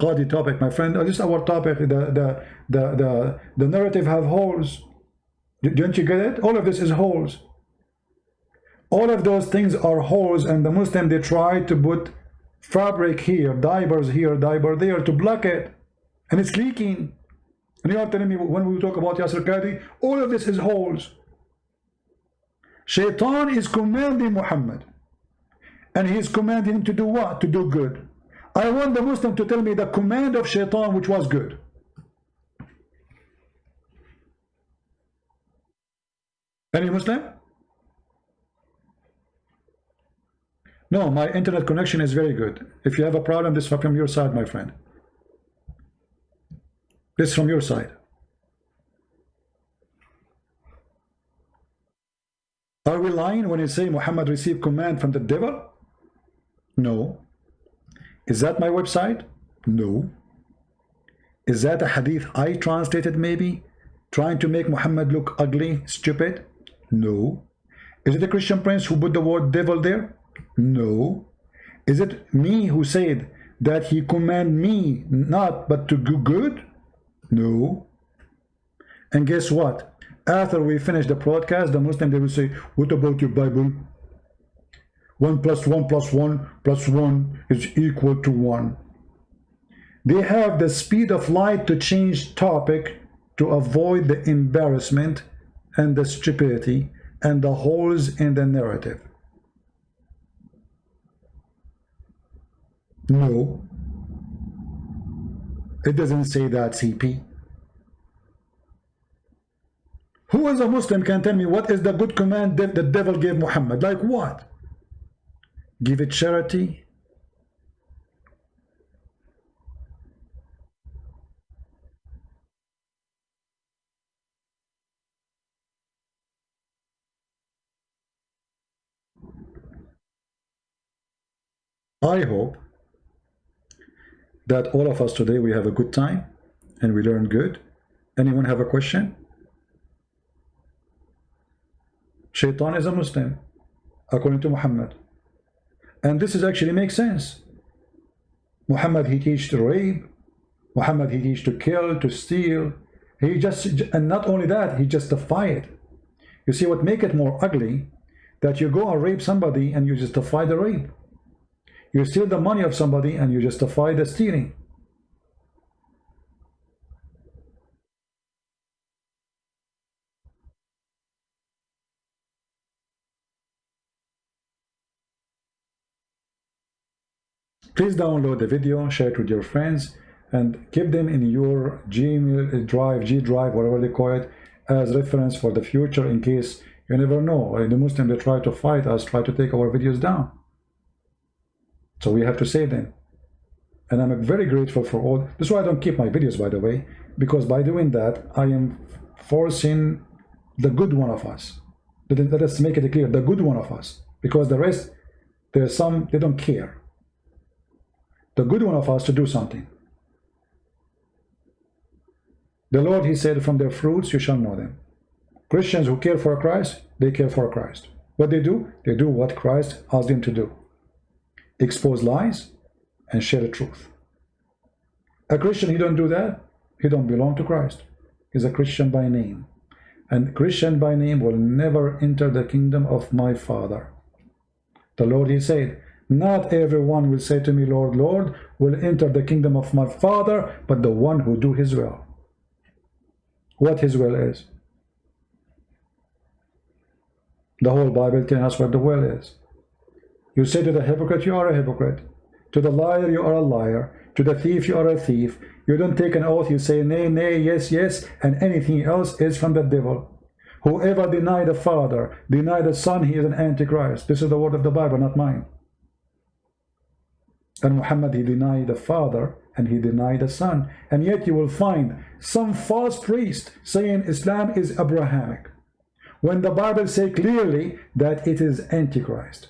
Qadhi topic, my friend? This is our topic. The narrative have holes. Don't you get it? All of this is holes. All of those things are holes, and the Muslim, they try to put fabric here, diapers here, diaper there to block it, and it's leaking. And you are telling me when we talk about Yasir Qadhi, all of this is holes. Shaitan is commanding Muhammad, and he is commanding him to do what? To do good. I want the Muslim to tell me the command of Shaitan which was good. Any Muslim? No, my internet connection is very good. If you have a problem, this is from your side, my friend. This is from your side. Are we lying when you say Muhammad received command from the devil? No. Is that my website? No. Is that a hadith I translated maybe? Trying to make Muhammad look ugly, stupid? No. Is it a Christian prince who put the word devil there? No. Is it me who said that he command me not but to do good? No. And guess what? After we finish the broadcast, the Muslim, they will say, what about your Bible? 1 plus 1 plus 1 plus 1 is equal to 1. They have the speed of light to change topic to avoid the embarrassment and the stupidity and the holes in the narrative. No, it doesn't say that, CP. Who is a Muslim can tell me what is the good command that the devil gave Muhammad? Like what? Give it charity? I hope that all of us today, we have a good time and we learn good. Anyone have a question? Shaitan is a Muslim, according to Muhammad. And this is actually makes sense. Muhammad, he teach to rape. Muhammad, he teach to kill, to steal. He just, and not only that, he justify it. You see what make it more ugly? That you go and rape somebody and you justify the rape. You steal the money of somebody and you justify the stealing. Please download the video, share it with your friends, and keep them in your Gmail drive, G drive, whatever they call it, as reference for the future, in case you never know. The Muslims, they try to fight us, try to take our videos down. So we have to save them. And I'm very grateful for all. This is why I don't keep my videos, by the way, because by doing that, I am forcing the good one of us. Let us make it clear, the good one of us. Because the rest, there's some, they don't care. The good one of us to do something. The Lord, he said, from their fruits you shall know them. Christians who care for Christ, they care for Christ. What they do what Christ asked them to do. Expose lies and share the truth. A Christian, he don't do that, he don't belong to Christ. He's a Christian by name. And Christian by name will never enter the kingdom of my Father. The Lord, he said, not everyone will say to me, Lord, Lord, will enter the kingdom of my Father, but the one who do his will. What his will is. The whole Bible tells us what the will is. You say to the hypocrite, you are a hypocrite. To the liar, you are a liar. To the thief, you are a thief. You don't take an oath, you say nay, nay, yes, yes, and anything else is from the devil. Whoever deny the Father, deny the Son, he is an antichrist. This is the word of the Bible, not mine. And Muhammad, he denied the Father and he denied the Son. And yet you will find some false priest saying Islam is Abrahamic, when the Bible says clearly that it is Antichrist.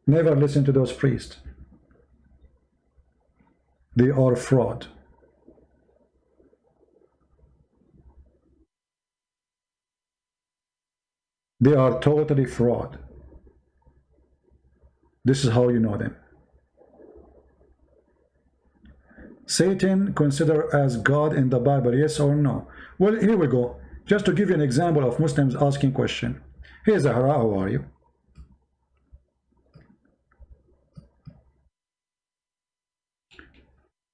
Never listen to those priests. They are fraud. They are totally fraud. This is how you know them. Satan considered as God in the Bible, yes or no? Well, here we go. Just to give you an example of Muslims asking question. Hey Zahra, how are you?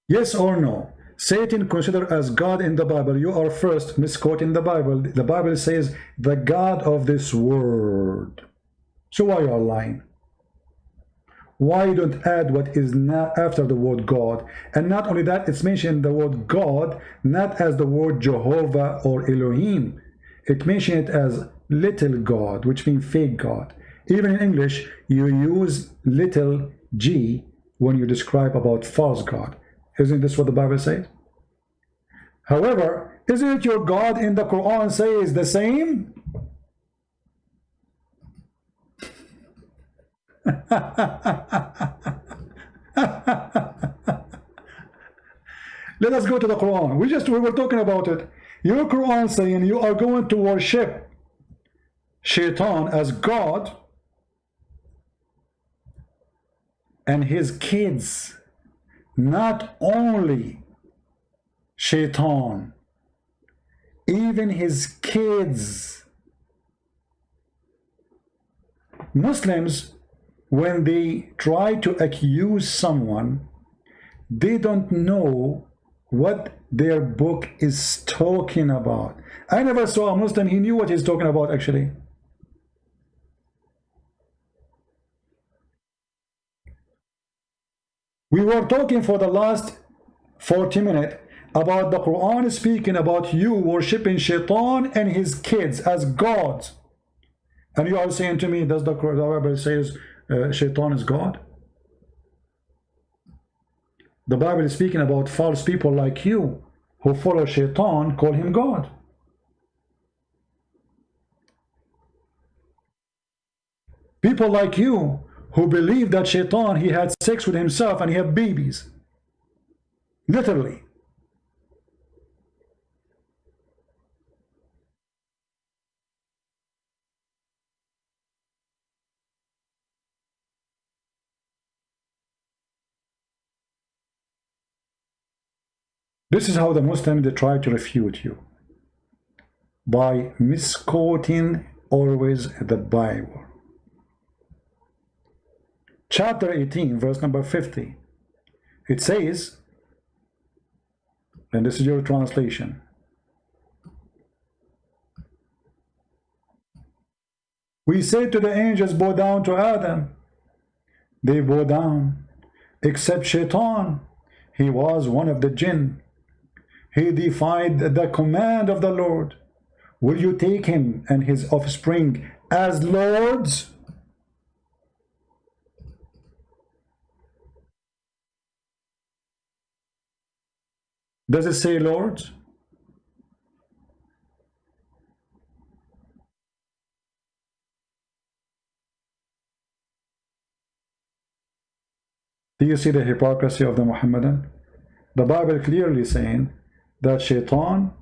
Yes or no? Satan considered as God in the Bible. You are first misquoting the Bible. The Bible says the God of this world. So why you are lying? Why you don't add what is not after the word God? And not only that, it's mentioned the word God, not as the word Jehovah or Elohim. It mentioned it as little God, which means fake God. Even in English, you use little g when you describe about false God. Isn't this what the Bible says? However, isn't your God in the Quran says the same? Let us go to the Quran. We were talking about it. Your Quran saying you are going to worship Shaitan as God and his kids. Not only Shaitan, even his kids. Muslims, when they try to accuse someone, they don't know what their book is talking about. I never saw a Muslim, he knew what he's talking about actually. We were talking for the last 40 minutes about the Quran speaking about you worshiping Shaitan and his kids as gods. And you are saying to me, does the Bible says Shaitan is God? The Bible is speaking about false people like you who follow Shaitan, call him God. People like you who believe that Shaitan, he had sex with himself and he had babies. Literally. This is how the Muslims, they try to refute you, by misquoting always the Bible. Chapter 18, verse number 50. It says, and this is your translation, we say to the angels, bow down to Adam. They bow down, except Shaitan. He was one of the jinn. He defied the command of the Lord. Will you take him and his offspring as lords? Does it say lords? Do you see the hypocrisy of the Muhammadan? The Bible clearly saying that Shaitan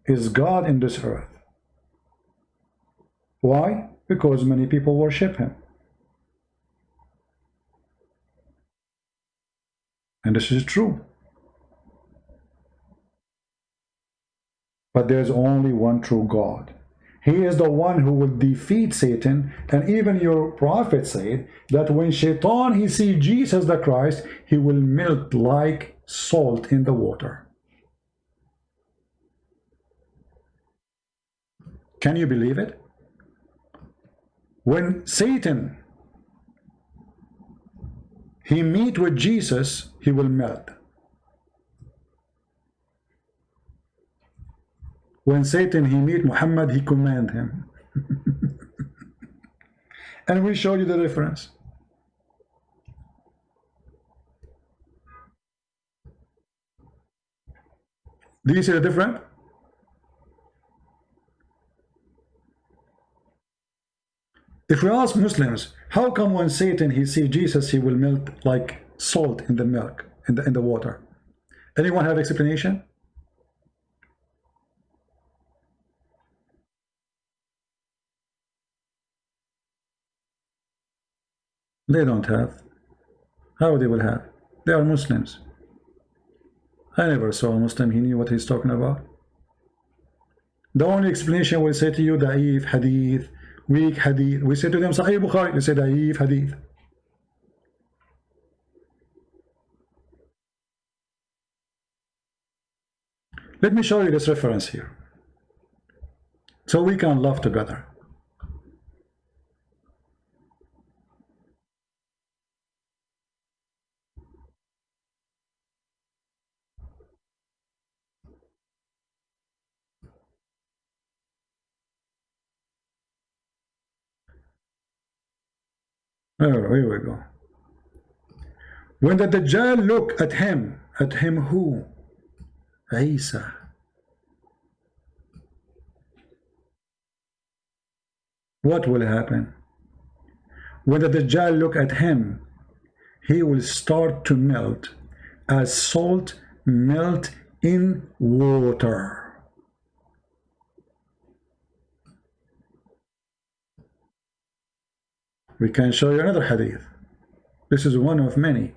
is God in this earth. Why? Because many people worship him. And this is true. But there's only one true God. He is the one who will defeat Satan. And even your prophet said that when Shaitan, he sees Jesus the Christ, he will melt like salt in the water. Can you believe it? When Satan, he meet with Jesus, he will melt. When Satan, he meet Muhammad, he command him. And we show you the difference. Do you see the difference? If we ask Muslims, how come when Satan, he see Jesus, he will melt like salt in the milk, in the water? Anyone have explanation? They don't have. How they will have? They are Muslims. I never saw a Muslim, he knew what he's talking about. The only explanation will say to you, da'if, hadith, weak hadith. We say to them, Sahih Bukhari, they say da'if, hadith. Let me show you this reference here, so we can laugh together. Oh, here we go. When the Dajjal look at him who? Isa. What will happen? When the Dajjal look at him, he will start to melt as salt melt in water. We can show you another hadith. This is one of many.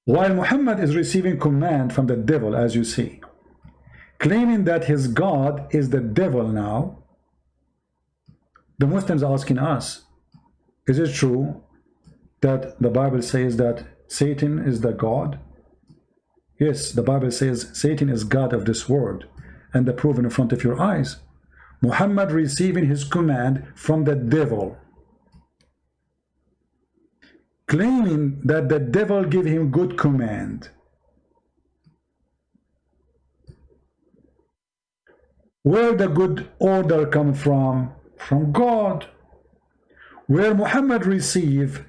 While Muhammad is receiving command from the devil, as you see, claiming that his God is the devil now, the Muslims are asking us, is it true that the Bible says that Satan is the God? Yes, the Bible says Satan is God of this world, and the proof in front of your eyes. Muhammad receiving his command from the devil, claiming that the devil gave him good command. Where the good order come from? From God. Where Muhammad received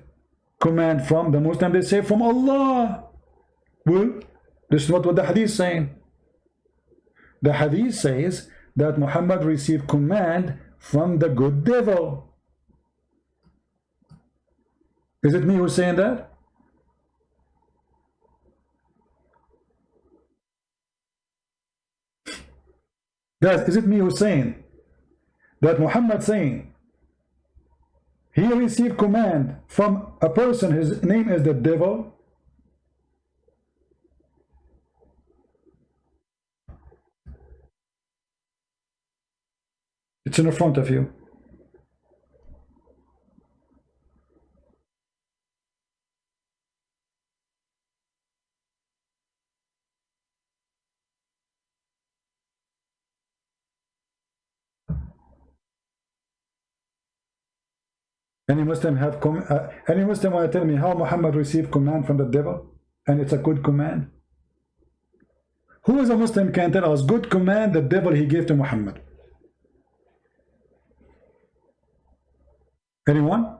command from, the Muslims, they say from Allah. Well, this is not what the hadith is saying. The hadith says that Muhammad received command from the good devil. Is it me who's saying that? Guys, is it me who's saying that Muhammad saying He received command from a person, his name is the devil. It's in the front of you. Any Muslim any Muslim want to tell me how Muhammad received command from the devil, and it's a good command? Who is a Muslim can tell us good command the devil he gave to Muhammad? Anyone?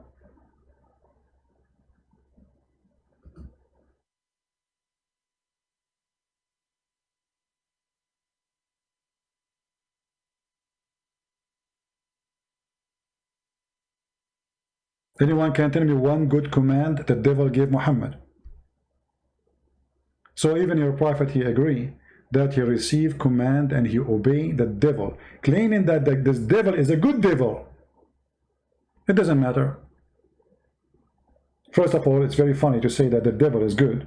Anyone can tell me one good command the devil gave Muhammad? So even your prophet, he agreed that he received command and he obeyed the devil, claiming that this devil is a good devil. It doesn't matter. First of all, it's very funny to say that the devil is good.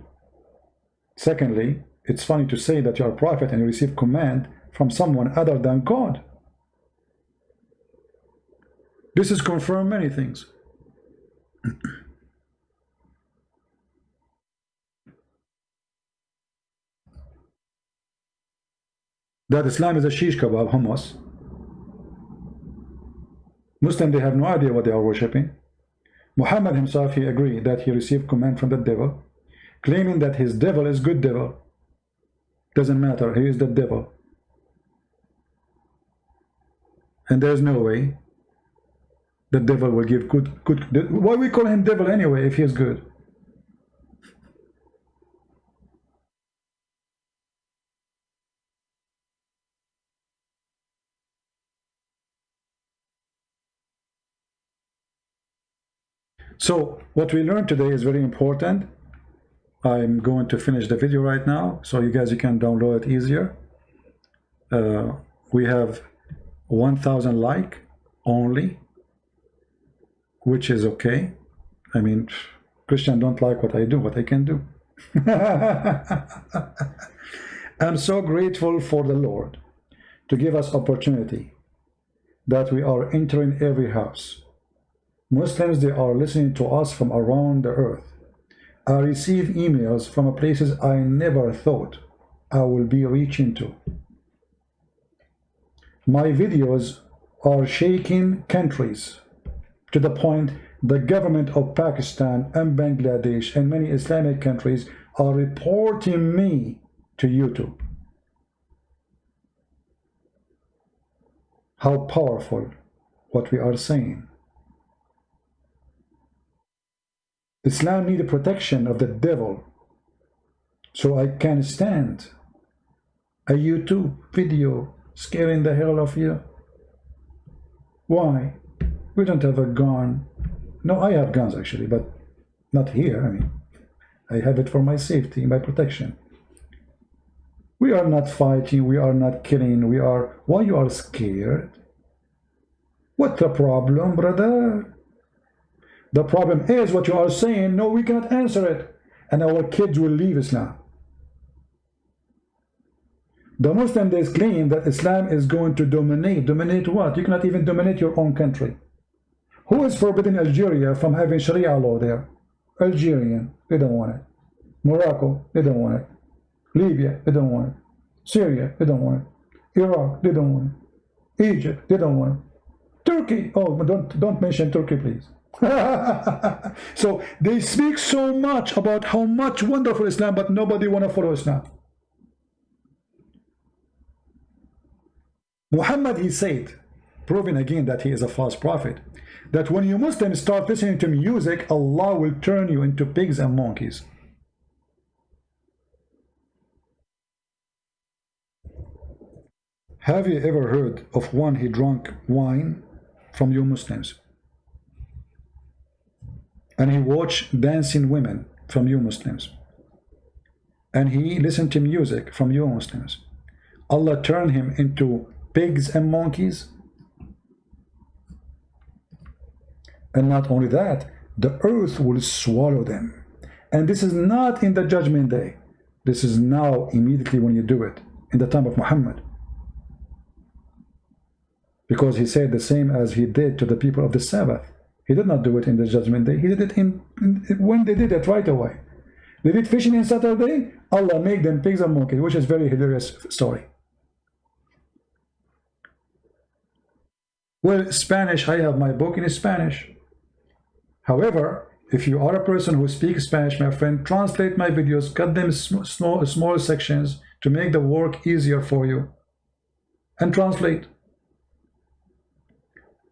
Secondly, it's funny to say that you're a prophet and you receive command from someone other than God. This is confirmed many things. That Islam is a shish kebab, hummus. Muslim, they have no idea what they are worshipping. Muhammad himself, he agreed that he received command from the devil, claiming that his devil is good devil. Doesn't matter, he is the devil. And there's no way the devil will give good. Why we call him devil anyway if he is good? So what we learned today is very important. I'm going to finish the video right now, so you can download it easier. We have 1,000 likes only, which is okay. I mean, Christian don't like what I do, what I can do. I'm so grateful for the Lord to give us opportunity that we are entering every house. Muslims, they are listening to us from around the earth. I receive emails from places I never thought I will be reaching to. My videos are shaking countries to the point the government of Pakistan and Bangladesh and many Islamic countries are reporting me to YouTube. How powerful what we are saying. Islam needs the protection of the devil, so I can stand a YouTube video scaring the hell of you. Why? We don't have a gun. No, I have guns actually, but not here. I mean, I have it for my safety, my protection. We are not fighting, we are not killing, we are... Why you are scared? What's the problem, brother? The problem is what you are saying, no, we cannot answer it. And our kids will leave Islam. The Muslims claim that Islam is going to dominate. Dominate what? You cannot even dominate your own country. Who is forbidding Algeria from having Sharia law there? Algerian, they don't want it. Morocco, they don't want it. Libya, they don't want it. Syria, they don't want it. Iraq, they don't want it. Egypt, they don't want it. Turkey, oh, don't mention Turkey, please. So they speak so much about how much wonderful Islam, but nobody want to follow Islam. Muhammad, he said, proving again that he is a false prophet, that when you Muslims start listening to music, Allah will turn you into pigs and monkeys. Have you ever heard of one he drank wine from you Muslims? And he watched dancing women from you Muslims. And he listened to music from you Muslims. Allah turned him into pigs and monkeys. And not only that, the earth will swallow them. And this is not in the judgment day. This is now, immediately when you do it, in the time of Muhammad. Because he said the same as he did to the people of the Sabbath. He did not do it in the judgment day. He did it when they did it right away. They did fishing on Saturday, Allah made them pigs and monkeys, which is a very hilarious story. Well, Spanish, I have my book in Spanish. However, if you are a person who speaks Spanish, my friend, translate my videos, cut them small sections to make the work easier for you. And translate.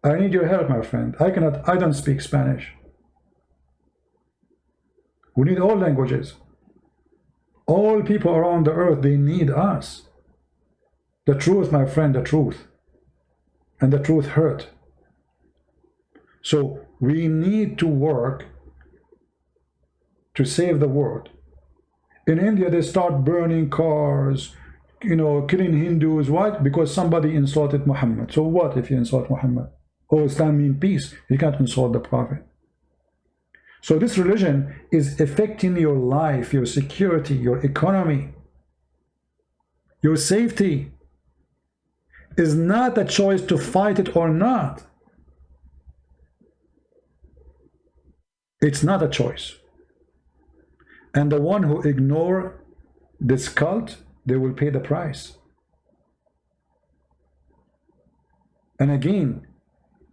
I need your help, my friend. I don't speak Spanish. We need all languages. All people around the earth, they need us. The truth, my friend, the truth. And the truth hurt. So we need to work to save the world. In India, they start burning cars, killing Hindus. Why? Because somebody insulted Muhammad. So what if you insult Muhammad? Oh, Islam means peace. You can't insult the Prophet. So this religion is affecting your life, your security, your economy, your safety. Is not a choice to fight it or not. It's not a choice. And the one who ignore this cult, they will pay the price. And again,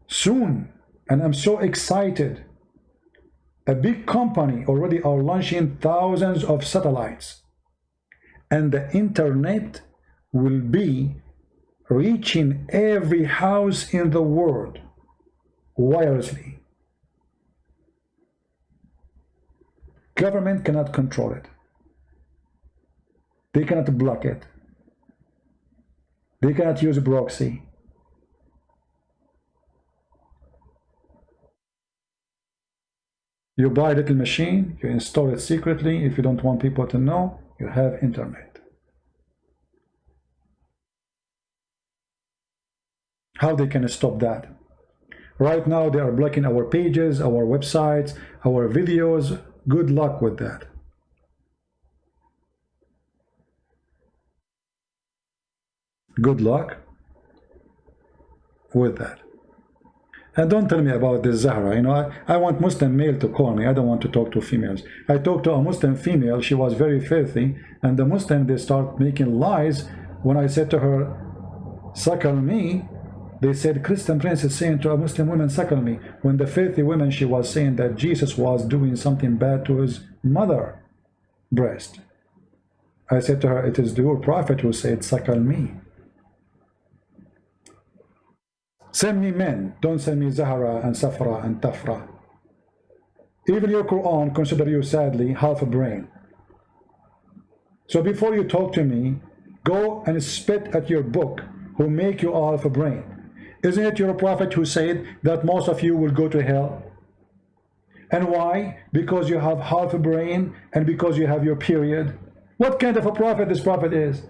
soon, and I'm so excited, a big company already are launching thousands of satellites, and the internet will be reaching every house in the world wirelessly. Government cannot control it. They cannot block it. They cannot use a proxy. You buy a little machine, you install it secretly. If you don't want people to know, you have internet. How they can stop that? Right now they are blocking our pages, our websites, our videos. Good luck with that. Good luck with that. And don't tell me about this Zahra. I want Muslim male to call me. I don't want to talk to females. I talked to a Muslim female. She was very filthy. And the Muslim, they start making lies. When I said to her, suckle me, they said, Christian Prince is saying to a Muslim woman, suckle me. When the filthy woman, she was saying that Jesus was doing something bad to his mother breast. I said to her, it is your prophet who said, suckle me. Send me men, don't send me Zahra and Safra and Tafra. Even your Quran consider you sadly half a brain. So before you talk to me, go and spit at your book who make you half a brain. Isn't it your prophet who said that most of you will go to hell? And why? Because you have half a brain and because you have your period. What kind of a prophet this prophet is?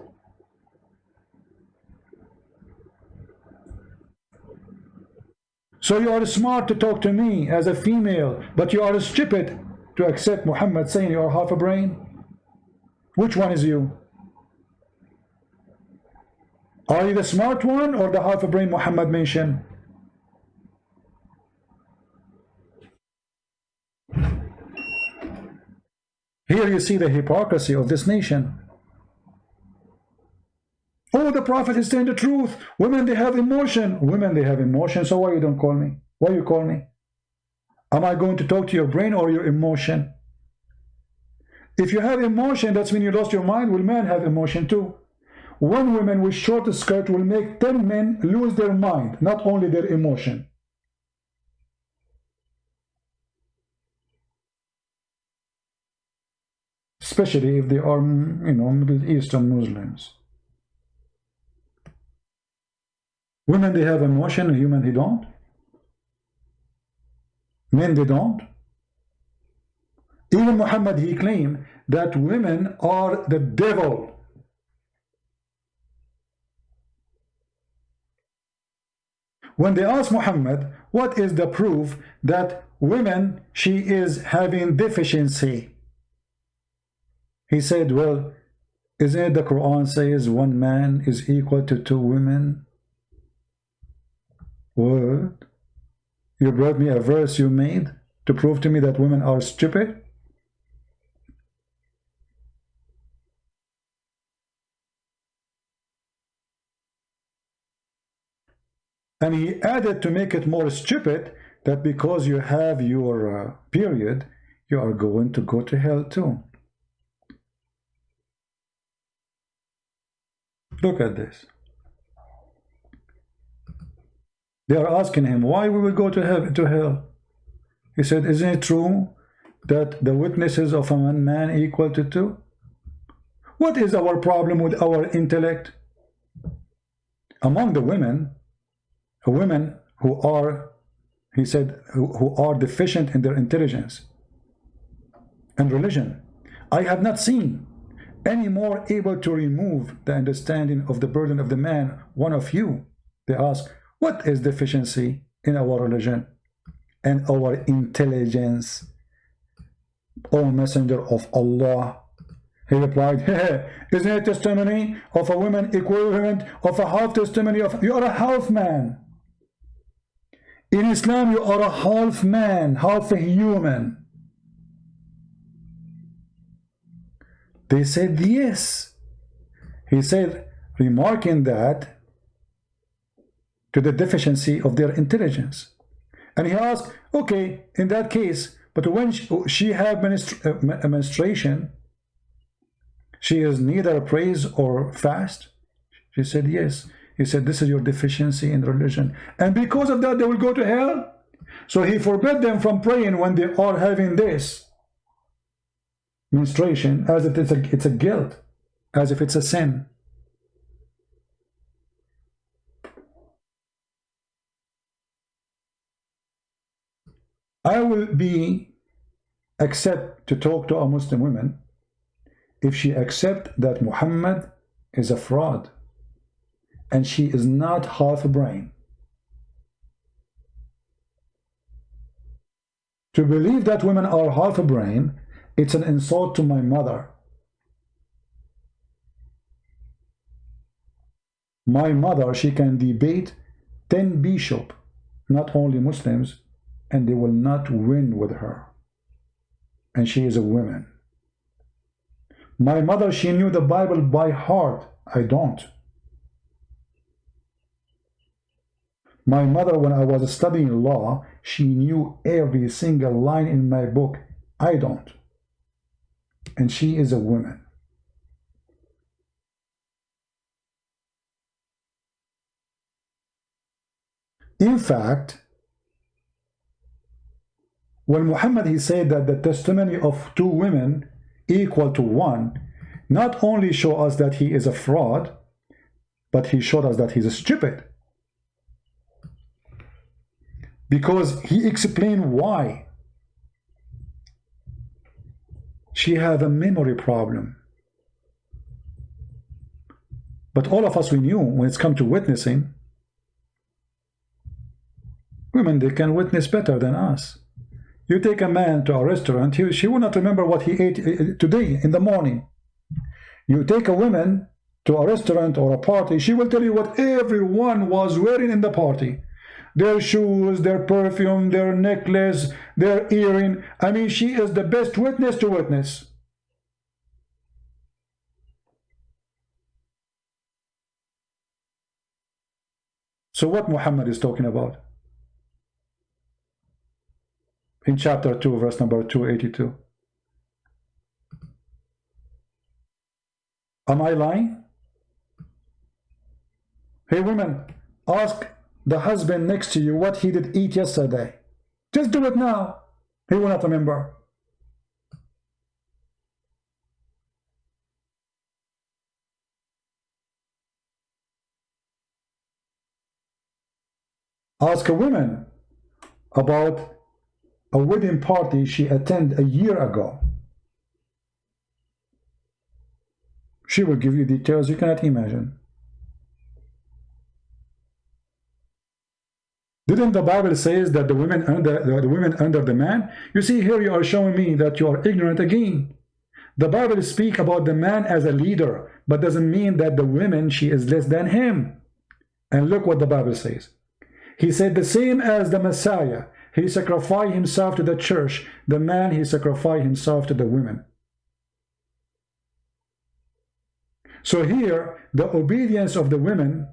So you are smart to talk to me as a female, but you are stupid to accept Muhammad saying you are half a brain? Which one is you? Are you the smart one or the half a brain Muhammad mentioned? Here you see the hypocrisy of this nation. Oh, the prophet is saying the truth. Women, they have emotion. Women, they have emotion. So why you don't call me? Why you call me? Am I going to talk to your brain or your emotion? If you have emotion, that's when you lost your mind. Will men have emotion too? One woman with short skirt will make 10 men lose their mind, not only their emotion. Especially if they are, Middle Eastern Muslims. Women, they have emotion, human, they don't. Men, they don't. Even Muhammad, he claimed that women are the devil. when they asked Muhammad, what is the proof that women, she is having deficiency? He said, well, isn't it the Quran says one man is equal to two women? What? You brought me a verse you made to prove to me that women are stupid? And he added to make it more stupid that because you have your period, you are going to go to hell too. Look at this. They are asking him, why we will go to hell? He said, isn't it true that the witnesses of a man equal to two? What is our problem with our intellect? Among the women who are, he said, who are deficient in their intelligence and religion, I have not seen any more able to remove the understanding of the burden of the man, one of you. They ask, what is deficiency in our religion and our intelligence, O Messenger of Allah? He replied, isn't it testimony of a woman equivalent of a half testimony of, you are a half man. In Islam, you are a half man, half a human. They said, yes. He said, remarking that to the deficiency of their intelligence. And he asked, okay, in that case, but when she have menstruation, she is neither praise or fast? She said, yes. He said, this is your deficiency in religion. And because of that, they will go to hell? So he forbid them from praying when they are having this menstruation, as if it's a guilt, as if it's a sin. I will be accept to talk to a Muslim woman if she accept that Muhammad is a fraud and she is not half a brain. To believe that women are half a brain, it's an insult to my mother. My mother, she can debate 10 bishops, not only Muslims, and they will not win with her. And she is a woman. My mother, she knew the Bible by heart. I don't. My mother, when I was studying law, she knew every single line in my book. I don't. And she is a woman. In fact, when Muhammad, he said that the testimony of two women equal to one, not only show us that he is a fraud, but he showed us that he's stupid. Because he explained why. She have a memory problem. But all of us, we knew when it's come to witnessing, women, they can witness better than us. You take a man to a restaurant, she will not remember what he ate today in the morning. You take a woman to a restaurant or a party, she will tell you what everyone was wearing in the party. Their shoes, their perfume, their necklace, their earring. I mean, she is the best witness to witness. So what Muhammad is talking about? In chapter 2, verse number 282. Am I lying? Hey women, ask the husband next to you what he did eat yesterday. Just do it now. He will not remember. Ask a woman about a wedding party she attended a year ago. She will give you details you cannot imagine. Didn't the Bible says that the women under the man? You see, here you are showing me that you are ignorant again. The Bible speaks about the man as a leader, but doesn't mean that the woman, she is less than him. And look what the Bible says. He said the same as the Messiah. He sacrificed himself to the church. The man, he sacrificed himself to the women. So here, the obedience of the women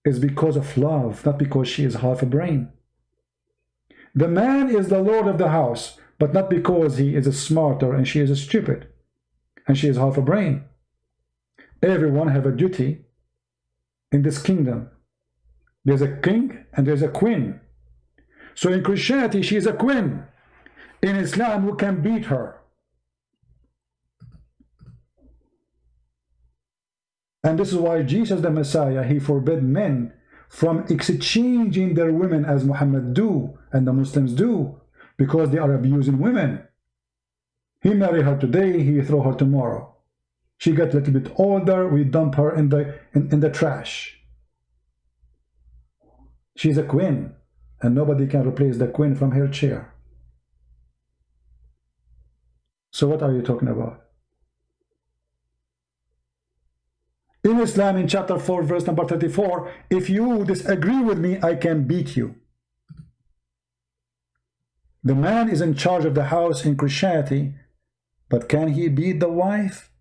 is because of love, not because she is half a brain. The man is the Lord of the house, but not because he is a smarter and she is a stupid and she is half a brain. Everyone have a duty in this kingdom. There's a king and there's a queen. So in Christianity, she is a queen. In Islam, who can beat her? And this is why Jesus the Messiah, he forbid men from exchanging their women as Muhammad do and the Muslims do, because they are abusing women. He marry her today, he throw her tomorrow. She got a little bit older, we dump her in the trash. She's a queen, and nobody can replace the queen from her chair. So what are you talking about? In Islam, in chapter 4, verse number 34, if you disagree with me, I can beat you. The man is in charge of the house in Christianity, but can he beat the wife?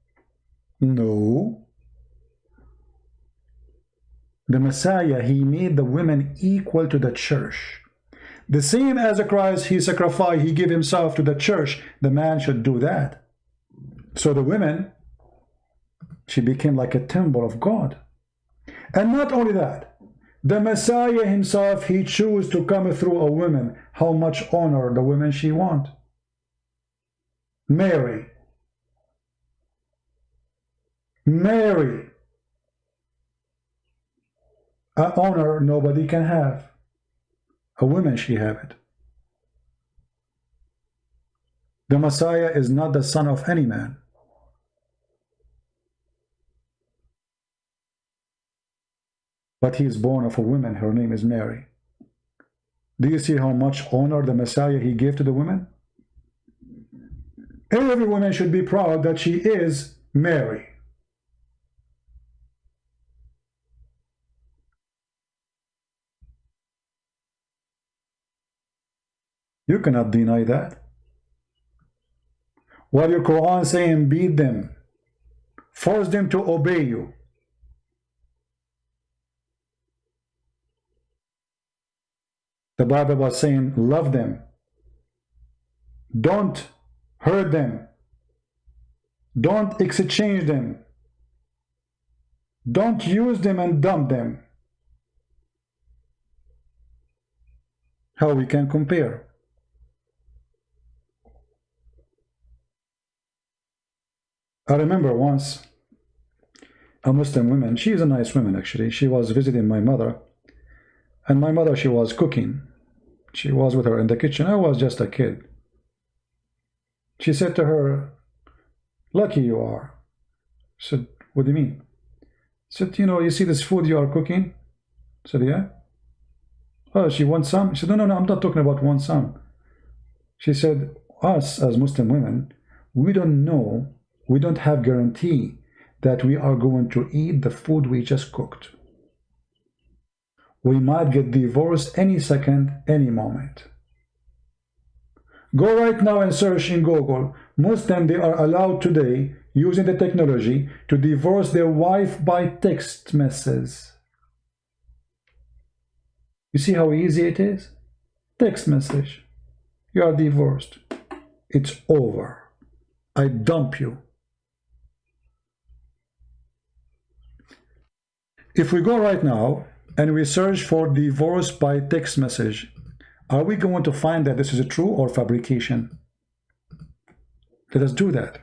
No. The Messiah, he made the women equal to the church. The same as Christ, he sacrificed, he gave himself to the church. The man should do that. So the women, she became like a temple of God. And not only that, the Messiah himself, he chose to come through a woman. How much honor the women she want. Mary. Mary. An honor nobody can have. A woman, she have it. The Messiah is not the son of any man. But he is born of a woman. Her name is Mary. Do you see how much honor the Messiah he gave to the woman? Every woman should be proud that she is Mary. You cannot deny that. While your Quran saying beat them, force them to obey you. The Bible was saying love them. Don't hurt them. Don't exchange them. Don't use them and dump them. How we can compare? I remember once a Muslim woman, she is a nice woman actually, she was visiting my mother, and my mother, she was cooking. She was with her in the kitchen. I was just a kid. She said to her, lucky you are. I said, what do you mean? I said, you know, you see this food you are cooking? I said, yeah. Oh, she wants some? She said, no, I'm not talking about want some. She said, us as Muslim women, we don't know, we don't have guarantee that we are going to eat the food we just cooked. We might get divorced any second, any moment. Go right now and search in Google. Muslims, they are allowed today, using the technology, to divorce their wife by text message. You see how easy it is? Text message. You are divorced. It's over. I dump you. If we go right now and we search for divorce by text message, are we going to find that this is a true or fabrication? Let us do that.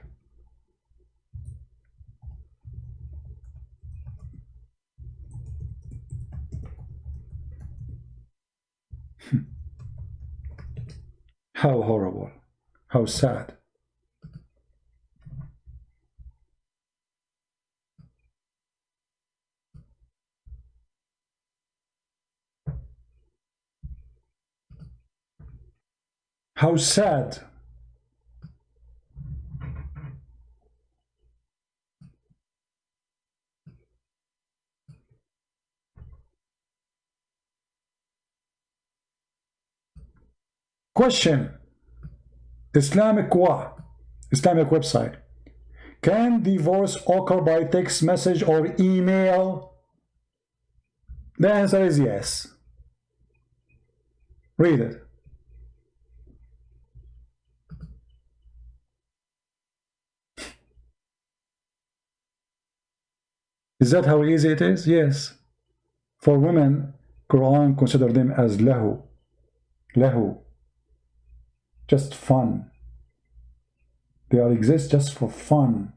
How horrible. How sad. How sad. Question. Islamic website. Can divorce occur by text message or email? The answer is yes. Read it. Is that how easy it is? Yes. For women, Quran consider them as lahu. Lahu. Just fun. They exist just for fun.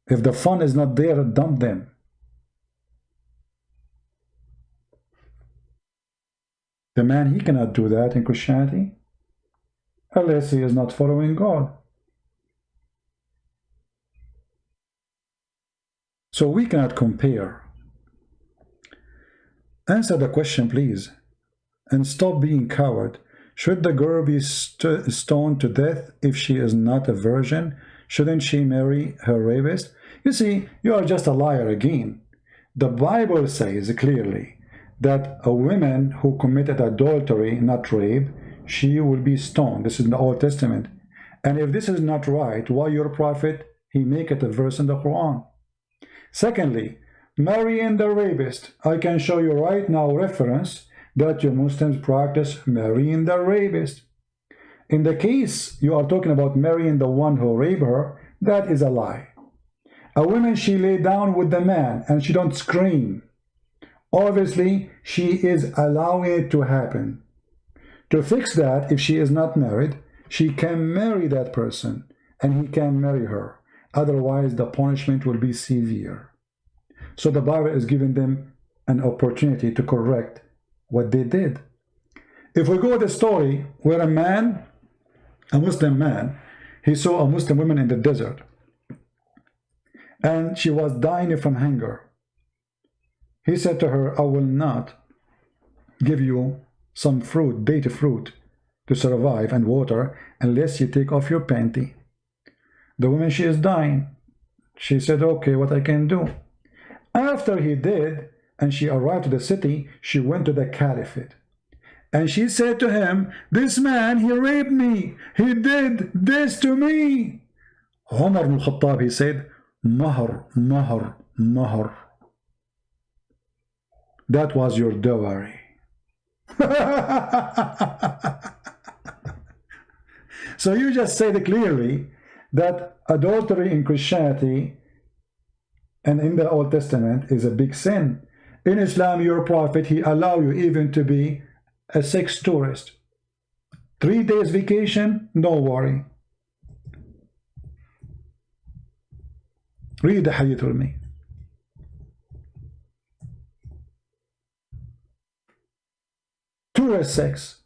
If the fun is not there, dump them. The man, he cannot do that in Christianity unless he is not following God. So we cannot compare. Answer the question, please, and stop being coward. Should the girl be stoned to death if she is not a virgin? Shouldn't she marry her rapist? You see, you are just a liar again. The Bible says clearly that a woman who committed adultery, not rape, she will be stoned. This is in the Old Testament. And if this is not right, why your prophet, he make it a verse in the Quran? Secondly, marrying the rapist. I can show you right now reference that your Muslims practice marrying the rapist. In the case you are talking about marrying the one who raped her, that is a lie. A woman, she lay down with the man and she don't scream. Obviously, she is allowing it to happen. To fix that, if she is not married, she can marry that person and he can marry her. Otherwise, the punishment will be severe. So the Bible is giving them an opportunity to correct what they did. If we go with the story where a man, a Muslim man, he saw a Muslim woman in the desert and she was dying from hunger. He said to her, I will not give you some fruit, date fruit, to survive and water unless you take off your panty. The woman, she is dying. She said, okay, what I can do. After he did, and she arrived to the city, she went to the caliphate. And she said to him, this man, he raped me. He did this to me. Umar ibn Khattab, he said, Mahr, Mahr, Mahr. That was your dowry. So you just said clearly that adultery in Christianity and in the Old Testament is a big sin. In Islam, your prophet, he allow you even to be a sex tourist. 3 days vacation, no worry. Read the hadith with me. Tourist sex.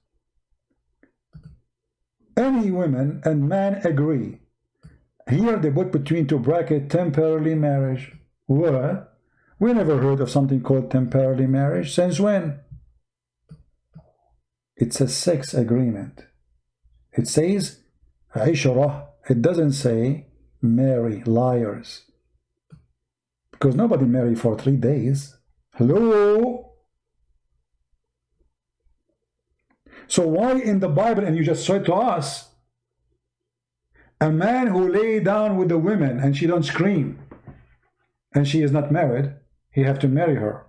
Any women and man agree. Here they put between two brackets temporary marriage. What? We never heard of something called temporary marriage. Since when? It's a sex agreement. It says عشرة. It doesn't say marry, liars. Because nobody marry for 3 days. Hello? So why in the Bible, and you just said to us, a man who lay down with the women and she don't scream and she is not married, he have to marry her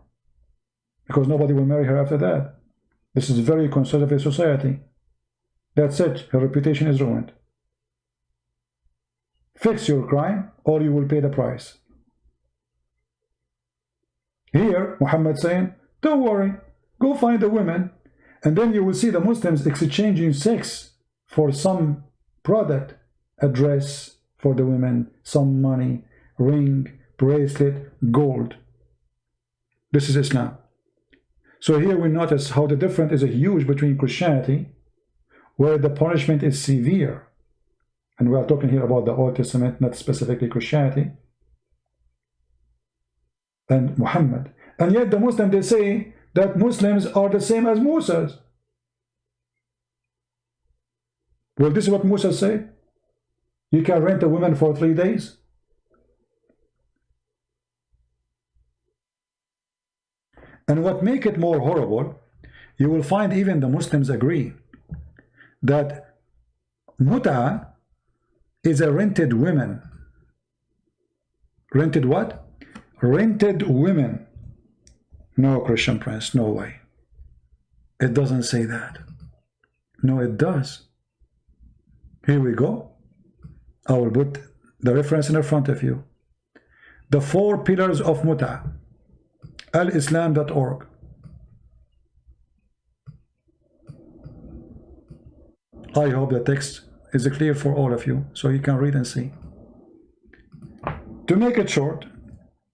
because nobody will marry her after that. This is a very conservative society. That's it. Her reputation is ruined. Fix your crime or you will pay the price. Here, Muhammad saying, don't worry, go find the women, and then you will see the Muslims exchanging sex for some product, a dress for the women, some money, ring, bracelet, gold. This is Islam. So here we notice how the difference is huge between Christianity, where the punishment is severe, and we are talking here about the Old Testament, not specifically Christianity, and Muhammad. And yet the Muslims, they say that Muslims are the same as Muslims. Well, this is what Musa said. You can rent a woman for 3 days. And what make it more horrible, you will find even the Muslims agree that muta is a rented women. Rented what? Rented women. No, Christian Prince, no way. It doesn't say that. No, it does. Here we go. I will put the reference in front of you. The 4 pillars of muta. alislam.org. I hope the text is clear for all of you, so you can read and see. To make it short,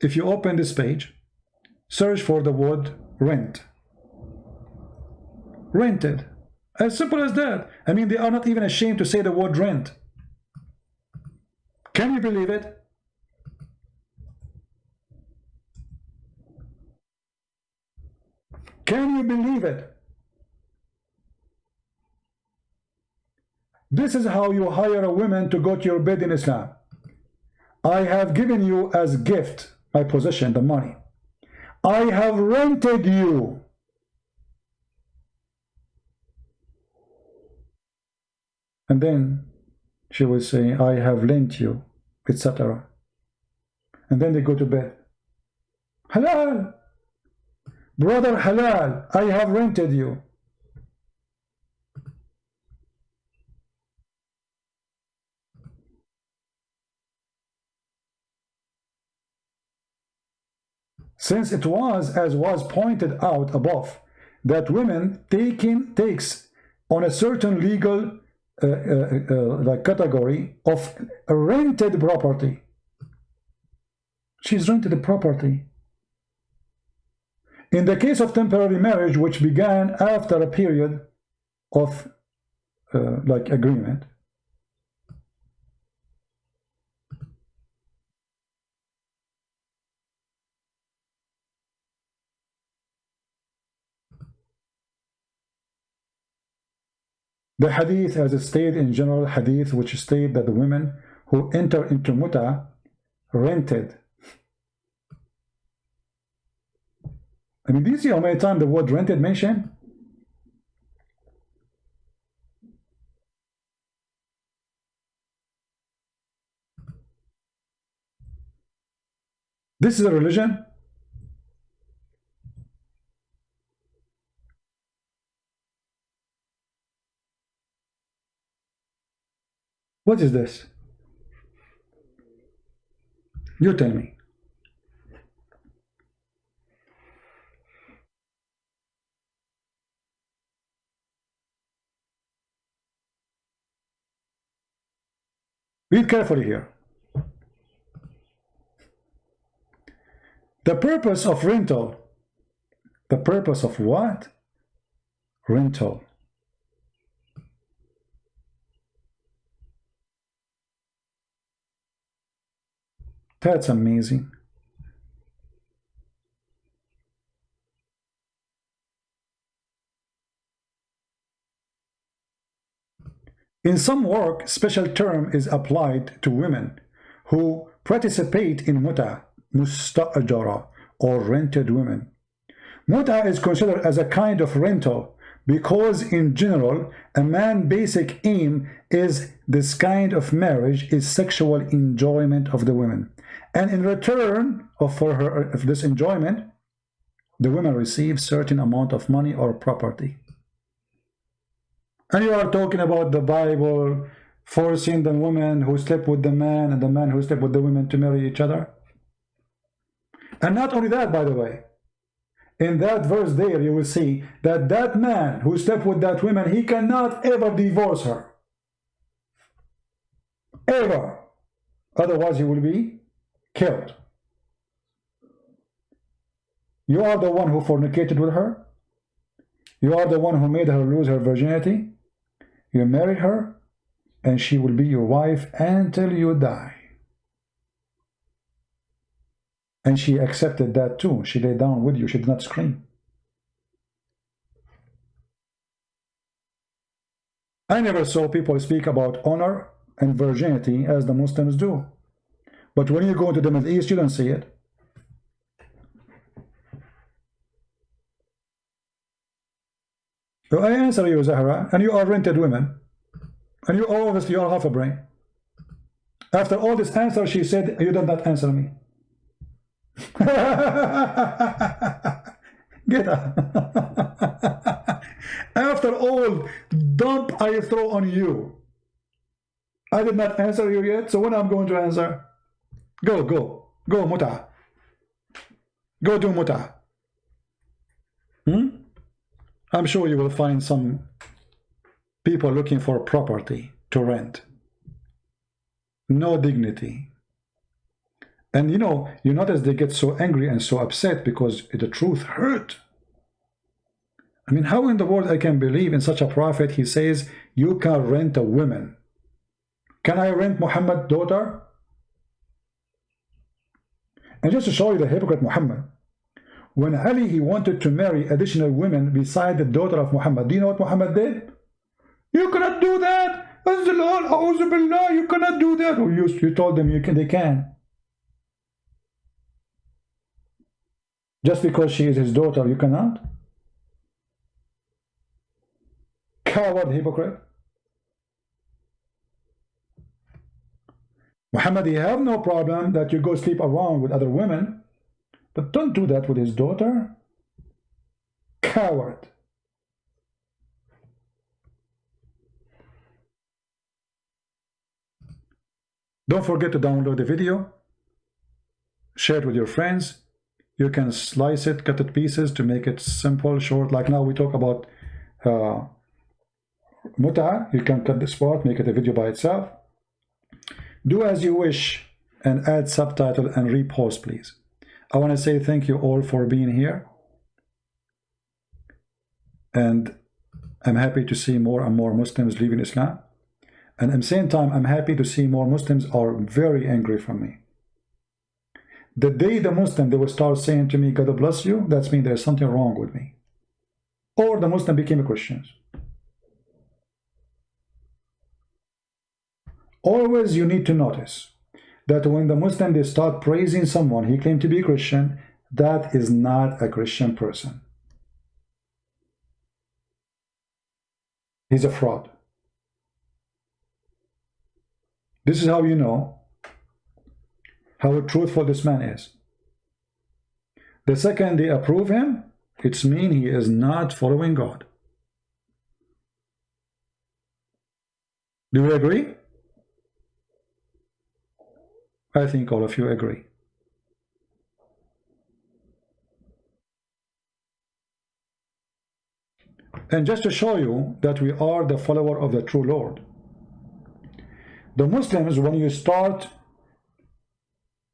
if you open this page, search for the word rent. Rented. As simple as that. I mean, they are not even ashamed to say the word rent. Can you believe it? Can you believe it? This is how you hire a woman to go to your bed in Islam. I have given you as gift my possession, the money. I have rented you. And then she will say, I have lent you, etc. And then they go to bed. Halal. Brother halal, I have rented you. Since it was, as was pointed out above, that women takes on a certain legal like category of rented property. She's rented the property. In the case of temporary marriage, which began after a period of like agreement, the hadith, as it stated in general hadith, which state that the women who enter into muta rented. I mean, do you see how many times the word rented mentioned? This is a religion. What is this? You tell me. Read carefully here. The purpose of rental. The purpose of what? Rental. That's amazing. In some work, special term is applied to women who participate in muta, musta'jara, or rented women. Muta is considered as a kind of rental because in general, a man's basic aim is this kind of marriage is sexual enjoyment of the women. And in return for this enjoyment, the women receive certain amount of money or property. And you are talking about the Bible forcing the woman who slept with the man and the man who slept with the women to marry each other. And not only that, by the way, in that verse there you will see that that man who slept with that woman, he cannot ever divorce her. Ever. Otherwise he will be killed. You are the one who fornicated with her. You are the one who made her lose her virginity. You marry her, and she will be your wife until you die. And she accepted that too. She lay down with you. She did not scream. I never saw people speak about honor and virginity as the Muslims do. But when you go to the Middle East, you don't see it. So I answer you, Zahra, and you are rented women. And you obviously are half a brain. After all this answer, she said, you did not answer me. Get up. After all dump I throw on you, I did not answer you yet, so when I'm going to answer? Go, muta. Go do muta. I'm sure you will find some people looking for property to rent. No dignity. And you know, you notice they get so angry and so upset because the truth hurt. I mean, how in the world I can believe in such a prophet? He says, you can rent a woman. Can I rent Muhammad's daughter? And just to show you the hypocrite Muhammad, when Ali, he wanted to marry additional women beside the daughter of Muhammad, do you know what Muhammad did? You cannot do that. You cannot do that. Or you told them they can. Just because she is his daughter, you cannot? Coward hypocrite. Muhammad, he have no problem that you go sleep around with other women, but don't do that with his daughter. Coward. Don't forget to download the video, share it with your friends. You can slice it, cut it pieces to make it simple, short. Like now we talk about muta. You can cut this part, make it a video by itself. Do as you wish and add subtitle and repost, please. I want to say thank you all for being here. And I'm happy to see more and more Muslims leaving Islam. And at the same time, I'm happy to see more Muslims are very angry from me. The day the Muslim, they will start saying to me, God bless you, that means there's something wrong with me. Or the Muslim became a Christian. Always you need to notice that when the Muslim, they start praising someone, he claimed to be a Christian, that is not a Christian person. He's a fraud. This is how you know how truthful this man is. The second they approve him, it means he is not following God. Do we agree? I think all of you agree. And just to show you that we are the follower of the true Lord, the Muslims, when you start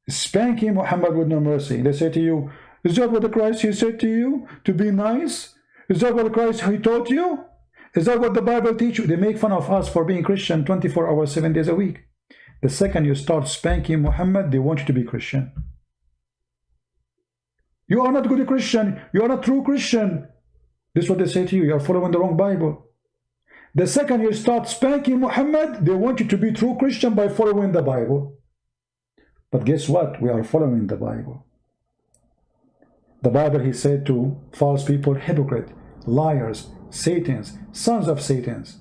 spanking Muhammad with no mercy, they say to you, is that what the Christ he said to you? To be nice? Is that what the Christ he taught you? Is that what the Bible teach you? They make fun of us for being Christian 24 hours, 7 days a week. The second you start spanking Muhammad, they want you to be Christian. You are not good Christian. You are not true Christian. This is what they say to you. You are following the wrong Bible. The second you start spanking Muhammad, they want you to be true Christian by following the Bible. But guess what? We are following the Bible. The Bible, he said to false people, hypocrite, liars, Satans, sons of Satans.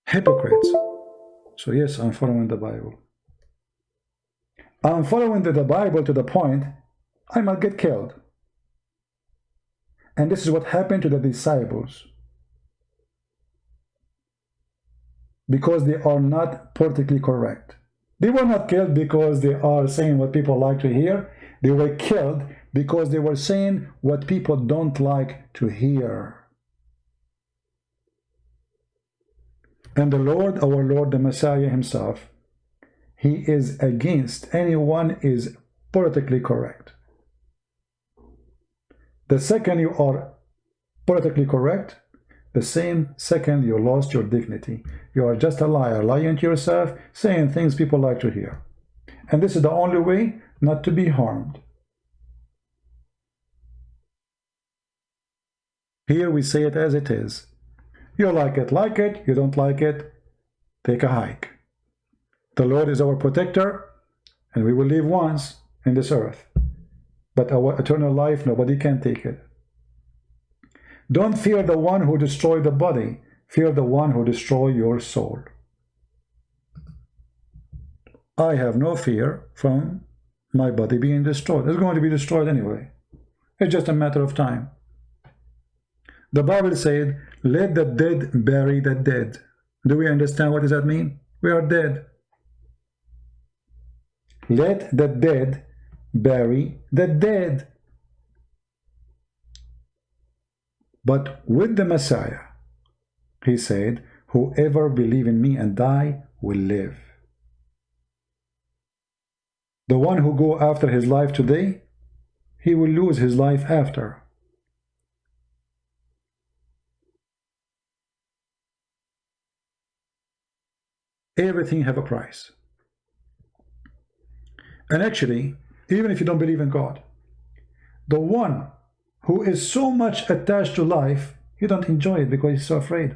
Hypocrites. So yes, I'm following the Bible. I'm following the Bible to the point I might get killed. And this is what happened to the disciples. Because they are not politically correct. They were not killed because they are saying what people like to hear. They were killed because they were saying what people don't like to hear. And the Lord, our Lord, the Messiah himself, he is against anyone is politically correct. The second you are politically correct, the same second you lost your dignity. You are just a liar, lying to yourself, saying things people like to hear. And this is the only way not to be harmed. Here we say it as it is. You like it. You don't like it, take a hike. The Lord is our protector, and we will live once in this earth. But our eternal life, nobody can take it. Don't fear the one who destroys the body. Fear the one who destroys your soul. I have no fear from my body being destroyed. It's going to be destroyed anyway. It's just a matter of time. The Bible said, let the dead bury the dead. Do we understand what does that mean? We are dead. Let the dead bury the dead. But with the Messiah, he said, whoever believes in me and die will live. The one who go after his life today, he will lose his life after. Everything have a price. And actually, even if you don't believe in God, the one who is so much attached to life, you don't enjoy it because he's so afraid.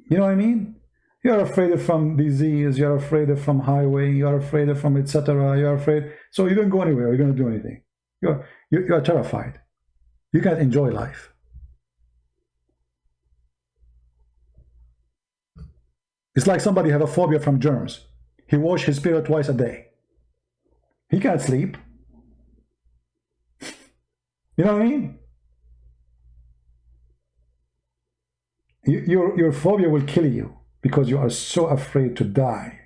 You know what I mean? You're afraid from disease, you're afraid from highway, you're afraid from etc. You're afraid, so you don't go anywhere, you're going to do anything. You're terrified. You can't enjoy life. It's like somebody have a phobia from germs. He washes his period twice a day. He can't sleep. You know what I mean? Your phobia will kill you because you are so afraid to die.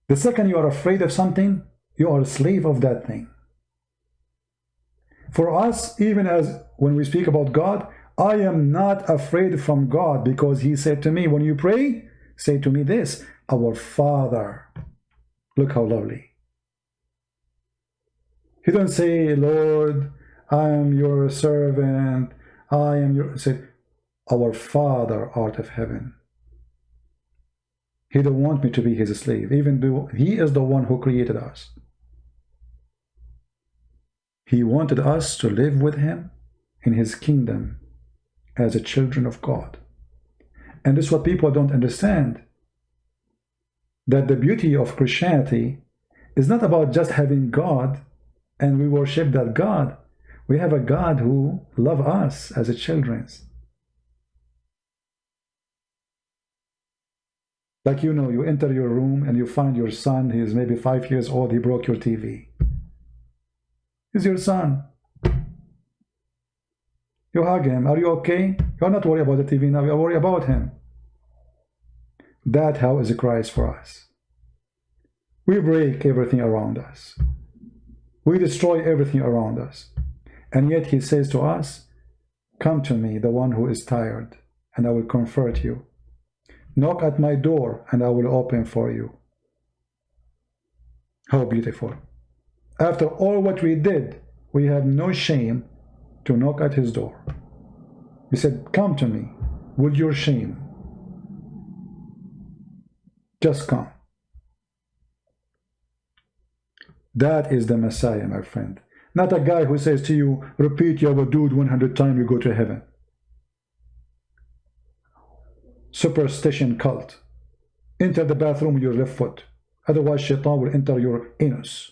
The second you are afraid of something, you are a slave of that thing. For us, even as when we speak about God, I am not afraid from God because he said to me, when you pray, say to me this, our Father. Look how lovely. He don't say, Lord, I am your servant, I am your... Say, our Father art of heaven. He don't want me to be his slave, even though he is the one who created us. He wanted us to live with him in his kingdom as a children of God. And this is what people don't understand. That the beauty of Christianity is not about just having God and we worship that God. We have a God who loves us as a children. Like, you know, you enter your room and you find your son, he is maybe 5 years old, he broke your TV. He's your son. You hug him, are you okay? You're not worried about the TV now, you're worried about him. That how is Christ for us. We break everything around us. We destroy everything around us. And yet he says to us, come to me, the one who is tired, and I will comfort you. Knock at my door, and I will open for you. How beautiful. After all what we did, we have no shame to knock at his door. He said, come to me with your shame. Just come. That is the Messiah, my friend. Not a guy who says to you, repeat Ya Wadud 100 times, you go to heaven. Superstition cult. Enter the bathroom with your left foot. Otherwise, Shaitan will enter your anus.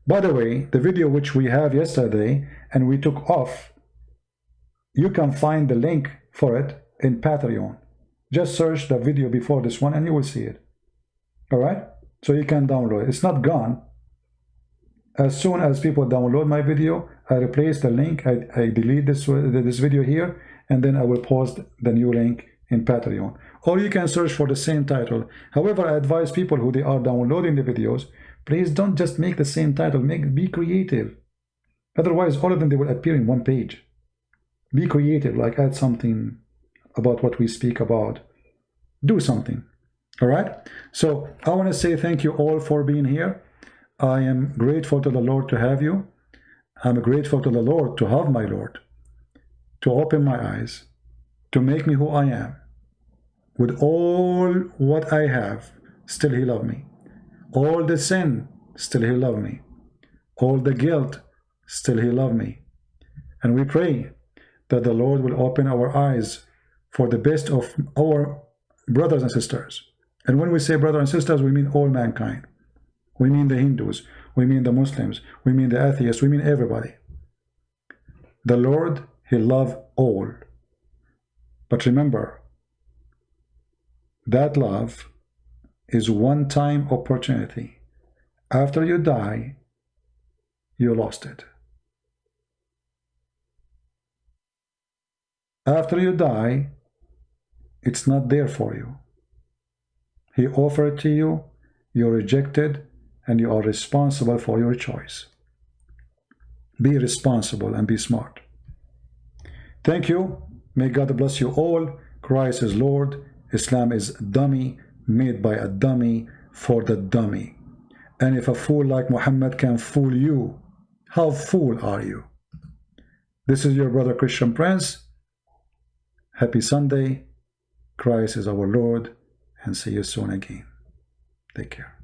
By the way, the video which we have yesterday and we took off, you can find the link for it in Patreon. Just search the video before this one and you will see it. Alright? So you can download it. It's not gone. As soon as people download my video, I replace the link. I delete this video here, and then I will post the new link in Patreon. Or you can search for the same title. However, I advise people who they are downloading the videos, please don't just make the same title. Be creative. Otherwise, all of them, they will appear in one page. Be creative, like add something about what we speak about. Do something. All right? So I want to say thank you all for being here. I am grateful to the Lord to have you. I'm grateful to the Lord to have my Lord, to open my eyes, to make me who I am. With all what I have, still he loved me. All the sin, still he loved me. All the guilt, still he loved me. And we pray that the Lord will open our eyes for the best of our brothers and sisters. And when we say brothers and sisters, we mean all mankind. We mean the Hindus, we mean the Muslims, we mean the atheists, we mean everybody. The Lord, he loves all. But remember, that love is one-time opportunity. After you die, you lost it. After you die, it's not there for you. He offered it to you, you rejected, and you are responsible for your choice. Be responsible and be smart. Thank you. May God bless you all. Christ is Lord. Islam is dummy, made by a dummy for the dummy. And if a fool like Muhammad can fool you, how fool are you? This is your brother Christian Prince. Happy Sunday. Christ is our Lord. And see you soon again. Take care.